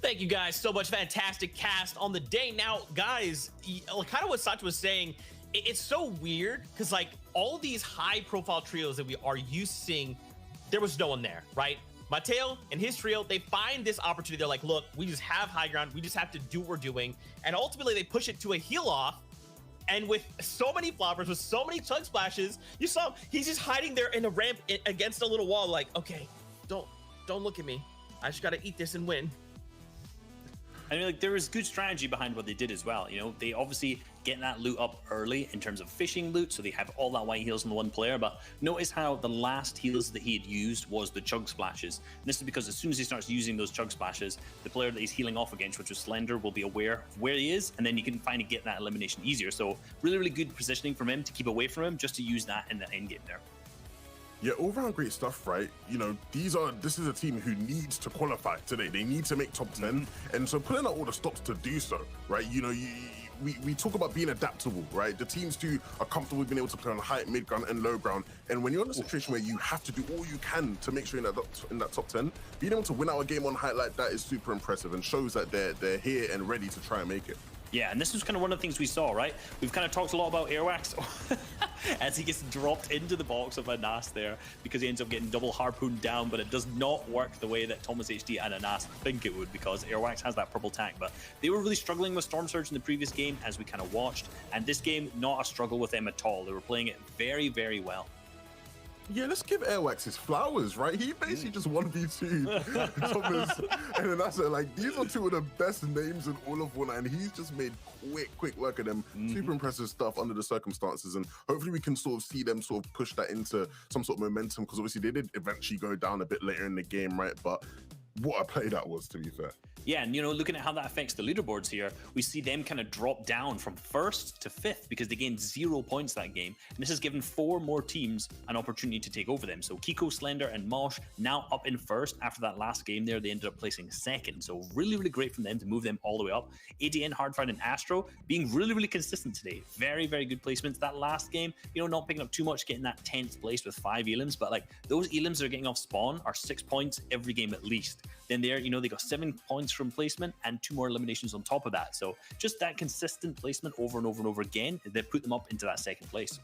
Thank you guys so much. Fantastic cast on the day. Now, guys, kind of what Satya was saying, it's so weird because like all these high profile trios that we are used to seeing, there was no one there, right? Mateo and his trio, they find this opportunity. They're like, look, we just have high ground. We just have to do what we're doing. And ultimately they push it to a heal off. And with so many floppers, with so many chug splashes, you saw him, he's just hiding there in a ramp against a little wall. Like, okay, don't look at me. I just got to eat this and win. I mean, like, there was good strategy behind what they did as well. You know, they obviously get that loot up early in terms of fishing loot, so they have all that white heals on the one player. But notice how the last heals that he had used was the chug splashes. And this is because as soon as he starts using those chug splashes, the player that he's healing off against, which was Slender, will be aware of where he is, and then you can finally get that elimination easier. So really, really good positioning from him to keep away from him, just to use that in the end game there. Yeah, all around great stuff, right? You know, this is a team who needs to qualify today. They need to make top 10. And so putting out all the stops to do so, right? You know, we talk about being adaptable, right? The teams too are comfortable with being able to play on high, mid ground, and low ground. And when you're in a situation where you have to do all you can to make sure in that top 10, being able to win out a game on height like that is super impressive and shows that they're here and ready to try and make it. Yeah, and this was kind of one of the things we saw, right? We've kind of talked a lot about Airwax as he gets dropped into the box of Anas there because he ends up getting double harpooned down, but it does not work the way that Thomas HD and Anas think it would because Airwax has that purple tank. But they were really struggling with Storm Surge in the previous game as we kind of watched, and this game, not a struggle with them at all. They were playing it very, very well. Yeah, let's give Airwax his flowers, right? He basically just 1v2 Thomas and then that's it. Like, these are two of the best names in all of Fortnite, and he's just made quick work of them. Super impressive stuff under the circumstances, and hopefully we can sort of see them sort of push that into some sort of momentum, because obviously they did eventually go down a bit later in the game, right? But what a play that was, to be fair. Yeah, and you know, looking at how that affects the leaderboards here, we see them kind of drop down from 1st to 5th because they gained 0 points that game. And this has given 4 more teams an opportunity to take over them. So Kiko, Slender, and Mosh now up in 1st. After that last game there, they ended up placing 2nd. So really, really great from them to move them all the way up. ADN, Hardfire, and Astro being really, really consistent today. Very, very good placements. That last game, you know, not picking up too much, getting that 10th place with 5 elims. But like those elims that are getting off spawn are 6 points every game at least. Then there, you know, they got 7 points from placement and 2 more eliminations on top of that. So just that consistent placement over and over and over again, they put them up into that 2nd place.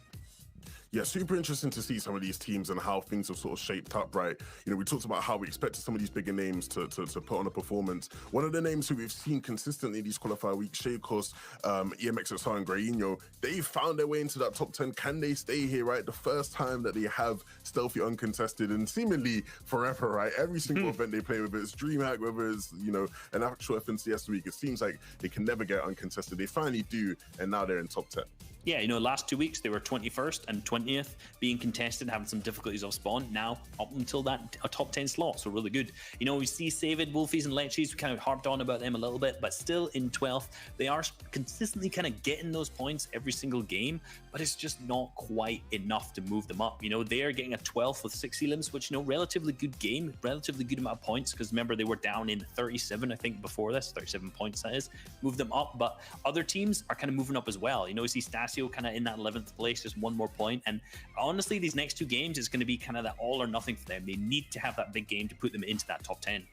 Yeah, super interesting to see some of these teams and how things have sort of shaped up, right? You know, we talked about how we expected some of these bigger names to put on a performance. One of the names who we've seen consistently these qualifier weeks, Shakos, EMXXR, and Grayino, they found their way into that top 10. Can they stay here, right? The first time that they have stealthy uncontested and seemingly forever, right? Every single event they play, whether it's DreamHack, whether it's, you know, an actual FNCS week, it seems like they can never get uncontested. They finally do, and now they're in top 10. Yeah, you know, last 2 weeks they were 21st and 20th, being contested, having some difficulties off spawn. Now up until that a top 10 slot, so really good. You know, we see Savid, Wolfies, and Lechies. We kind of harped on about them a little bit, but still in 12th. They are consistently kind of getting those points every single game, but it's just not quite enough to move them up. You know, they are getting a 12th with 6 elims, which, you know, relatively good game, relatively good amount of points, because remember they were down in 37, I think, before this, 37 points that is. Move them up, but other teams are kind of moving up as well. You know, we see Stasio kind of in that 11th place, just 1 more point. And honestly, these next 2 games is going to be kind of that all or nothing for them. They need to have that big game to put them into that top 10.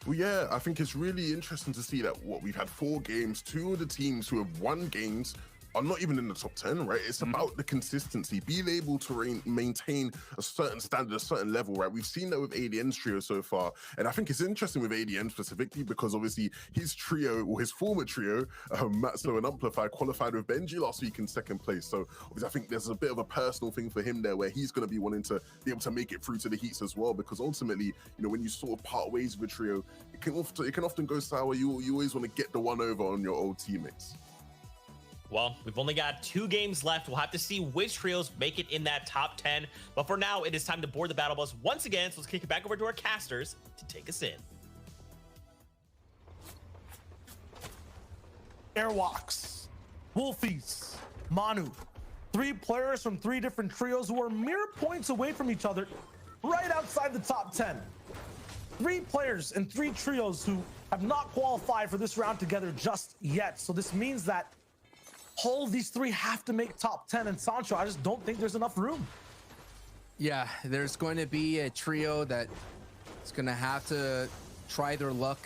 Well, yeah, I think it's really interesting to see that we've had 4 games, 2 of the teams who have won games are not even in the top 10, right? It's about the consistency, being able to maintain a certain standard, a certain level, right? We've seen that with ADN's trio so far. And I think it's interesting with ADN specifically because obviously his trio, or his former trio, Matzo and Amplify, qualified with Benji last week in second place. So obviously I think there's a bit of a personal thing for him there where he's going to be wanting to be able to make it through to the heats as well, because ultimately, you know, when you sort of part ways with a trio, it can often go sour. You always want to get the one over on your old teammates. Well, we've only got 2 games left. We'll have to see which trios make it in that top 10. But for now, it is time to board the battle bus once again. So let's kick it back over to our casters to take us in. Airwalks, Wolfies, Manu. 3 players from 3 different trios who are mere points away from each other, right outside the top 10. 3 players and 3 trios who have not qualified for this round together just yet. So this means that all of these 3 have to make top 10, and Sancho, I just don't think there's enough room. Yeah, there's going to be a trio that is going to have to try their luck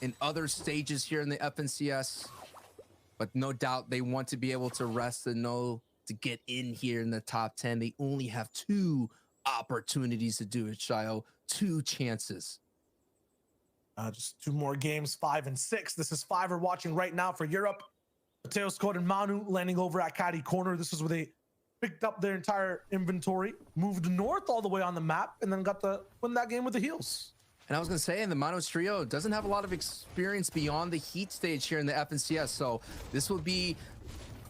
in other stages here in the FNCS, but no doubt they want to be able to rest and know to get in here in the top 10. They only have 2 opportunities to do it, Shio. 2 chances. Just 2 more games, 5 and 6. This is 5 we're watching right now for Europe. Mateos Code and Manu landing over at Caddy Corner. This is where they picked up their entire inventory, moved north all the way on the map, and then got to win that game with the heals. And I was going to say, and the Manos trio doesn't have a lot of experience beyond the heat stage here in the FNCS, so this will be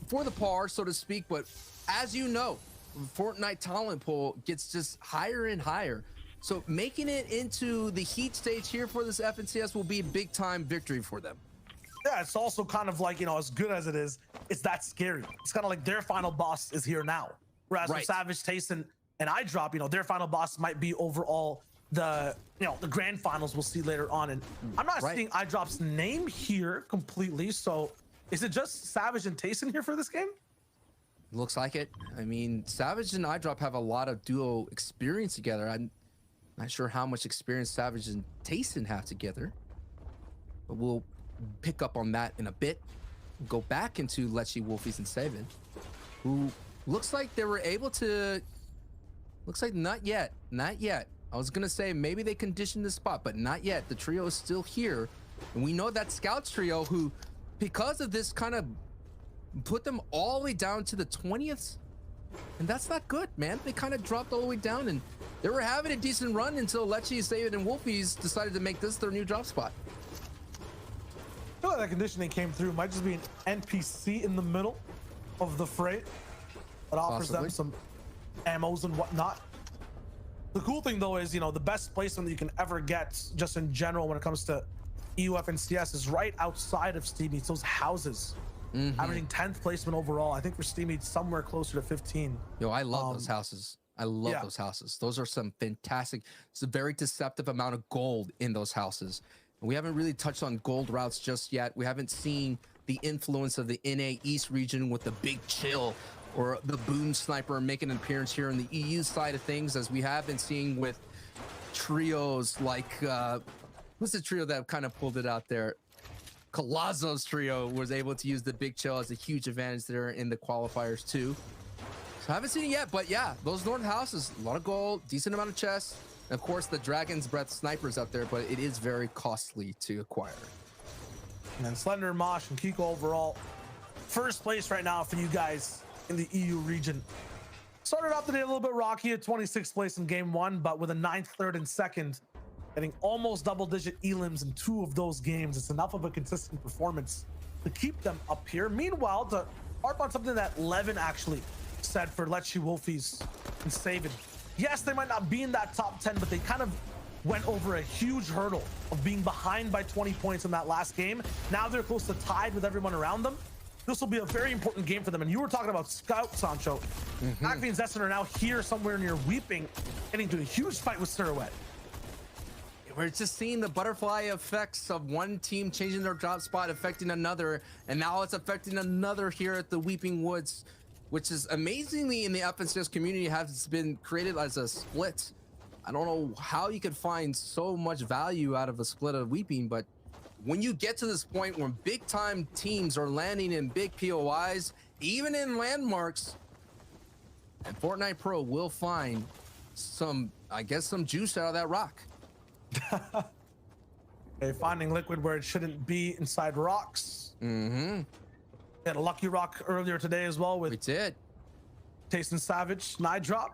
for the par, so to speak. But as you know, Fortnite talent pool gets just higher and higher. So making it into the heat stage here for this FNCS will be a big-time victory for them. Yeah, it's also kind of like, you know, as good as it is, it's that scary. It's kind of like their final boss is here now. Whereas with Savage, Tayson, and iDrop, you know, their final boss might be overall the, you know, the grand finals we'll see later on. And I'm not seeing iDrop's name here completely. So is it just Savage and Tayson here for this game? Looks like it. I mean, Savage and iDrop have a lot of duo experience together. I'm not sure how much experience Savage and Tayson have together, but we'll pick up on that in a bit. Go back into Lechi, Wolfies, and Saven, who looks like they were able to. Looks like not yet. Not yet. I was gonna say maybe they conditioned the spot, but not yet. The trio is still here, and we know that Scouts trio, who, because of this, kind of put them all the way down to the 20th, and that's not good, man. They kind of dropped all the way down, and they were having a decent run until Lechi, Saven, and Wolfies decided to make this their new drop spot. I feel like that conditioning came through. It might just be an NPC in the middle of the fray that offers them some ammos and whatnot. The cool thing, though, is, you know, the best placement that you can ever get, just in general, when it comes to EUF and CS, is right outside of Steam Eats, those houses. Averaging 10th placement overall. I think for Steam Eats, somewhere closer to 15. Yo, I love those houses. I love those houses. Those are some fantastic, it's a very deceptive amount of gold in those houses. We haven't really touched on gold routes just yet. We haven't seen the influence of the NA East region with the Big Chill or the Boom Sniper making an appearance here on the EU side of things, as we have been seeing with trios like, what's the trio that kind of pulled it out there? Colazzo's trio was able to use the Big Chill as a huge advantage there in the qualifiers too. So I haven't seen it yet, but yeah, those northern houses, a lot of gold, decent amount of chests. Of course, the Dragon's Breath snipers up there, but it is very costly to acquire. And then Slender, Mosh, and Kiko overall, first place right now for you guys in the EU region. Started off the day a little bit rocky at 26th place in game 1, but with a 9th, 3rd, and 2nd, getting almost double-digit elims in 2 of those games. It's enough of a consistent performance to keep them up here. Meanwhile, to harp on something that Levin actually said for Lechi, Wolfies, and Saven. Yes, they might not be in that top 10, but they kind of went over a huge hurdle of being behind by 20 points in that last game. Now they're close to tied with everyone around them. This will be a very important game for them. And you were talking about Scout, Sancho. Acme and Zestin are now here somewhere near Weeping, getting into a huge fight with Silhouette. We're just seeing the butterfly effects of one team changing their drop spot, affecting another, and now it's affecting another here at the Weeping Woods, which is amazingly in the FNCS community has been created as a split. I don't know how you could find so much value out of a split of Weeping, but when you get to this point where big time teams are landing in big POIs, even in landmarks. And Fortnite Pro will find some, I guess, some juice out of that rock. Hey, finding liquid where it shouldn't be inside rocks. Mm-hmm. We had a lucky rock earlier today as well with We did. Tasting Savage, Nide Drop.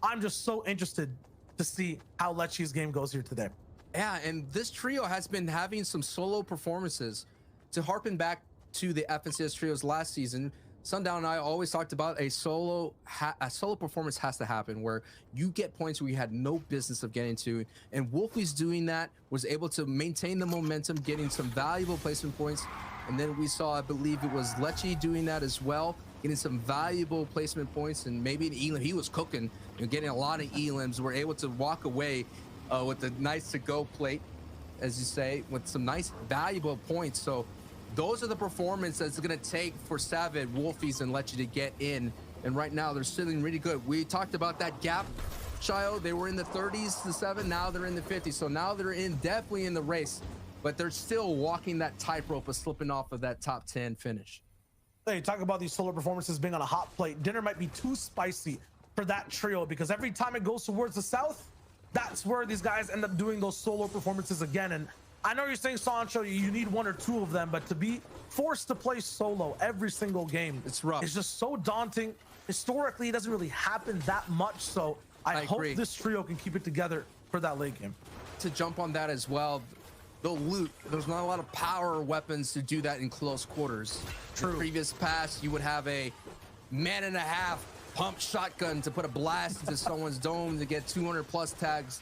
I'm just so interested to see how Lechi's game goes here today. Yeah, and this trio has been having some solo performances. To harken back to the FNCS trios last season, Sundown and I always talked about a solo performance has to happen where you get points where you had no business of getting to. And Wolfie's doing that, was able to maintain the momentum, getting some valuable placement points. And then we saw, I believe it was Lechi doing that as well, getting some valuable placement points. And maybe an elim, he was cooking, getting a lot of elims. We're able to walk away with a nice to-go plate, as you say, with some nice valuable points. So those are the performances it's going to take for Savage, Wolfies, and Lechi to get in. And right now, they're sitting really good. We talked about that gap, Shio. They were in the 30s to 7. Now they're in the 50s. So now they're definitely in the race. But they're still walking that tightrope of slipping off of that top 10 finish. Hey, talk about these solo performances being on a hot plate. Dinner might be too spicy for that trio because every time it goes towards the south, that's where these guys end up doing those solo performances again. And I know you're saying, Sancho, you need one or two of them, but to be forced to play solo every single game, it's rough. It's just so daunting. Historically, it doesn't really happen that much. So I hope agree. this trio can keep it together for that late game. To jump on that as well, the loot, there's not a lot of power weapons to do that in close quarters. True. In the previous past, you would have a man-and-a-half pump shotgun to put a blast into someone's dome to get 200 plus tags.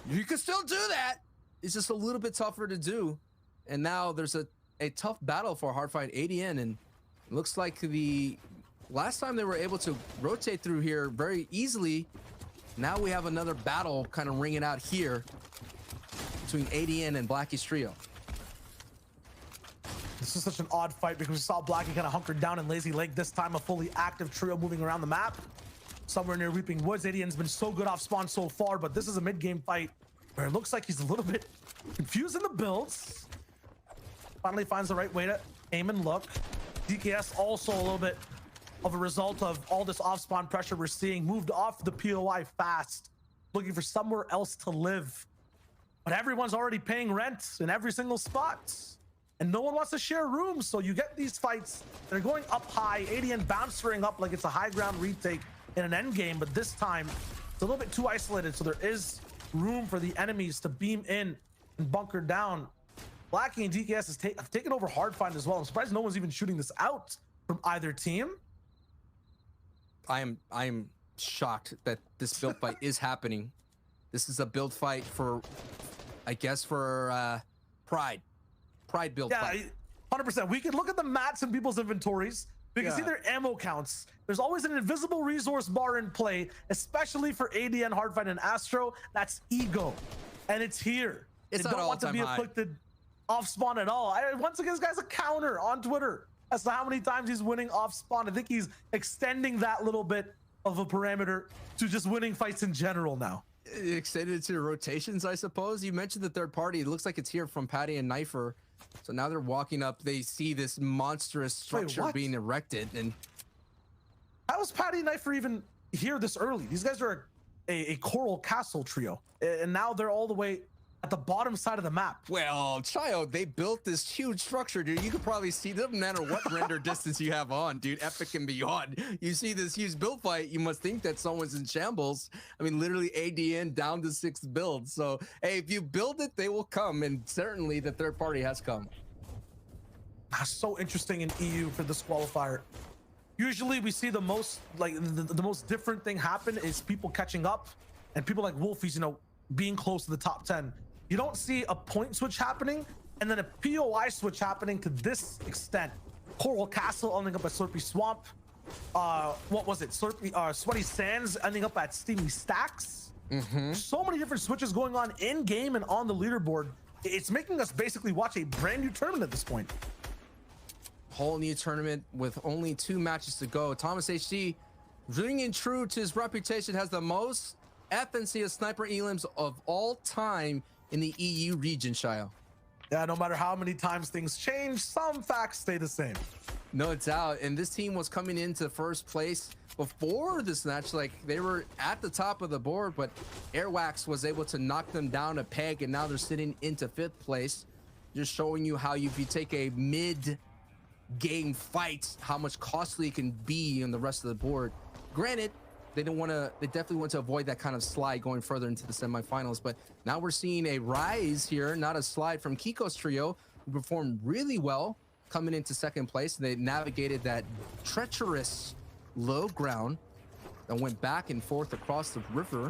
You can still do that. It's just a little bit tougher to do. And now there's a tough battle for Hardfight ADN, and it looks like the last time they were able to rotate through here very easily, now we have another battle kind of ringing out here between ADN and Blackie's trio. This is such an odd fight because we saw Blackie kind of hunkered down in Lazy Lake. This time a fully active trio moving around the map. Somewhere near Reaping Woods. ADN's been so good off spawn so far, but this is a mid-game fight where it looks like he's a little bit confused in the builds. Finally finds the right way to aim and look. DKS also a little bit of a result of all this off-spawn pressure we're seeing. Moved off the POI fast, looking for somewhere else to live. But everyone's already paying rent in every single spot. And no one wants to share rooms, so you get these fights that are going up high. ADN bouncing up like it's a high ground retake in an end game, but this time it's a little bit too isolated, so there is room for the enemies to beam in and bunker down. Blackie and DKS have taken over Hardfind as well. I'm surprised no one's even shooting this out from either team. I am shocked that this build fight is happening. This is a build fight for, I guess, for Pride build fight. 100%. We can look at the mats in people's inventories. We can see their ammo counts. There's always an invisible resource bar in play, especially for ADN, Hardfight, and Astro. That's ego. And it's here. It's they not don't want to be afflicted off spawn at all. Once again, this guy's a counter on Twitter as to how many times he's winning off spawn. I think he's extending that little bit of a parameter to just winning fights in general now. Extended to rotations, I suppose. You mentioned the third party. It looks like it's here from Patty and Knifer. So now they're walking up. They see this monstrous structure being erected. And how is Patty and Knifer even here this early? These guys are a Coral Castle trio. And now they're all the way at the bottom side of the map. well, Child, they built this huge structure, dude. You could probably see, it doesn't matter what render distance you have on, dude, epic and beyond. You see this huge build fight, you must think that someone's in shambles. I mean, literally ADN down to 6 builds. So, hey, if you build it, they will come. And certainly the third party has come. So interesting in EU for this qualifier. Usually we see the most, like, the most different thing happen is people catching up and people like Wolfies, you know, being close to the top 10. You don't see a point switch happening and then a POI switch happening to this extent. Coral Castle ending up at Slurpy Swamp. What was it? Sweaty Sands ending up at Steamy Stacks. So many different switches going on in game and on the leaderboard. It's making us basically watch a brand new tournament at this point. Whole new tournament with only 2 matches to go. Thomas HC, ringing true to his reputation, has the most FNCS sniper elims of all time in the EU region, Shio. Yeah, no matter how many times things change, some facts stay the same. No doubt. And this team was coming into first place before this match. Like, they were at the top of the board, but Airwax was able to knock them down a peg, and now they're sitting into 5th place. Just showing you how if you take a mid-game fight, how much costly it can be on the rest of the board. Granted, they definitely want to avoid that kind of slide going further into the semifinals, but now we're seeing a rise here, not a slide, from Kiko's trio, who performed really well coming into 2nd place. They navigated that treacherous low ground that went back and forth across the river.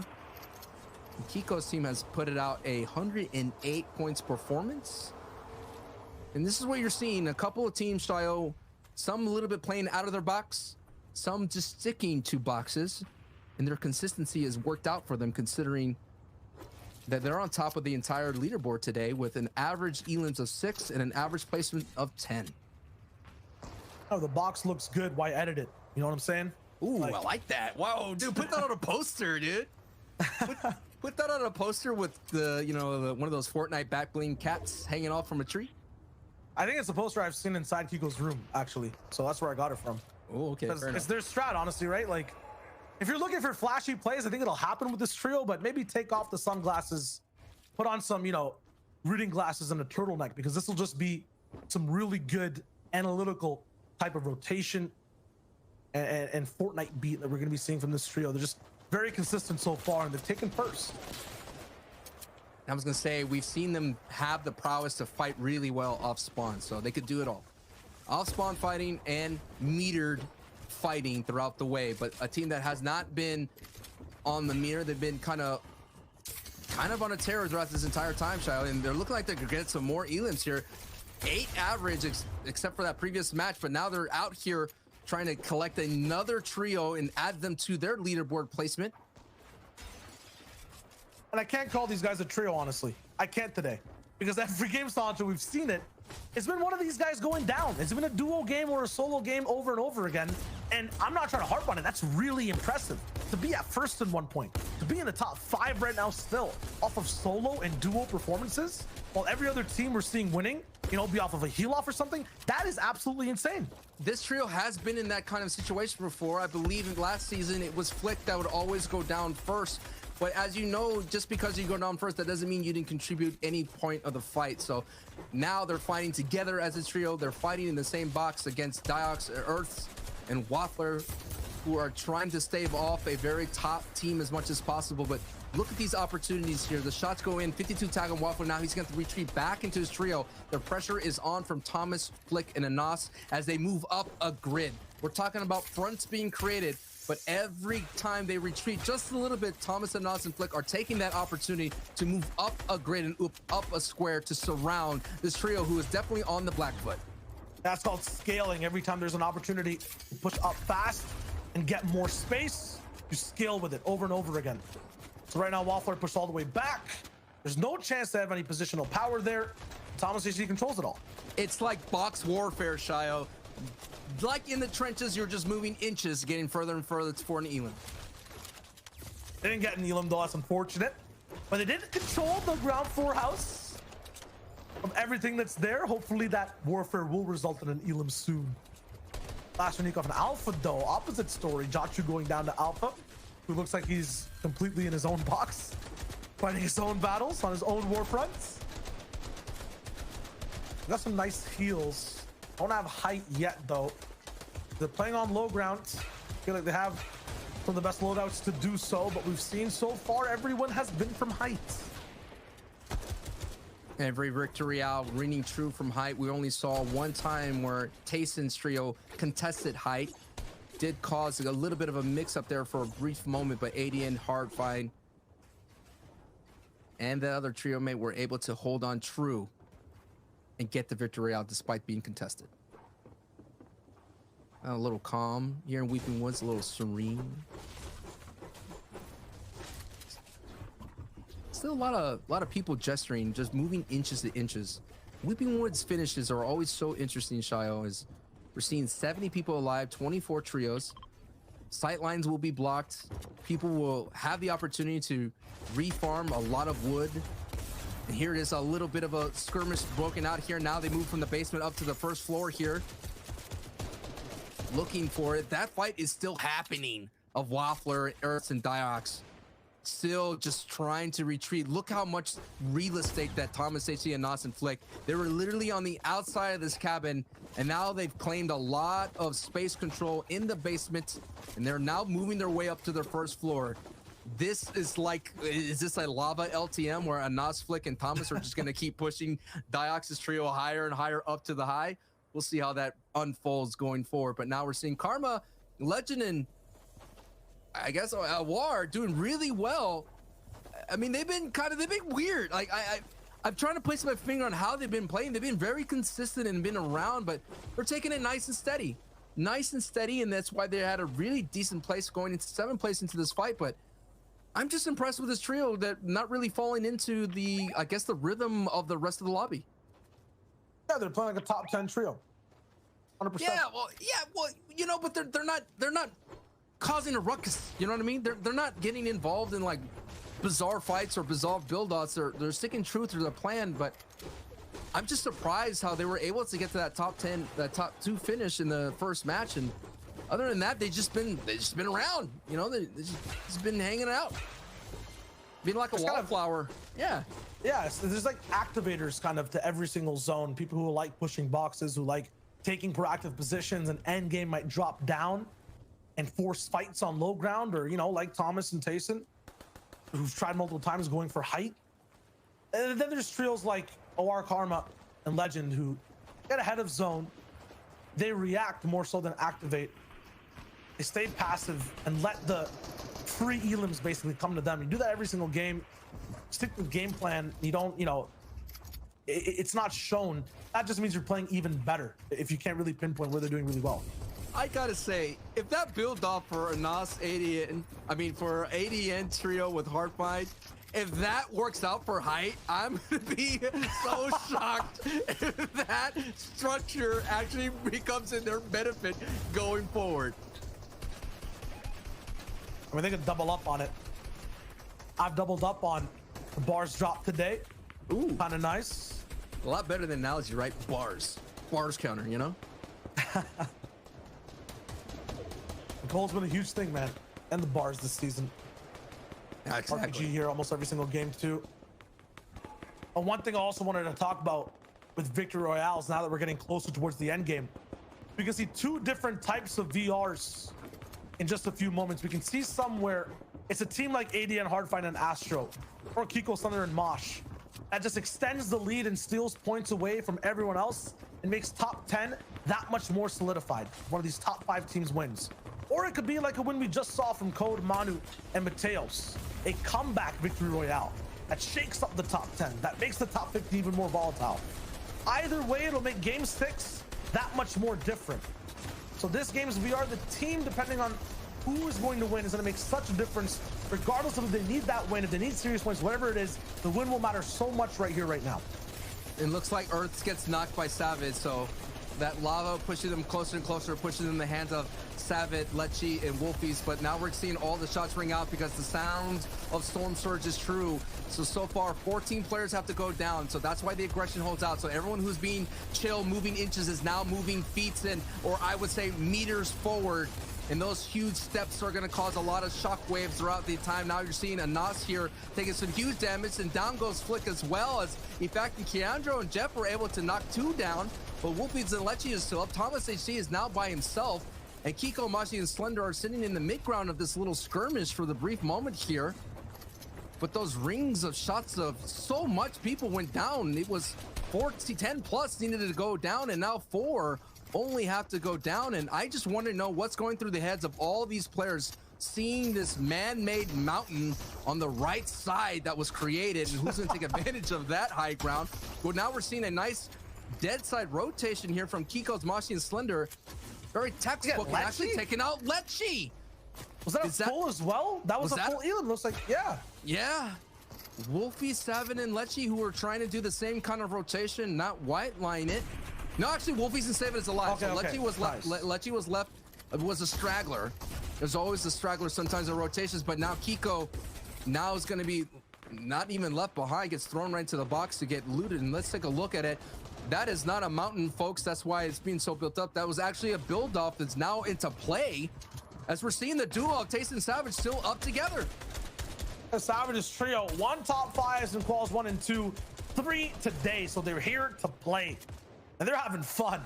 And Kiko's team has put it out a 108 points performance. And this is what you're seeing. A couple of teams, Shio, some a little bit playing out of their box, some just sticking to boxes, and their consistency has worked out for them, considering that they're on top of the entire leaderboard today with an average elims of 6 and an average placement of 10. Oh, the box looks good. Why edit it? You know what I'm saying? Ooh, I like that. Wow, dude, put that on a poster, dude. Put that on a poster with the, one of those Fortnite back bling cats hanging off from a tree. I think it's a poster I've seen inside Kiko's room, actually. So that's where I got it from. Oh, okay. It's their strat, honestly, right? Like, if you're looking for flashy plays, I think it'll happen with this trio, but maybe take off the sunglasses, put on some, reading glasses and a turtleneck, because this will just be some really good analytical type of rotation and Fortnite beat that we're going to be seeing from this trio. They're just very consistent so far, and they've taken first. I was going to say, we've seen them have the prowess to fight really well off spawn, so they could do it all. Off spawn fighting and metered fighting throughout the way, but a team that has not been on the meter, they've been kind of on a tear throughout this entire time, Shio, and they're looking like they could get some more elims here. 8 average, except for that previous match, but now they're out here trying to collect another trio and add them to their leaderboard placement. And I can't call these guys a trio, honestly. I can't today, because every game Sancho we've seen it, it's been one of these guys going down. It's been a duo game or a solo game over and over again. And I'm not trying to harp on it. That's really impressive. To be at first in 1 point, to be in the top 5 right now still, off of solo and duo performances, while every other team we're seeing winning, be off of a heal off or something, that is absolutely insane. This trio has been in that kind of situation before. I believe last season it was Flick that would always go down first. But as you know, just because you go down first, that doesn't mean you didn't contribute any point of the fight. So now they're fighting together as a trio. They're fighting in the same box against Diox, Earths, and Waffler, who are trying to stave off a very top team as much as possible. But look at these opportunities here. The shots go in, 52 tag on Waffler. Now he's going to retreat back into his trio. The pressure is on from Thomas, Flick, and Anas as they move up a grid. We're talking about fronts being created, but every time they retreat just a little bit, Thomas, Anas, and Flick are taking that opportunity to move up a grid and up a square to surround this trio, who is definitely on the black foot. That's called scaling. Every time there's an opportunity to push up fast and get more space, you scale with it over and over again. So right now, Waffler pushed all the way back. There's no chance to have any positional power there. Thomas AC controls it all. It's like box warfare, Shio. Like in the trenches, you're just moving inches, getting further and further for an elim. They didn't get an elim, though. That's unfortunate. But they did control the ground floor house of everything that's there. Hopefully that warfare will result in an elim soon. Last unique off an alpha, though. Opposite story. Jachu going down to alpha, who looks like he's completely in his own box, fighting his own battles on his own war fronts. Got some nice heals. Don't have height yet, though. They're playing on low ground. Feel like they have some of the best loadouts to do so, but we've seen so far everyone has been from height. Every Royale ringing true from height. We only saw one time where Tayson's trio contested height. Did cause a little bit of a mix-up there for a brief moment, but ADN, Hardfine, and the other trio mate were able to hold on true and get the victory out despite being contested. A little calm here in Weeping Woods, a little serene. Still a lot of people gesturing, just moving inches to inches. Weeping Woods finishes are always so interesting, Shio, as we're seeing 70 people alive, 24 trios. Sightlines will be blocked. People will have the opportunity to refarm a lot of wood. And here it is, a little bit of a skirmish broken out here. Now they move from the basement up to the first floor here. looking for it. That fight is still happening of Waffler, Earths, and Diox. Still just trying to retreat. Look how much real estate that Thomas HC and Nas and Flick. They were literally on the outside of this cabin, and now they've claimed a lot of space control in the basement, and they're now moving their way up to their first floor. This is like, is this a lava LTM where Nas, Flick, and Thomas are just going to keep pushing Diox's trio higher and higher up to the high? We'll see how that unfolds going forward. But now we're seeing Karma, Legend, and I guess War doing really well. I mean, they've been weird. Like I'm trying to place my finger on how they've been playing. They've been very consistent and been around, but they're taking it nice and steady. And that's why they had a really decent place going into 7th place into this fight. But I'm just impressed with this trio that not really falling into the, I guess, the rhythm of the rest of the lobby. Yeah, they're playing like a top 10 trio. 100%. Yeah, well, you know, but they're not causing a ruckus. You know what I mean? They're not getting involved in like bizarre fights or bizarre build-outs. They're sticking true to their plan, but I'm just surprised how they were able to get to that top 10, that top 2 finish in the first match. And other than that, they just been around. You know, they just been hanging out, being like a wallflower. Yeah. Yeah, so there's like activators kind of to every single zone. People who like pushing boxes, who like taking proactive positions, and end game might drop down and force fights on low ground, or, you know, like Thomas and Tayson, who've tried multiple times going for height. And then there's trios like OR, Karma, and Legend who get ahead of zone. They react more so than activate. They stay passive and let the free elims basically come to them. You do that every single game. Stick to the game plan. You don't, you know, it's not shown. That just means you're playing even better if you can't really pinpoint where they're doing really well. I gotta say, if that build off for a Nas ADN, for ADN trio with Heartfight, if that works out for height, I'm gonna be so shocked if that structure actually becomes in their benefit going forward. I mean, they could double up on it. I've doubled up on the bars drop today. Ooh, kind of nice. A lot better than analogy, right? Bars counter, you know. Goal's been a huge thing, man, and the bars this season. Exactly. RPG here almost every single game too. And one thing I also wanted to talk about with Victory Royales, now that we're getting closer towards the end game, we can see 2 different types of VRs in just a few moments. We can see somewhere it's a team like ADN, Hardfight, and Astro, or Kiko, Thunder, and Mosh, that just extends the lead and steals points away from everyone else and makes top 10 that much more solidified. One of these top 5 teams wins. Or it could be like a win we just saw from Code, Manu, and Mateos. A comeback Victory Royale that shakes up the top 10, that makes the top 50 even more volatile. Either way, it'll make game 6 that much more different. So this game's VR, the team, depending on who is going to win, is going to make such a difference, regardless of if they need that win, if they need serious points, whatever it is, the win will matter so much right here, right now. It looks like Earths gets knocked by Savage, so that lava pushes them closer and closer, pushing them in the hands of Savage, Lechi, and Wolfies. But now we're seeing all the shots ring out because the sound of Storm Surge is true. So far, 14 players have to go down. So that's why the aggression holds out. So everyone who's being chill, moving inches, is now moving feet in, or I would say meters forward. And those huge steps are going to cause a lot of shock waves throughout the time. Now you're seeing a Nas here taking some huge damage, and down goes Flick as well, as in fact, Keandro and Jeff were able to knock 2 down. But Wolfies and Lechi is still up. Thomas HC is now by himself, and Kiko, Mashi, and Slender are sitting in the mid-ground of this little skirmish for the brief moment here. But those rings of shots of so much people went down. It was 10 plus needed to go down, and now 4 only have to go down. And I just want to know what's going through the heads of all these players seeing this man-made mountain on the right side that was created, and who's going to take advantage of that high ground. Well, now we're seeing a nice dead side rotation here from Kiko's, Mashi, and Slender. Very textbook, and actually taking out Lechi. Was that full as well? That was a full Elam. Looks like, yeah. Yeah. Wolfie, Savin, and Lechi, who were trying to do the same kind of rotation, not white line it. No, actually, Wolfies and Savin is alive. Okay, so Lechi was left. Nice. Lechi was left. It was a straggler. There's always a straggler sometimes in rotations, but now Kiko now is going to be not even left behind. Gets thrown right into the box to get looted. And let's take a look at it. That is not a mountain, folks. That's why it's being so built up. That was actually a build-off that's now into play, as we're seeing the duo of Taste and Savage still up together. The Savage's trio, 1 top 5s in quals 1 and 2, 3 today. So they're here to play, and they're having fun.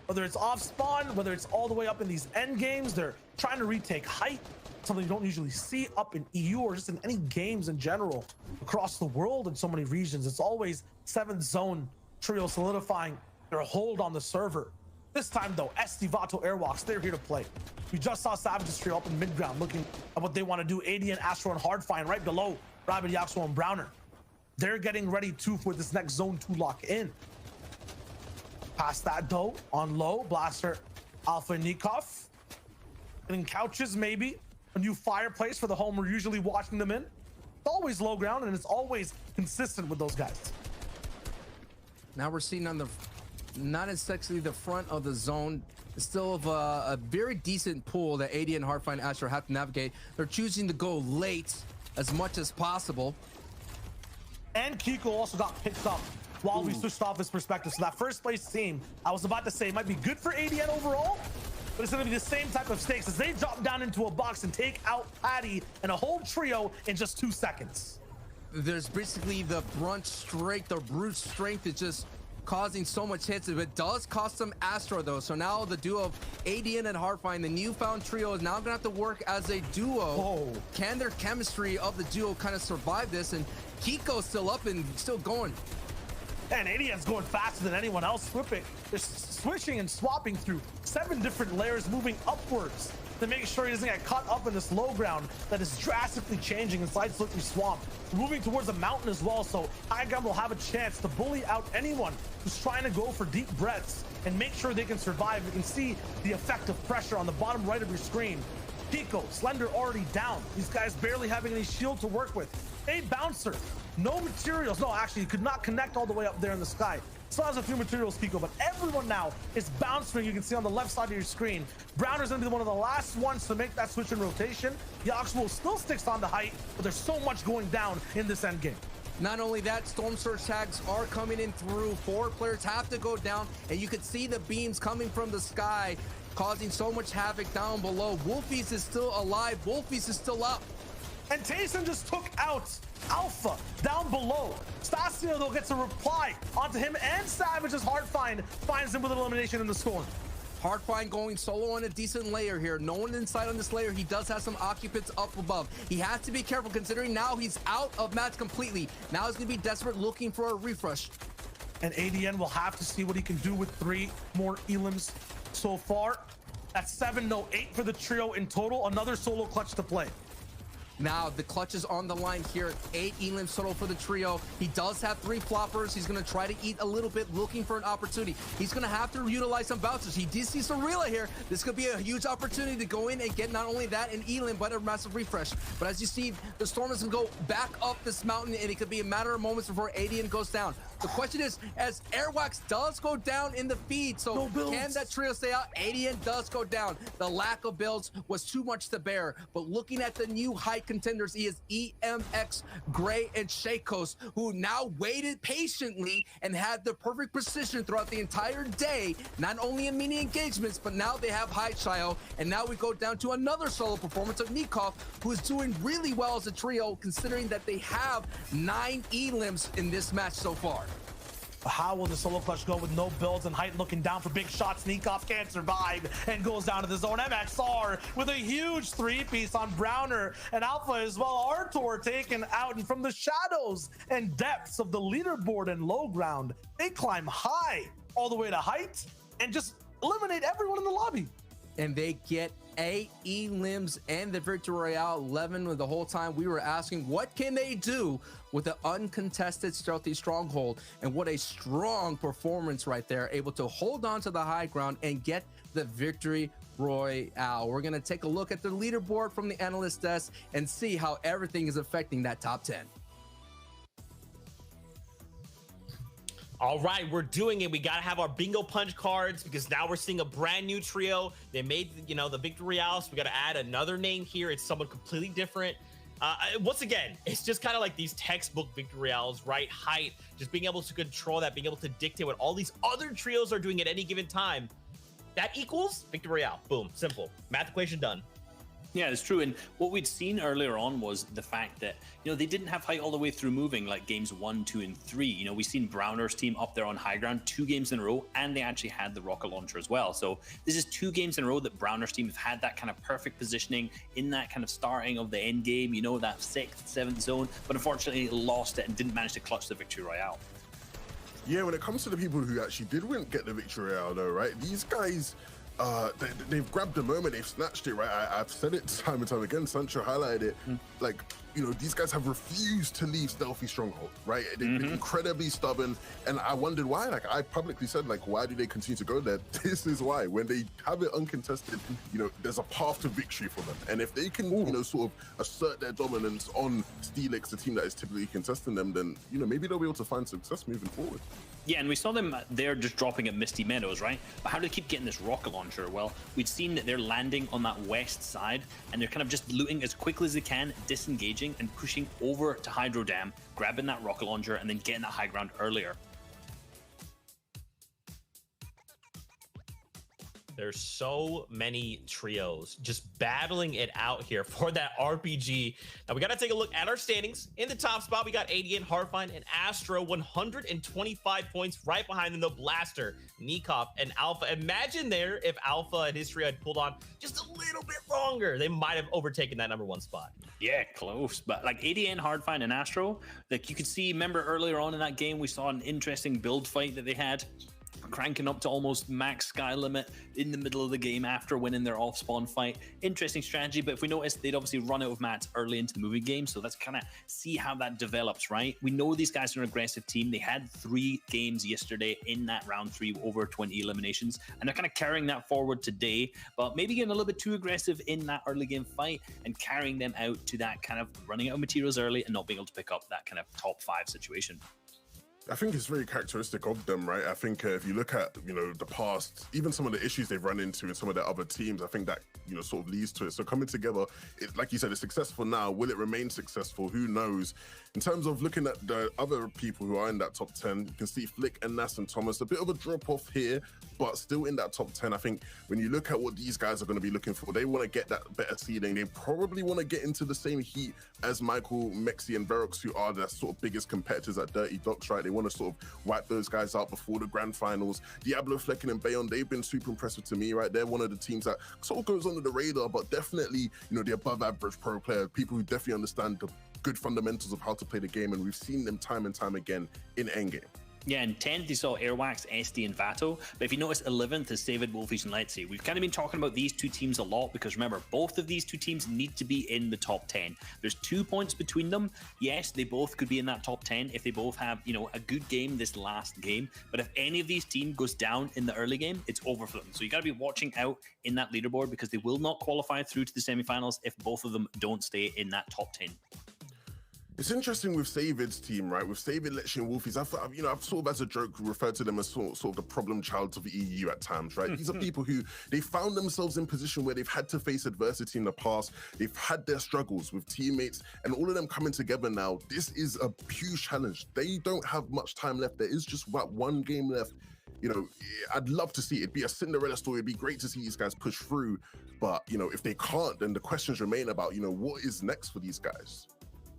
Whether it's off spawn, whether it's all the way up in these end games, they're trying to retake height, something you don't usually see up in EU or just in any games in general across the world in so many regions. It's always 7th zone trio solidifying their hold on the server. This time though, SD, Vato, Airwalks, they're here to play. We just saw Savage's trio up in mid ground looking at what they want to do. AD and Astro and Hardfire right below Rabbit, Yaxo, and Browner. They're getting ready too for this next zone 2 lock in. Past that though, on low, Blaster, Alpha, and Nikov. Getting couches maybe. A new fireplace for the home we're usually watching them in. It's always low ground and it's always consistent with those guys. Now we're seeing on the, not exactly the front of the zone, still of a very decent pool that AD and Hardfire and Astro have to navigate. They're choosing to go late as much as possible. And Kiko also got picked up while we switched off his perspective. So that first place team, I was about to say, might be good for ADN overall, but it's going to be the same type of stakes as they drop down into a box and take out Patty and a whole trio in just 2 seconds. There's basically the brute strength is just causing so much hits. It does cost some Astro though. So now the duo of ADN and Hardfire, the newfound trio, is now gonna have to work as a duo. Oh. Can their chemistry of the duo kind of survive this? And Kiko's still up and still going. And ADN's going faster than anyone else. Flipping, they're switching and swapping through 7 different layers, moving upwards to make sure he doesn't get caught up in this low ground that is drastically changing inside Slippery Swamp. Moving towards a mountain as well, so High Ground will have a chance to bully out anyone who's trying to go for deep breaths and make sure they can survive. You can see the effect of pressure on the bottom right of your screen. Pico, Slender already down. These guys barely having any shield to work with. A bouncer, no materials. No, actually, he could not connect all the way up there in the sky. Still has a few materials, Pico, but everyone now is bouncing. You can see on the left side of your screen. Browner's gonna be one of the last ones to make that switch in rotation. Yaxwell still sticks on the height, but there's so much going down in this end game. Not only that, Storm Surge tags are coming in through. 4 players have to go down, and you can see the beams coming from the sky, causing so much havoc down below. Wolfies is still alive. Wolfies is still up. And Tayson just took out Alpha down below. Stasio, though, gets a reply onto him, and Savage's Hardfire finds him with an elimination in the storm. Hardfire going solo on a decent layer here. No one inside on this layer. He does have some occupants up above. He has to be careful considering now he's out of match completely. Now he's going to be desperate looking for a refresh. And ADN will have to see what he can do with 3 more elims so far. That's 7, no, 8 for the trio in total. Another solo clutch to play. Now the clutch is on the line here. 8 elims total for the trio. He does have 3 floppers. He's going to try to eat a little bit, looking for an opportunity. He's going to have to utilize some bouncers. He did see Sorilla here. This could be a huge opportunity to go in and get not only that an elim, but a massive refresh. But as you see, the Storm is going to go back up this mountain, and it could be a matter of moments before ADN goes down. The question is, as Airwax does go down in the feed, so can that trio stay out? ADN does go down. The lack of builds was too much to bear. But looking at the new height contenders, he is EMX, Gray, and Shakos, who now waited patiently and had the perfect precision throughout the entire day, not only in mini engagements, but now they have height Shio. And now we go down to another solo performance of Nikov, who is doing really well as a trio, considering that they have 9 elims in this match so far. How will the solo clutch go with no builds and height looking down for big shots? Nikov can't survive and goes down to the zone. MXR with a huge 3-piece on Browner and Alpha as well. Artur taken out, and from the shadows and depths of the leaderboard and low ground, they climb high all the way to height and just eliminate everyone in the lobby. And they get 8 elims and the Victory Royale 11. The whole time we were asking, what can they do with the uncontested stealthy stronghold? And what a strong performance right there, able to hold on to the high ground and get the Victory Royale. We're going to take a look at the leaderboard from the analyst desk and see how everything is affecting that top 10. All right, we're doing it. We got to have our bingo punch cards because now we're seeing a brand new trio. They made, the Victory Royale, so we got to add another name here. It's someone completely different. Once again, it's just kind of like these textbook victory royales, right? Height, just being able to control that, being able to dictate what all these other trios are doing at any given time. That equals victory royale. Boom, simple. Math equation done. Yeah, it's true. And what we'd seen earlier on was the fact that, they didn't have height all the way through moving like games 1, 2, and 3. We've seen Browner's team up there on high ground 2 games in a row, and they actually had the rocket launcher as well. So this is 2 games in a row that Browner's team have had that kind of perfect positioning in that kind of starting of the end game, that 6th, 7th zone, but unfortunately lost it and didn't manage to clutch the victory royale. Yeah, when it comes to the people who actually did get the victory royale, though, right? These guys, they've grabbed the moment, they've snatched it, right? I've said it time and time again. Sancho highlighted it. Like, these guys have refused to leave stealthy stronghold, right? They've been incredibly stubborn, and I wondered why. Like, I publicly said, like, why do they continue to go there? This is why. When they have it uncontested, there's a path to victory for them. And if they can, sort of assert their dominance on Steelix, the team that is typically contesting them, then, maybe they'll be able to find success moving forward. Yeah, and we saw them there just dropping at Misty Meadows, right? But how do they keep getting this rocket launcher? Well, we'd seen that they're landing on that west side, and they're kind of just looting as quickly as they can, disengaging and pushing over to Hydro Dam, grabbing that rocket launcher, and then getting that high ground earlier. There's so many trios just battling it out here for that RPG. Now we got to take a look at our standings. In the top spot, we got ADN, Hardfine, and Astro, 125 points. Right behind them, the Blaster, Nikov, and Alpha. Imagine there if Alpha and his trio had pulled on just a little bit longer, they might have overtaken that #1 spot. Yeah, close. But like ADN, Hardfine, and Astro, like you could see, remember earlier on in that game, we saw an interesting build fight that they had, cranking up to almost max sky limit in the middle of the game after winning their off-spawn fight. Interesting strategy, but if we notice, they'd obviously run out of mats early into the moving game, so let's kind of see how that develops, right? We know these guys are an aggressive team. They had 3 games yesterday in that round 3, over 20 eliminations, and they're kind of carrying that forward today, but maybe getting a little bit too aggressive in that early game fight and carrying them out to that kind of running out of materials early and not being able to pick up that kind of top 5 situation. I think it's very characteristic of them, right? I think if you look at, the past, even some of the issues they've run into in some of their other teams, I think that, sort of leads to it. So coming together, like you said, it's successful now. Will it remain successful? Who knows? In terms of looking at the other people who are in that top 10, you can see Flick and Nas and Thomas, a bit of a drop off here, but still in that top 10. I think when you look at what these guys are going to be looking for, they want to get that better seeding. They probably want to get into the same heat as Michael, Mexi, and Verox, who are the sort of biggest competitors at Dirty Docks, right? They want to sort of wipe those guys out before the grand finals. Diablo, Flecken, and Bayon, they've been super impressive to me, right? They're one of the teams that sort of goes under the radar, but definitely, the above average pro player, people who definitely understand the good fundamentals of how to play the game, and we've seen them time and time again in endgame. Yeah, in 10th, you saw Airwax, SD, and Vato. But if you notice, 11th is Savid, Wolfish, and Letzi. We've kind of been talking about these 2 teams a lot because remember, both of these 2 teams need to be in the top 10. There's 2 points between them. Yes, they both could be in that top 10 if they both have, a good game this last game. But if any of these teams goes down in the early game, it's over for them. So you got to be watching out in that leaderboard because they will not qualify through to the semifinals if both of them don't stay in that top 10. It's interesting with Savid's team, right? With Savid, Letchi, and Wolfies, I've sort of as a joke referred to them as sort of the problem child of the EU at times, right? These are people who, they found themselves in position where they've had to face adversity in the past. They've had their struggles with teammates, and all of them coming together now. This is a huge challenge. They don't have much time left. There is just about 1 game left. I'd love to see it. It'd be a Cinderella story. It'd be great to see these guys push through. But, if they can't, then the questions remain about, what is next for these guys?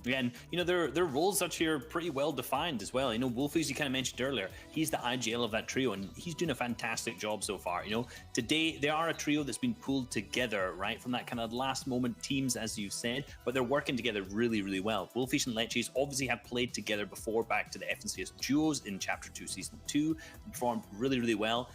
Yeah, and their roles actually are pretty well defined as well. Wolfies, you kind of mentioned earlier, he's the IGL of that trio, and he's doing a fantastic job so far. Today they are a trio that's been pulled together, right, from that kind of last moment teams, as you said, but they're working together really, really well. Wolfish and Leches obviously have played together before, back to the FNCS duos in Chapter 2, Season 2, performed really, really well.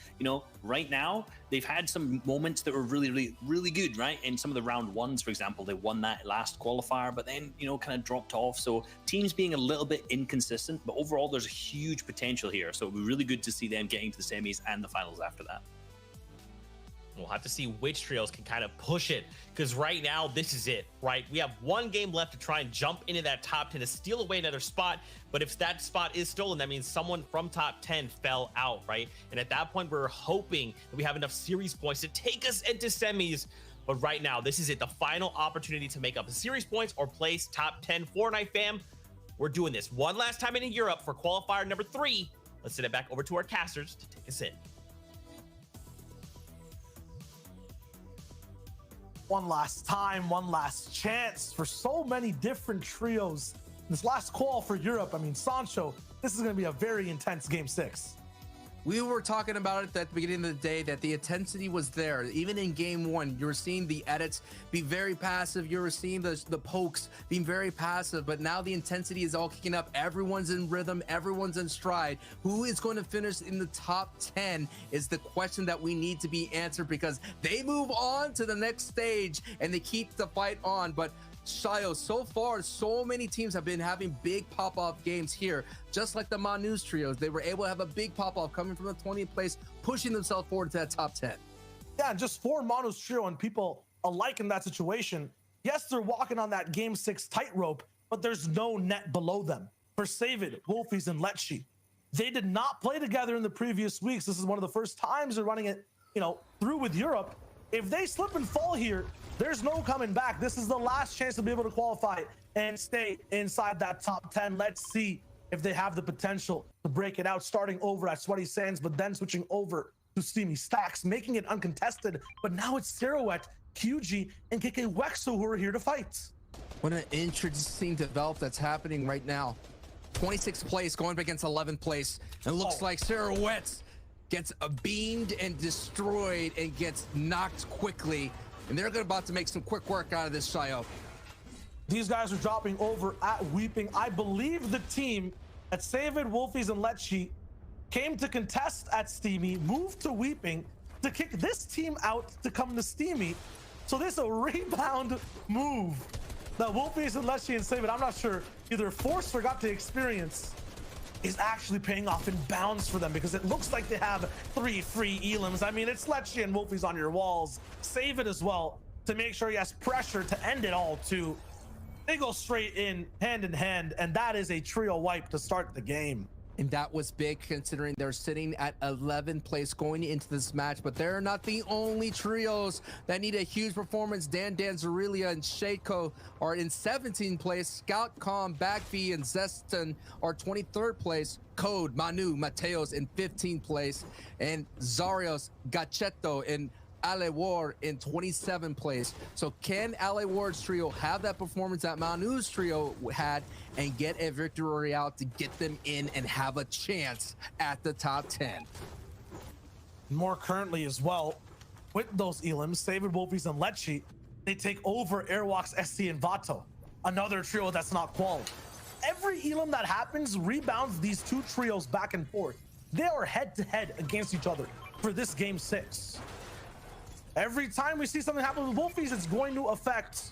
Right now they've had some moments that were really, really, really good, right? In some of the round 1s, for example, they won that last qualifier, but then kind of dropped off. So teams being a little bit inconsistent, but overall there's a huge potential here. So it'll be really good to see them getting to the semis and the finals after that. We'll have to see which trios can kind of push it, because right now this is it, right? We have 1 game left to try and jump into that top 10 to steal away another spot. But if that spot is stolen, that means someone from top 10 fell out, right? And at that point, we're hoping that we have enough series points to take us into semis. But right now, this is it. The final opportunity to make up series points or place top 10 Fortnite fam. We're doing this one last time in Europe for qualifier number 3. Let's send it back over to our casters to take us in. One last time, one last chance for so many different trios. This last call for Europe, I mean, Sancho, this is going to be a very intense game 6. We were talking about it at the beginning of the day that the intensity was there. Even in game 1, you were seeing the edits be very passive. You were seeing the pokes being very passive, but now the intensity is all kicking up. Everyone's in rhythm. Everyone's in stride. Who is going to finish in the top 10 is the question that we need to be answered, because they move on to the next stage and they keep the fight on. But Shayo, so far, so many teams have been having big pop-off games here, just like the Manus trios. They were able to have a big pop-off coming from the 20th place, pushing themselves forward to that top 10. Yeah, and just for Manus trio and people alike in that situation, yes, they're walking on that game 6 tightrope, but there's no net below them. For Savid, Wolfies, and Lecce, they did not play together in the previous weeks. This is one of the first times they're running it, through with Europe. If they slip and fall here, there's no coming back. This is the last chance to be able to qualify and stay inside that top 10. Let's see if they have the potential to break it out, starting over at Sweaty Sands, but then switching over to Steamy Stacks, making it uncontested. But now it's Sarouette, QG, and KK Wexo who are here to fight. What an interesting develop that's happening right now. 26th place going up against 11th place. And it looks like Sarouette gets beamed and destroyed and gets knocked quickly. And they're about to make some quick work out of this, Shayo. These guys are dropping over at Weeping. I believe the team at Savid, Wolfies, and Lecce came to contest at Steamy, moved to Weeping to kick this team out to come to Steamy. So this is a rebound move that Wolfies and Lecce and Savid, I'm not sure, either forced or got to experience, is actually paying off in bounds for them, because it looks like they have 3 free elims. I mean, it's Lecce and Wolfies on your walls. Save it as well to make sure he has pressure to end it all too. They go straight in hand, and that is a trio wipe to start the game. And that was big considering they're sitting at 11th place going into this match, but they're not the only trios that need a huge performance. Dan Zarilia and Shaco are in 17th place. Scout, Com, Backfee, and Zeston are 23rd place. Code, Manu, Mateos in 15th place. And Zarios, Gacheto, and Ale War in 27th place. So can Ale Ward's trio have that performance that Manu's trio had and get a victory royale to get them in and have a chance at the top 10? More currently as well, with those elims, Savid, Wolfies, and Lecce, they take over Airwalks, SC, and Vato, another trio that's not qual. Every elim that happens rebounds these two trios back and forth. They are head-to-head against each other for this game 6. Every time we see something happen with Wolfies, it's going to affect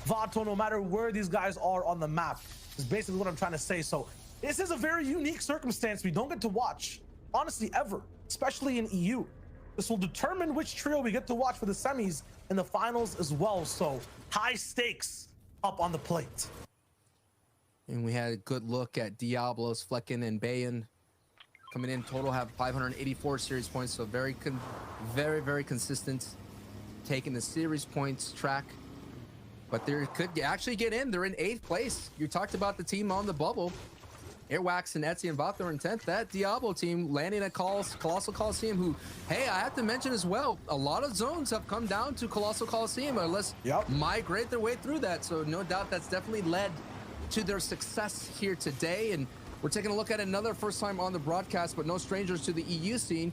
Vato no matter where these guys are on the map, is basically what I'm trying to say. So this is a very unique circumstance we don't get to watch, honestly, ever, especially in EU. This will determine which trio we get to watch for the semis and the finals as well. So high stakes up on the plate. And we had a good look at Diablos, Flecken, and Bayan coming in. Total have 584 series points, so very consistent, taking the series points track. But they could actually get in. They're in 8th place. You talked about the team on the bubble. Airwax and Etsy and Vato are in 10th. That Diablo team landing at Colossal Coliseum, who, hey, I have to mention as well, a lot of zones have come down to Colossal Coliseum, or let's migrate their way through that. So no doubt that's definitely led to their success here today. And we're taking a look at another first time on the broadcast, but no strangers to the EU scene,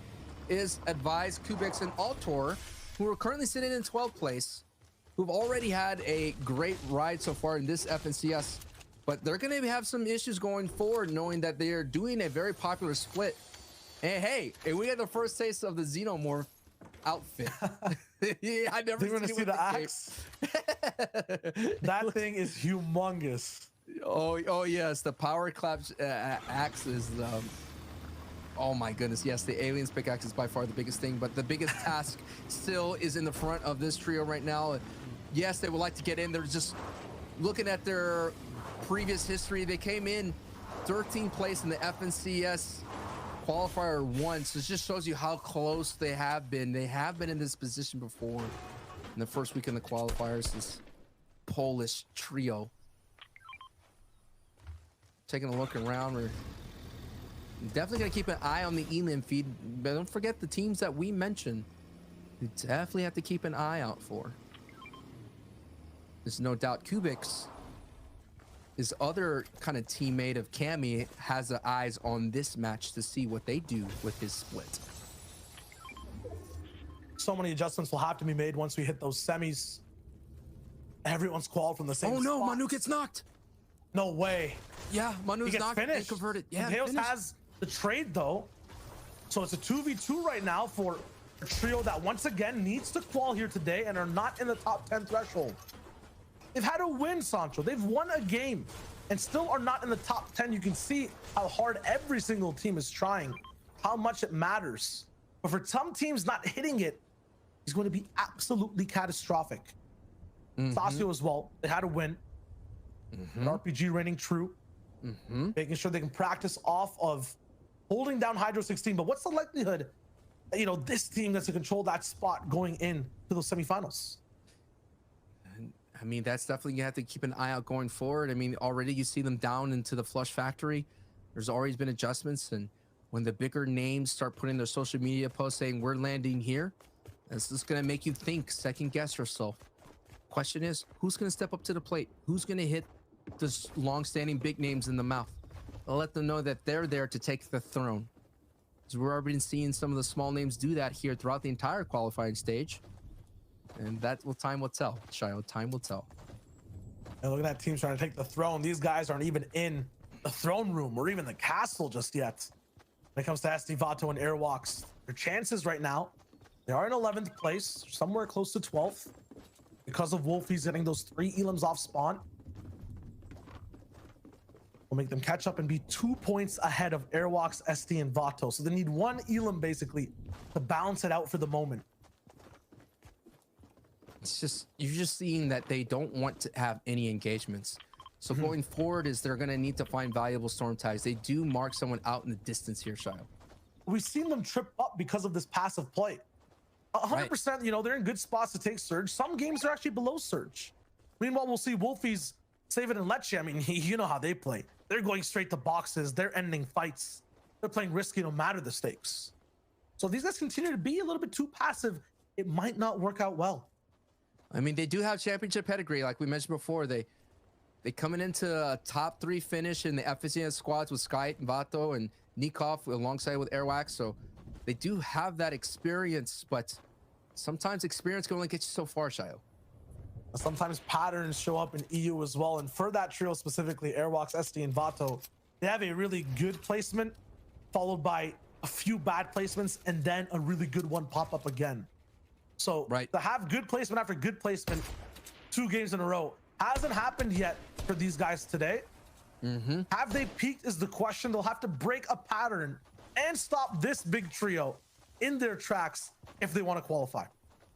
is Advise, Kubix, and Altor, who are currently sitting in 12th place, who've already had a great ride so far in this FNCS, but they're going to have some issues going forward, knowing that they are doing a very popular split. And hey, we had the first taste of the Xenomorph outfit. Yeah, I never seen see the axe. That thing is humongous. Oh yes, the power clap axe is oh my goodness, yes, the aliens pickaxe is by far the biggest thing, but the biggest task still is in the front of this trio right now. Yes, they would like to get in. They're just looking at their previous history. They came in 13th place in the FNCS qualifier once. So it just shows you how close they have been. They have been in this position before. in the first week in the qualifiers, this Polish trio. Taking a look around, we're definitely going to keep an eye on the elim feed, but don't forget the teams that we mentioned. You definitely have to keep an eye out for. There's no doubt Kubix, his other kind of teammate of Cammy, has the eyes on this match to see what they do with his split. So many adjustments will have to be made once we hit those semis. Everyone's qualified from the same Oh no, spot. Manu gets knocked. No way. Yeah, Manu's He gets knocked and finished. converted. Yeah, Chaos finished. has the trade though. So it's a 2v2 right now for a trio that once again needs to qual here today and are not in the top 10 threshold. They've had a win, Sancho. They've won a game and still are not in the top 10. You can see how hard every single team is trying, how much it matters. But for some teams not hitting it is going to be absolutely catastrophic. Stasio as well. They had a win. RPG reigning true. Making sure they can practice off of holding down Hydro 16. But what's the likelihood that, you know, this team gets to control that spot going in to those semifinals? I mean, that's definitely, you have to keep an eye out going forward. I mean, already you see them down into the Flush Factory. There's always been adjustments. And when the bigger names start putting their social media posts saying we're landing here, this is going to make you think, second guess yourself. Question is, who's going to step up to the plate? Who's going to hit the long-standing big names in the mouth? I'll let them know that they're there to take the throne. Because we're already seeing some of the small names do that here throughout the entire qualifying stage. And that will, time will tell, Shio. Time will tell. And look at that team trying to take the throne. These guys aren't even in the throne room or even the castle just yet. When it comes to SD Vato and Airwalks, their chances right now, they are in 11th place, somewhere close to 12th. Because of Wolfies getting those 3 elims off spawn, will make them catch up and be 2 points ahead of Airwalks, SD, and Vato. So they need 1 elim basically to balance it out for the moment. It's just, you're just seeing that they don't want to have any engagements. So going forward is they're going to need to find valuable storm tags. They do mark someone out in the distance here, Shio. We've seen them trip up because of this passive play. 100%, you know, they're in good spots to take Surge. Some games are actually below Surge. Meanwhile, we'll see Wolfies save it and Lecce. I mean, you know how they play. They're going straight to boxes. They're ending fights. They're playing risky no matter the stakes. So if these guys continue to be a little bit too passive, it might not work out well. I mean, they do have championship pedigree. Like we mentioned before, they coming into a top 3 finish in the FSCN squads with Sky and Vato and Nikov alongside with Airwax. So they do have that experience, but sometimes experience can only get you so far, Shio. Sometimes patterns show up in EU as well. And for that trio specifically, Airwalks, SD, and Vato, they have a really good placement followed by a few bad placements and then a really good one pop up again. So to have good placement after good placement 2 games in a row hasn't happened yet for these guys today. Have they peaked is the question. They'll have to break a pattern and stop this big trio in their tracks if they want to qualify.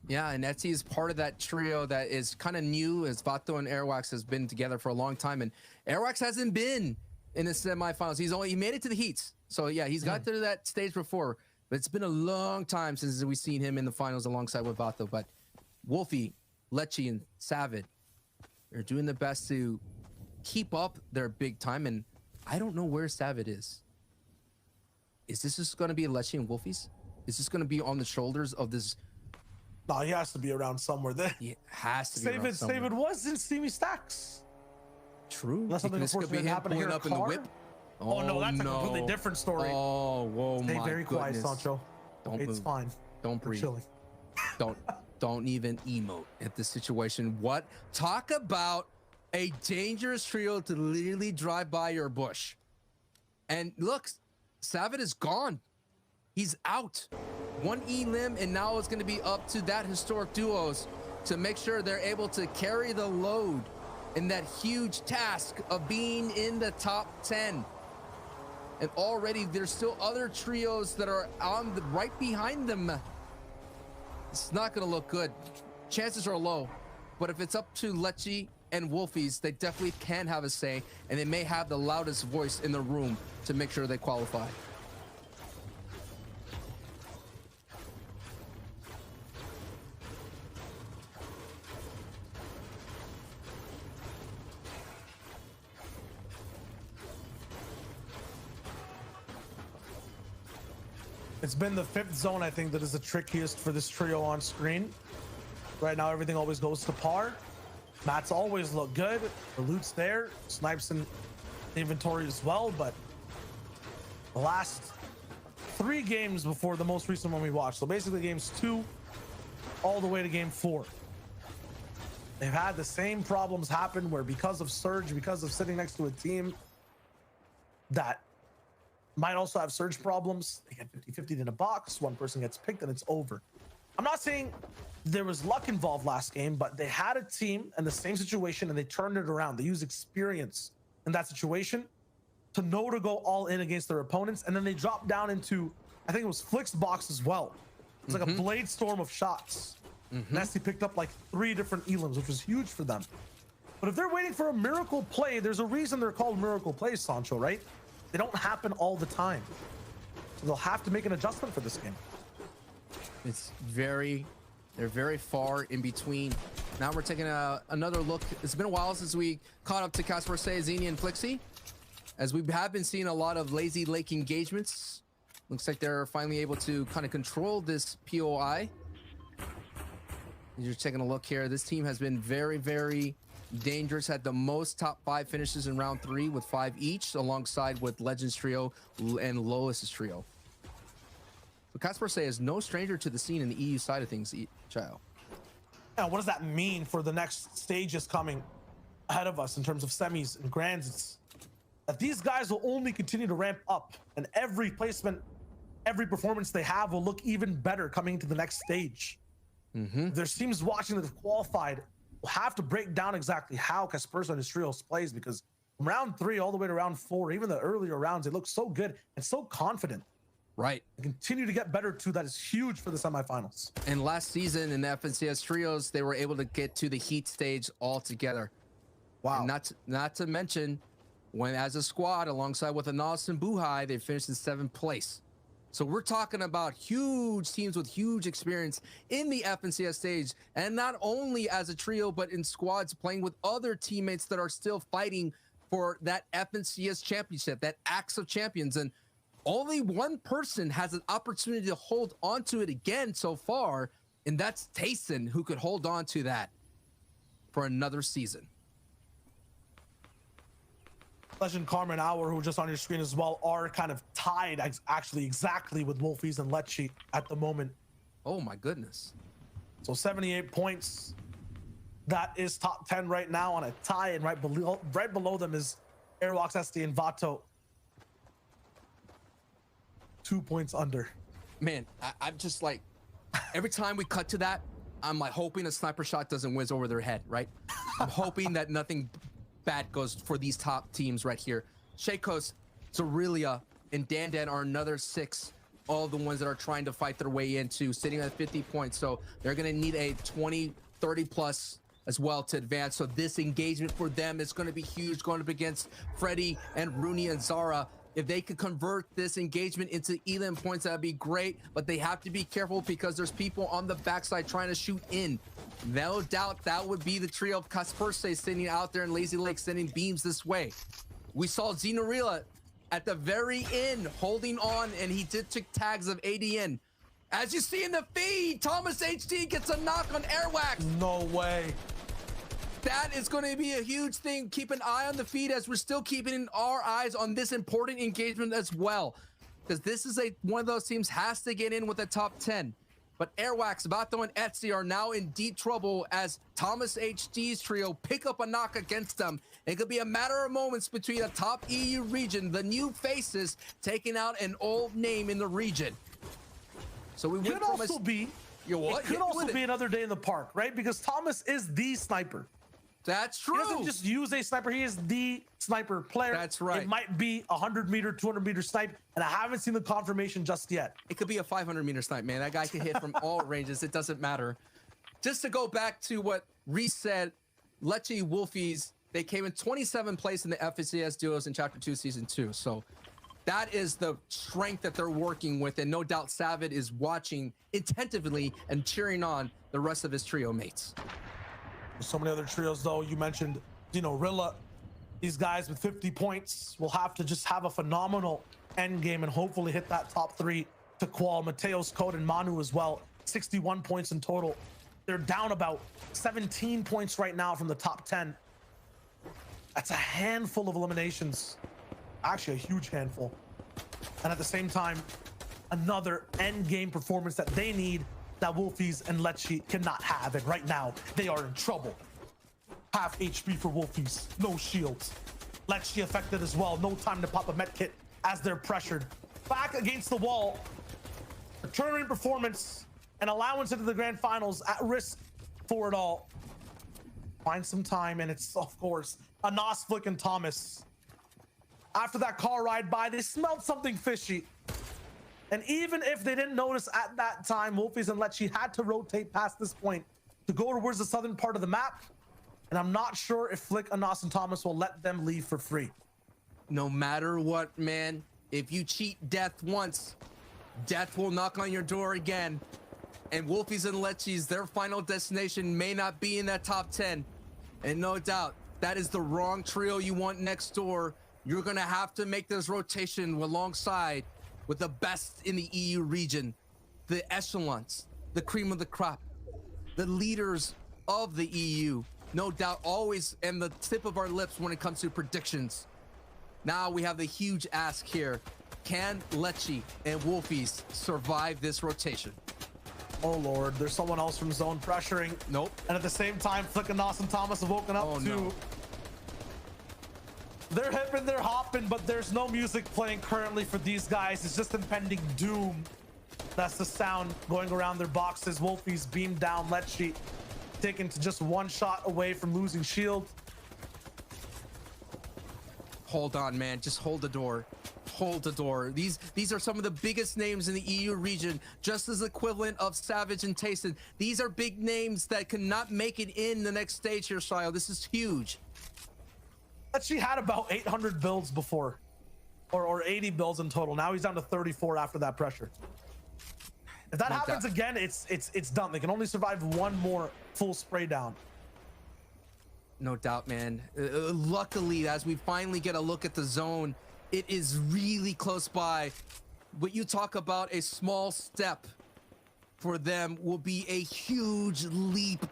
Yeah, and Etsy is part of that trio that is kind of new, as Vato and Airwax has been together for a long time, and Airwax hasn't been in the semifinals. He made it to the heats, so yeah, he's got to that stage before, but it's been a long time since we've seen him in the finals alongside with Vato. But Wolfie, Lecce, and Savid are doing the best to keep up their big time, and I don't know where Savid is. Is this just going to be Lecce and Wolfie's? Is this going to be on the shoulders of this? No, he has to be around somewhere. He has to be around somewhere. David was in Steamy Stacks. True. Unless something This could be unfortunate him happened pulling here up in the whip. Oh no, that's a completely different story. Oh, whoa, Stay my very quiet, goodness. Sancho. Don't It's move. fine. Don't We're breathe. chilling. Don't even emote at this situation. What? Talk about a dangerous trio to literally drive by your bush. And look, Savid is gone. He's out. 1 elim, and now it's going to be up to that historic duos to make sure they're able to carry the load in that huge task of being in the top 10. And already there's still other trios that are on the right behind them. It's not going to look good. Chances are low. But if it's up to Lecce and Wolfies, they definitely can have a say, and they may have the loudest voice in the room to make sure they qualify. It's been the 5th zone, I think, that is the trickiest for this trio on screen. Right now, everything always goes to par. Mats always look good. The loot's there. Snipes in inventory as well, but the last 3 games before the most recent one we watched, so basically games 2 all the way to game 4, they've had the same problems happen where because of Surge, because of sitting next to a team that might also have Surge problems, they get 50-50 in a box, one person gets picked and it's over. I'm not saying there was luck involved last game, but they had a team in the same situation and they turned it around. They used experience in that situation to know to go all in against their opponents, and then they dropped down into, I think it was Flick's box as well. It was like a blade storm of shots. Nessie picked up like 3 different elims, which was huge for them. But if they're waiting for a miracle play, there's a reason they're called miracle plays, Sancho, right? They don't happen all the time. So they'll have to make an adjustment for this game. They're very far in between. Now we're taking another look. It's been a while since we caught up to Casper, Zini, and Flixie, as we have been seeing a lot of Lazy Lake engagements. Looks like they're finally able to kind of control this POI. You're taking a look here. This team has been very, very dangerous. Had the most top 5 finishes in round 3 with 5 each, alongside with Legends Trio and Lois's Trio. So Casper is no stranger to the scene in the EU side of things, Child. Now, what does that mean for the next stages coming ahead of us in terms of semis and grands? It's that these guys will only continue to ramp up, and every placement, every performance they have will look even better coming into the next stage. There's teams watching that have qualified will have to break down exactly how Casper and his trios plays, because from round 3 all the way to round 4, even the earlier rounds, they look so good and so confident. Right. And continue to get better too. That is huge for the semifinals. And last season in the FNCS trios, they were able to get to the heat stage altogether. Wow. And not to mention, when as a squad alongside with Anas and Buhai, they finished in 7th place. So we're talking about huge teams with huge experience in the FNCS stage, and not only as a trio, but in squads playing with other teammates that are still fighting for that FNCS championship, that Axe of Champions. And only one person has an opportunity to hold on to it again so far, and that's Tayson, who could hold on to that for another season. Legend Karma and Hour, who are just on your screen as well, are kind of tied actually exactly with Wolfies and Lecce at the moment. Oh my goodness. So 78 points. That is top 10 right now on a tie, and right below them is Airwalks, SD, and Vato. 2 points under. Man, I'm just like, every time we cut to that, I'm like hoping a sniper shot doesn't whiz over their head, right? I'm hoping that nothing bad goes for these top teams right here. Shakos, Zerilia, and Dan are another 6. All the ones that are trying to fight their way into, sitting at 50 points. So they're going to need a 20, 30 plus as well to advance. So this engagement for them is going to be huge, going up against Freddy and Rooney and Zara. If they could convert this engagement into elim points, that'd be great, but they have to be careful because there's people on the backside trying to shoot in. No doubt that would be the trio of Kasperse sitting out there in Lazy Lake, sending beams this way. We saw Zinarila at the very end holding on, and he did take tags of ADN. As you see in the feed, Thomas HD gets a knock on Airwax. No way. That is going to be a huge thing. Keep an eye on the feed as we're still keeping our eyes on this important engagement as well. Because this is one of those teams has to get in with the top 10. But Airwax, Vato, and Etsy are now in deep trouble as Thomas HD's trio pick up a knock against them. It could be a matter of moments between the top EU region, the new faces, taking out an old name in the region. So we could also be. It could also be another day in the park, right? Because Thomas is the sniper. That's true. He doesn't just use a sniper. He is the sniper player. That's right. It might be a 100-meter, 200-meter snipe, and I haven't seen the confirmation just yet. It could be a 500-meter snipe, man. That guy can hit from all ranges. It doesn't matter. Just to go back to what Reese said, Lecce Wolfies, they came in 27th place in the FCS duos in Chapter 2, Season 2. So that is the strength that they're working with, and no doubt Savid is watching attentively and cheering on the rest of his trio mates. So many other trios, though. You mentioned, Rilla. These guys with 50 points will have to just have a phenomenal end game and hopefully hit that top 3 to Qual, Mateo's Code, and Manu as well. 61 points in total. They're down about 17 points right now from the top 10. That's a handful of eliminations. Actually, a huge handful. And at the same time, another end game performance that they need that Wolfies and Lecce cannot have. And right now, they are in trouble. Half HP for Wolfies, no shields. Lecce affected as well. No time to pop a med kit as they're pressured. Back against the wall. A tournament performance and allowance into the grand finals at risk for it all. Find some time, and it's, of course, Anas, Flick, and Thomas. After that car ride by, they smelled something fishy. And even if they didn't notice at that time, Wolfies and Lecce had to rotate past this point to go towards the southern part of the map. And I'm not sure if Flick, Anas, and Thomas will let them leave for free. No matter what, man, if you cheat death once, death will knock on your door again. And Wolfies and Lecce's, their final destination may not be in that top 10. And no doubt, that is the wrong trio you want next door. You're going to have to make this rotation alongside with the best in the EU region, the echelons, the cream of the crop, the leaders of the EU. No doubt, always in the tip of our lips when it comes to predictions. Now we have the huge ask here. Can Lecce and Wolfies survive this rotation? Oh, Lord. There's someone else from zone pressuring. Nope. And at the same time, Flick, Anas, and Thomas have woken up too. No. They're hipping, they're hopping, but there's no music playing currently for these guys. It's just impending doom. That's the sound going around their boxes. Wolfies beam down. Lecce taken to just one shot away from losing shield. Hold on, man. Just hold the door. Hold the door. These are some of the biggest names in the EU region, just as equivalent of Savage and Tayson. These are big names that cannot make it in the next stage here, Shio. This is huge. Lecce had about 800 builds before, or 80 builds in total. Now he's down to 34 after that pressure. If that happens again, it's done. They can only survive one more full spray down. No doubt, man. Luckily, as we finally get a look at the zone, it is really close by. But you talk about a small step for them will be a huge leap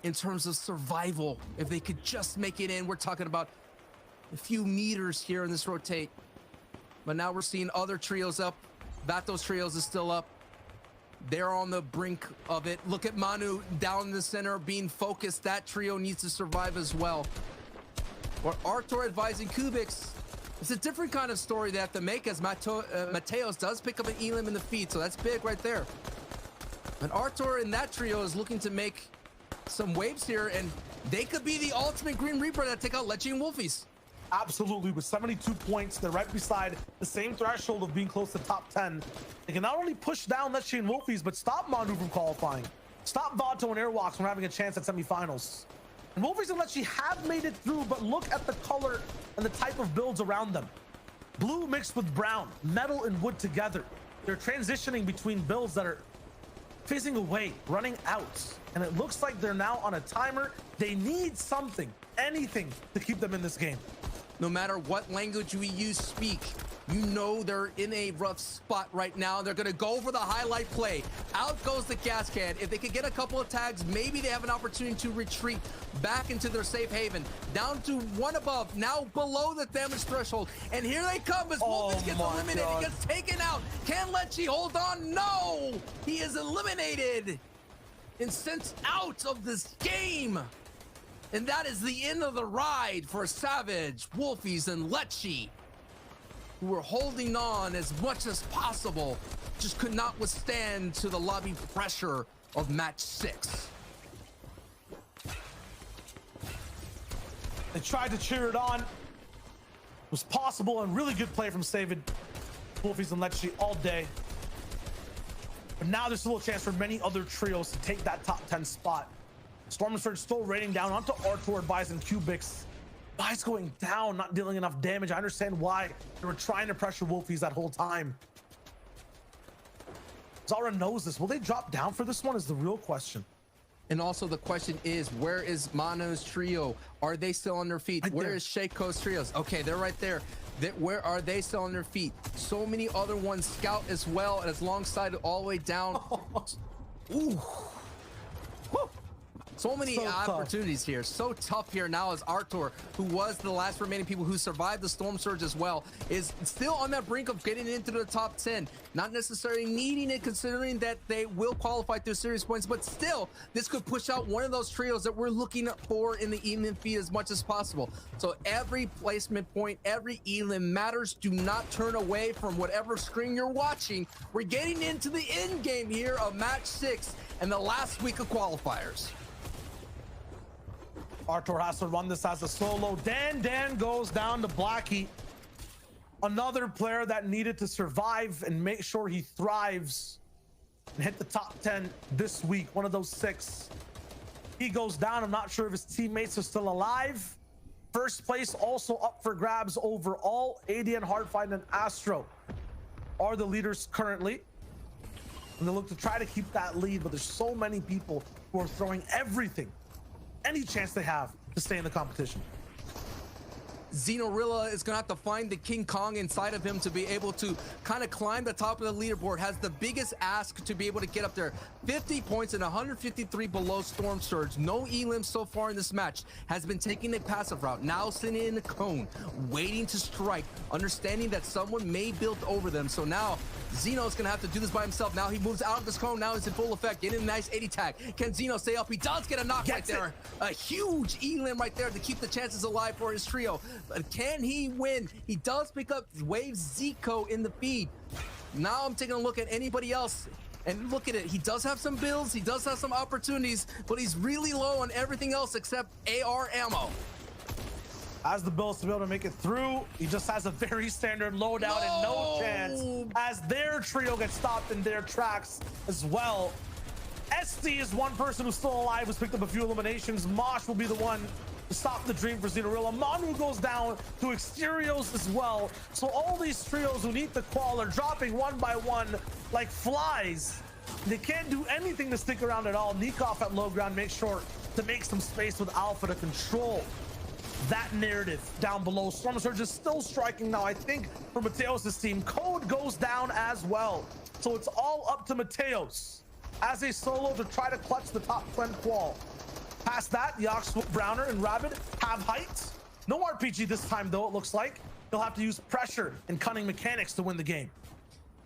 in terms of survival. If they could just make it in, we're talking about a few meters here in this rotate. But now we're seeing other trios up. Vatos trios is still up. They're on the brink of it. Look at Manu down in the center being focused. That trio needs to survive as well. Or Arthur advising Kubix. It's a different kind of story they have to make, as Mateos does pick up an elim in the feed, so that's big right there. And Arthur in that trio is looking to make some waves here, and they could be the ultimate Green Reaper that take out Lecce and Wolfies. Absolutely, with 72 points, they're right beside the same threshold of being close to top 10. They can not only push down Lecce and Wolfies, but stop Manu from qualifying. Stop Vato and Airwalks from having a chance at semifinals. And Wolfies and Lecce have made it through, but look at the color and the type of builds around them. Blue mixed with brown, metal and wood together. They're transitioning between builds that are phasing away, running out. And it looks like they're now on a timer. They need something, anything to keep them in this game. No matter what language we use speak, you know they're in a rough spot right now. They're going to go for the highlight play. Out goes the gas can. If they could get a couple of tags, maybe they have an opportunity to retreat back into their safe haven. Down to one above, now below the damage threshold. And here they come as Wolfies gets eliminated. He gets taken out. Can Lecce hold on? No! He is eliminated and sent out of this game. And that is the end of the ride for Savage, Wolfies, and Lecce, who were holding on as much as possible, just could not withstand to the lobby pressure of match 6. They tried to cheer it on. It was possible, and really good play from Savage, Wolfies, and Lecce all day. But now there's still a chance for many other trios to take that top 10 spot. Storm Surge still raining down onto Arthur, Bice, and Kubix. Bice going down, not dealing enough damage. I understand why they were trying to pressure Wolfies that whole time. Zara knows this. Will they drop down for this one is the real question. And also the question is, where is Manu's trio? Are they still on their feet? Where is Sheiko's trios? Okay, they're right there. Where are they still on their feet? So many other ones. Scout as well, and as alongside all the way down. Ooh. Woo. So many opportunities here. So tough here now as Artur, who was the last remaining people who survived the Storm Surge as well, is still on that brink of getting into the top 10. Not necessarily needing it, considering that they will qualify through series points, but still, this could push out one of those trios that we're looking for in the elim feed as much as possible. So every placement point, every elim matters. Do not turn away from whatever screen you're watching. We're getting into the end game here of match 6 and the last week of qualifiers. Artur has to run this as a solo. Dan goes down to Blackie. Another player that needed to survive and make sure he thrives and hit the top 10 this week. One of those 6. He goes down. I'm not sure if his teammates are still alive. First place also up for grabs overall. ADN, Hardfight, and Astro are the leaders currently. And they look to try to keep that lead, but there's so many people who are throwing everything, any chance they have to stay in the competition. Xenorilla is gonna have to find the King Kong inside of him to be able to kind of climb the top of the leaderboard. Has the biggest ask to be able to get up there. 50 points and 153 below Storm Surge. No elims so far in this match. Has been taking a passive route. Now sitting in the cone, waiting to strike, understanding that someone may build over them. So now Xeno's gonna have to do this by himself. Now he moves out of this cone. Now it's in full effect. Getting a nice 80 tag. Can Xeno stay up? He does get a knock right there. A huge elim right there to keep the chances alive for his trio. But can he win? He does pick up Wave Zico in the feed. Now I'm taking a look at anybody else. And look at it. He does have some builds. He does have some opportunities. But he's really low on everything else except AR ammo. Has the builds to be able to make it through. He just has a very standard loadout and no chance as their trio gets stopped in their tracks as well. SD is one person who's still alive, who's picked up a few eliminations. Mosh will be the one to stop the dream for Xenorilla. Manu goes down to Exteriors as well. So all these trios who need the qual are dropping one by one like flies. They can't do anything to stick around at all. Nikov at low ground makes sure to make some space with Alpha to control that narrative down below. Storm Surge is still striking now, I think, for Mateos' team. Code goes down as well. So it's all up to Mateos as a solo to try to clutch the top 10 qual. Past that, Yox, Browner, and Rabbit have height. No RPG this time, though, it looks like. He'll have to use pressure and cunning mechanics to win the game.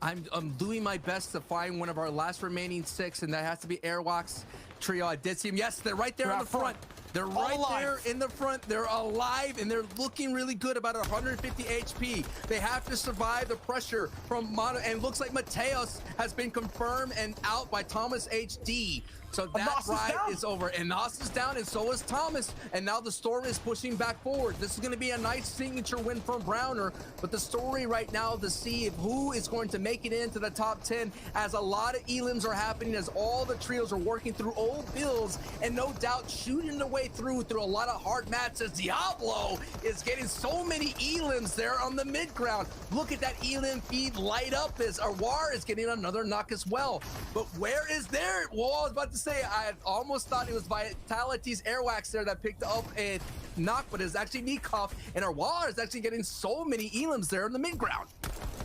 I'm doing my best to find one of our last remaining 6, and that has to be Airwalk's trio. I did see him. Yes, they're right there in the front. They're right there in the front. They're alive, and they're looking really good, about 150 HP. They have to survive the pressure from Mono, and looks like Mateos has been confirmed and out by Thomas HD. So that ride is over. And Nos is down, and so is Thomas. And now the Storm is pushing back forward. This is going to be a nice signature win from Browner. But the story right now to see if who is going to make it into the top 10, as a lot of elims are happening, as all the trios are working through old builds, and no doubt shooting the way through a lot of hard mats, as Diablo is getting so many elims there on the mid ground. Look at that elim feed light up as Arwar is getting another knock as well. But where is there? Well, I was about to say, I almost thought it was Vitality's Airwax there that picked up a knock, but it's actually Nikov, and Arwar is actually getting so many elims there in the mid ground.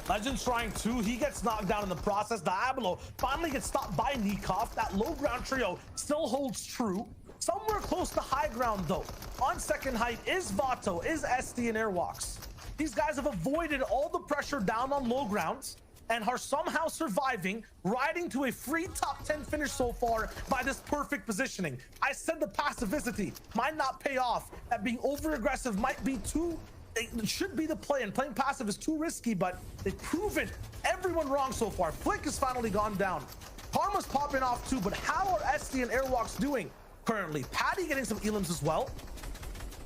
Legend's trying to. He gets knocked down in the process. Diablo finally gets stopped by Nikov. That low ground trio still holds true. Somewhere close to high ground, though, on second height, is Vato, is SD, and Airwalks. These guys have avoided all the pressure down on low grounds and are somehow surviving, riding to a free top 10 finish so far by this perfect positioning. I said the passivity might not pay off, that being over-aggressive might be too, it should be the play, and playing passive is too risky, but they've proven everyone wrong so far. Flick has finally gone down. Karma's popping off too, but how are SD and Airwalks doing currently? Patty getting some elims as well.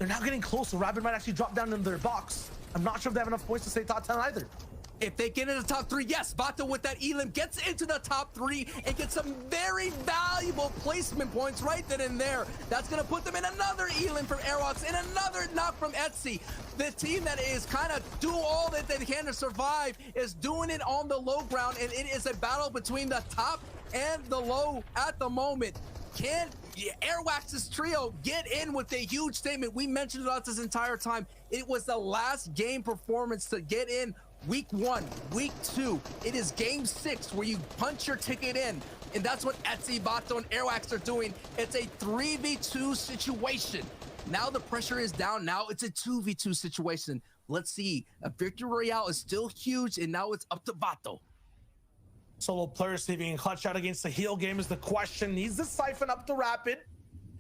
They're now getting closer. Rabbit might actually drop down in their box. I'm not sure if they have enough points to stay top 10 either. If they get into the top 3, yes, Vato with that elim gets into the top 3 and gets some very valuable placement points right then and there. That's going to put them in another elim from Airwalks and another knock from Etsy. The team that is kind of do all that they can to survive is doing it on the low ground, and it is a battle between the top and the low at the moment. Can Airwax's trio get in with a huge statement? We mentioned it this entire time. It was the last game performance to get in week 1, week 2. It is game 6 where you punch your ticket in. And that's what Etsy, Bato, and Airwax are doing. It's a 3v2 situation. Now the pressure is down. Now it's a 2v2 situation. Let's see. A victory royale is still huge, and now it's up to Bato. Solo players saving a clutch out against the heel game is the question. Needs the siphon up to Rapid.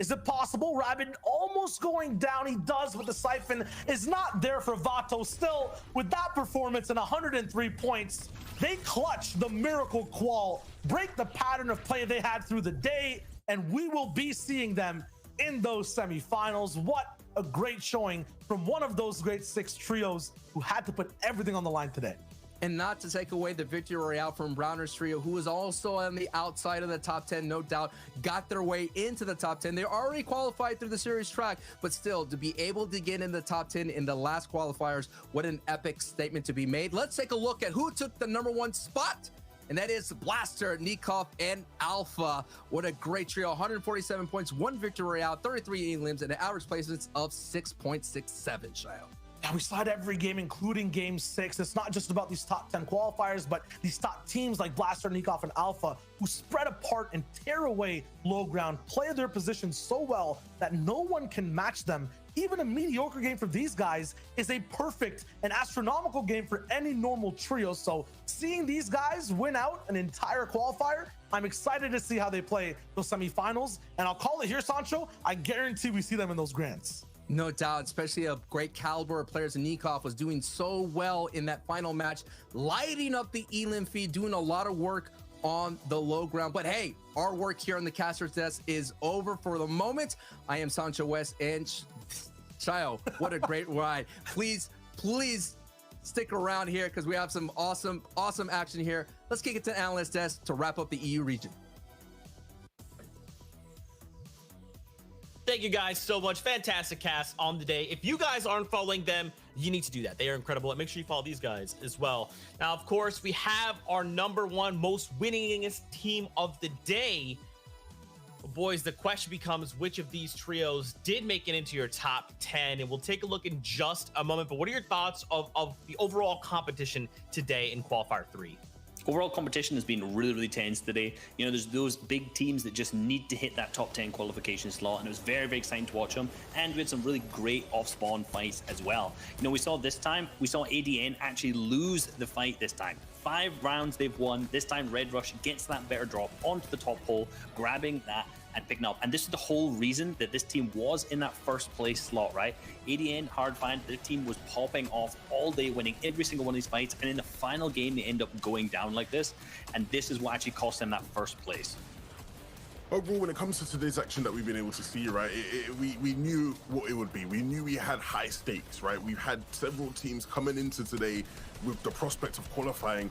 Is it possible? Rapid almost going down. He does, but the siphon is not there for Vato. Still, with that performance and 103 points, they clutch the miracle qual, break the pattern of play they had through the day, and we will be seeing them in those semifinals. What a great showing from one of those great 6 trios who had to put everything on the line today. And not to take away the victory royale from Browner's trio, who is also on the outside of the top 10, no doubt, got their way into the top 10. They're already qualified through the series track, but still, to be able to get in the top 10 in the last qualifiers, what an epic statement to be made. Let's take a look at who took the #1 spot, and that is Blaster, Nikov, and Alpha. What a great trio. 147 points, 1 victory royale, 33 elims, and an average placements of 6.67, Shio. Yeah, we saw it every game, including game 6. It's not just about these top 10 qualifiers, but these top teams like Blaster, Nikov, and Alpha, who spread apart and tear away low ground, play their position so well that no one can match them. Even a mediocre game for these guys is a perfect and astronomical game for any normal trio. So seeing these guys win out an entire qualifier, I'm excited to see how they play those semifinals. And I'll call it here, Sancho. I guarantee we see them in those grands. No doubt, especially a great caliber of players. Nikov was doing so well in that final match, lighting up the elim feed, doing a lot of work on the low ground. But hey, our work here on the caster's desk is over for the moment. I am Sancho West, and Shio, what a great ride. Please stick around here because we have some awesome action here. Let's kick it to the analyst desk to wrap up the EU region. Thank you guys so much. Fantastic cast on the day. If you guys aren't following them, you need to do that. They are incredible. And make sure you follow these guys as well. Now, of course, we have our #1 most winningest team of the day. Boys, the question becomes which of these trios did make it into your top 10, and we'll take a look in just a moment. But what are your thoughts of the overall competition today in Qualifier 3? Overall competition has been really, really tense today. You know, there's those big teams that just need to hit that top 10 qualification slot, and it was very, very exciting to watch them. And we had some really great off-spawn fights as well. You know, we saw ADN actually lose the fight this time. 5 rounds they've won. This time Red Rush gets that better drop onto the top hole, grabbing that and picking up. And this is the whole reason that this team was in that first place slot, right? ADN, Hardfind, their team was popping off all day, winning every single one of these fights. And in the final game, they end up going down like this. And this is what actually cost them that first place. Overall, when it comes to today's action that we've been able to see, right, we knew what it would be. We knew we had high stakes, right? We've had several teams coming into today with the prospect of qualifying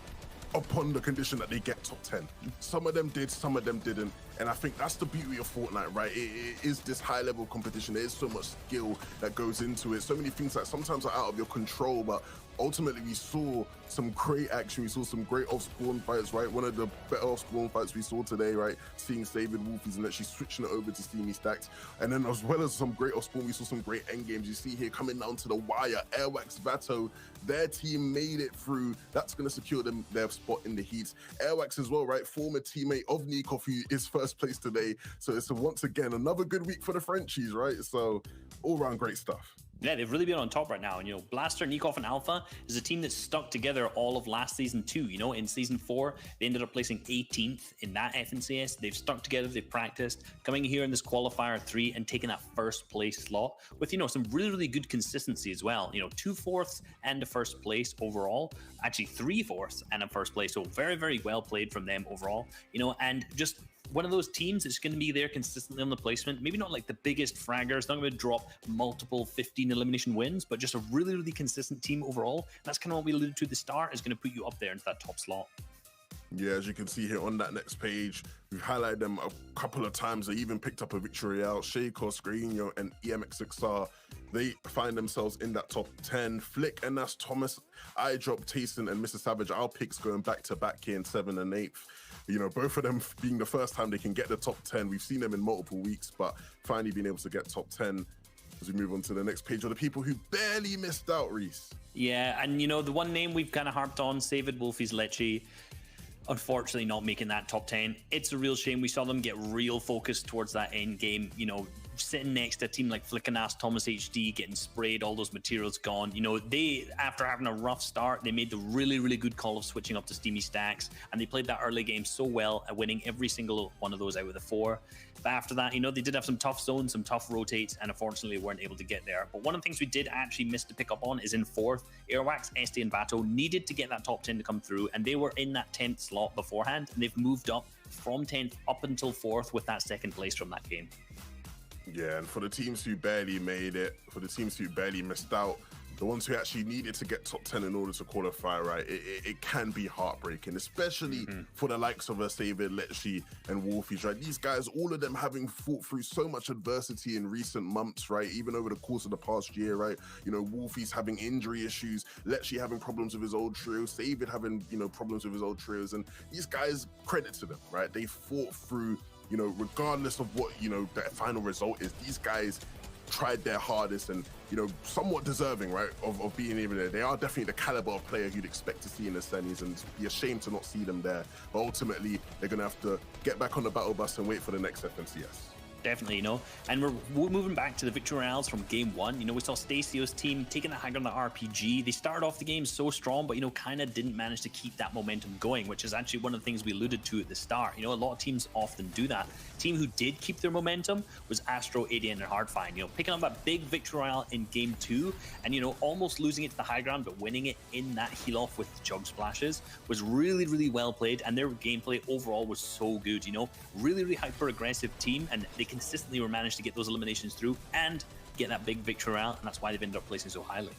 upon the condition that they get top 10. Some of them did, some of them didn't. And I think that's the beauty of Fortnite, right? It is this high level competition. There is so much skill that goes into it. So many things that sometimes are out of your control, but ultimately we saw some great action. We saw some great off-spawn fights, right? One of the better off-spawn fights we saw today, right? Seeing Saving Wolfies and actually switching it over to Steamy Stacks. And then as well as some great off-spawn, we saw some great end games. You see here coming down to the wire, Airwax, Vato, their team made it through. That's going to secure them their spot in the heats. Airwax as well, right? Former teammate of Nikov, who is first place today. So it's once again another good week for the Frenchies, right? So all around great stuff. Yeah, they've really been on top right now. And, you know, Blaster, Nikov, and Alpha is a team that stuck together all of last season too. You know, in season 4, they ended up placing 18th in that FNCS. They've stuck together, they've practiced, coming here in this qualifier 3 and taking that first place slot with, you know, some really, really good consistency as well. You know, 2 fourths and a first place overall. Actually, 3 fourths and a first place. So very, very well played from them overall. You know, and just one of those teams that's going to be there consistently on the placement. Maybe not like the biggest fraggers, not going to drop multiple 15 elimination wins, but just a really, really consistent team overall. That's kind of what we alluded to at the start, is going to put you up there into that top slot. Yeah, as you can see here on that next page, we've highlighted them a couple of times. They even picked up a victory out. Shaco, Screenio, and EMX6R. They find themselves in that top 10. Flick and Nas, Thomas, iDrop, Tayson, and Mr. Savage. Our picks going back to back here in 7th and 8th. You know, both of them being the first time they can get the top 10. We've seen them in multiple weeks, but finally being able to get top 10. As we move on to the next page, are the people who barely missed out, Reese. Yeah, and you know, the one name we've kind of harped on, Save It, Wolfie's Lecce, unfortunately not making that top 10. It's a real shame. We saw them get real focused towards that end game, you know, sitting next to a team like Flickanas, Thomas HD, getting sprayed, all those materials gone. You know, they, after having a rough start, they made the really, really good call of switching up to Steamy Stacks, and they played that early game so well at winning every single one of those out of the 4. But after that, you know, they did have some tough zones, some tough rotates, and unfortunately weren't able to get there. But one of the things we did actually miss to pick up on is in 4th, Airwax, Este, and Bato needed to get that top 10 to come through, and they were in that 10th slot beforehand, and they've moved up from 10th up until 4th with that 2nd place from that game. Yeah, and for the teams who barely made it, for the teams who barely missed out, the ones who actually needed to get top 10 in order to qualify, right, it can be heartbreaking, especially for the likes of David, Lecce, and Wolfies, right? These guys, all of them having fought through so much adversity in recent months, right? Even over the course of the past year, right? You know, Wolfies having injury issues, Lecce having problems with his old trio, David having, you know, problems with his old trios, and these guys, credit to them, right? They fought through, you know, regardless of what, you know, their final result is, these guys tried their hardest and, you know, somewhat deserving, right, of being even there. They are definitely the caliber of player you'd expect to see in the semis, and be a shame to not see them there. But ultimately, they're going to have to get back on the battle bus and wait for the next FNCS. Definitely, you know, and we're moving back to the victory royales from game 1. You know, we saw Stacio's team taking the high ground on the RPG. They started off the game so strong, but, you know, kind of didn't manage to keep that momentum going, which is actually one of the things we alluded to at the start. You know, a lot of teams often do that. Team who did keep their momentum was Astro, ADN, and Hardfine. You know, picking up that big victory royale in game 2, and, you know, almost losing it to the high ground, but winning it in that heal off with the chug splashes was really, really well played, and their gameplay overall was so good. You know, really, really hyper aggressive team, and they consistently were managed to get those eliminations through and get that big victory royale, and that's why they've ended up placing so highly.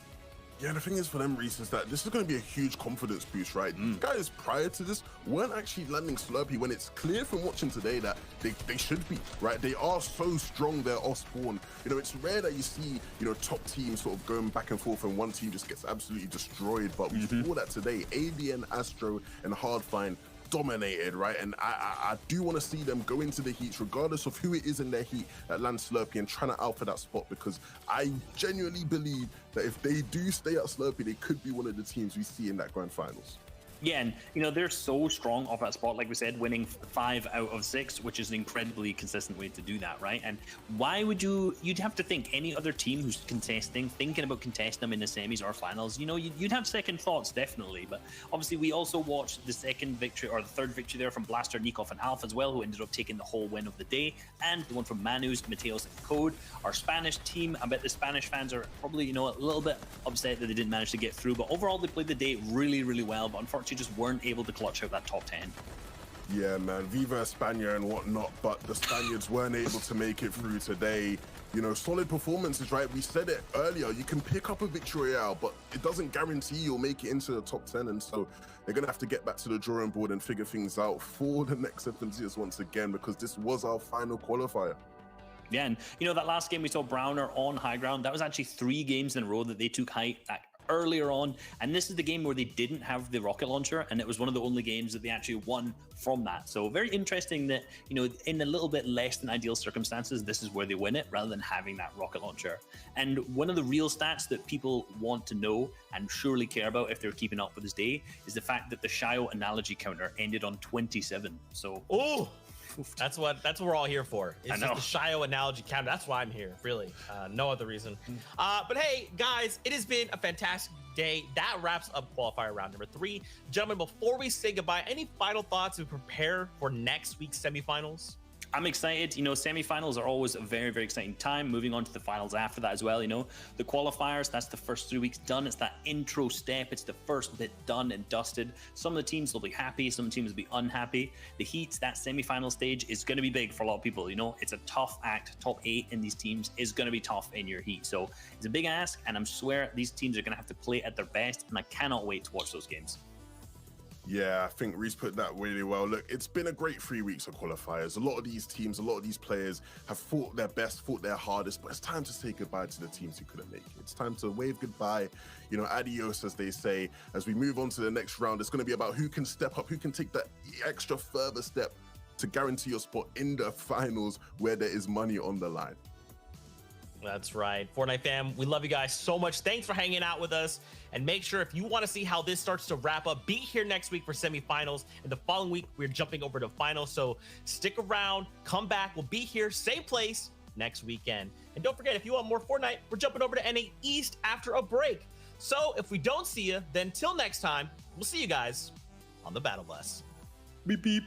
Yeah, the thing is for them, Reese, is that this is going to be a huge confidence boost, right? These guys prior to this weren't actually landing Slurpee when it's clear from watching today that they should be, right? They are so strong there off spawn. You know, it's rare that you see, you know, top teams sort of going back and forth and one team just gets absolutely destroyed. But we saw that today. ABN, Astro, and Hardfine dominated, right? And I do want to see them go into the heats, regardless of who it is in their heat, that land Slurpee and trying to alpha that spot, because I genuinely believe that if they do stay at Slurpee, they could be one of the teams we see in that grand finals. Yeah, and, you know, they're so strong off that spot, like we said, winning 5 out of 6, which is an incredibly consistent way to do that, right? And why would you'd have to think any other team who's thinking about contesting them in the semis or finals, you know, you'd have second thoughts, definitely. But obviously, we also watched the second victory, or the third victory there from Blaster, Nikov, and Alpha as well, who ended up taking the whole win of the day, and the one from Manus, Mateos, and Code. Our Spanish team, I bet the Spanish fans are probably, you know, a little bit upset that they didn't manage to get through, but overall, they played the day really, really well, but unfortunately, just weren't able to clutch out that top 10. Yeah, man, Viva España and whatnot, but the Spaniards weren't able to make it through today. You know, solid performances, right? We said it earlier, you can pick up a victory royale, but it doesn't guarantee you'll make it into the top 10, and so they're going to have to get back to the drawing board and figure things out for the next FNCS once again, because this was our final qualifier. Yeah, and, you know, that last game we saw Browner on high ground, that was actually 3 games in a row that they took height earlier on, and this is the game where they didn't have the rocket launcher, and it was one of the only games that they actually won from that. So very interesting that, you know, in a little bit less than ideal circumstances, this is where they win it rather than having that rocket launcher. And one of the real stats that people want to know and surely care about if they're keeping up with this day is the fact that the Shio analogy counter ended on 27. So that's what we're all here for. It's just the Shio analogy counter. That's why I'm here, really. No other reason. But hey, guys, it has been a fantastic day. That wraps up qualifier round number 3. Gentlemen, before we say goodbye, any final thoughts to prepare for next week's semifinals? I'm excited. You know, semifinals are always a very, very exciting time. Moving on to the finals after that as well. You know, the qualifiers, that's the first 3 weeks done. It's that intro step. It's the first bit done and dusted. Some of the teams will be happy. Some teams will be unhappy. The heats, that semifinal stage is going to be big for a lot of people. You know, it's a tough act. Top 8 in these teams is going to be tough in your heat. So it's a big ask, and I swear these teams are going to have to play at their best, and I cannot wait to watch those games. Yeah, I think Reese put that really well. Look, it's been a great 3 weeks of qualifiers. A lot of these teams, a lot of these players have fought their best, fought their hardest, but it's time to say goodbye to the teams who couldn't make it. It's time to wave goodbye, adios, as they say. As we move on to the next round, it's going to be about who can step up, who can take that extra further step to guarantee your spot in the finals where there is money on the line. That's right. Fortnite fam, we love you guys so much. Thanks for hanging out with us. And make sure if you want to see how this starts to wrap up, be here next week for semifinals. And the following week, we're jumping over to finals. So stick around, come back. We'll be here, same place next weekend. And don't forget, if you want more Fortnite, we're jumping over to NA East after a break. So if we don't see you, then till next time, we'll see you guys on the Battle Bus. Beep, beep.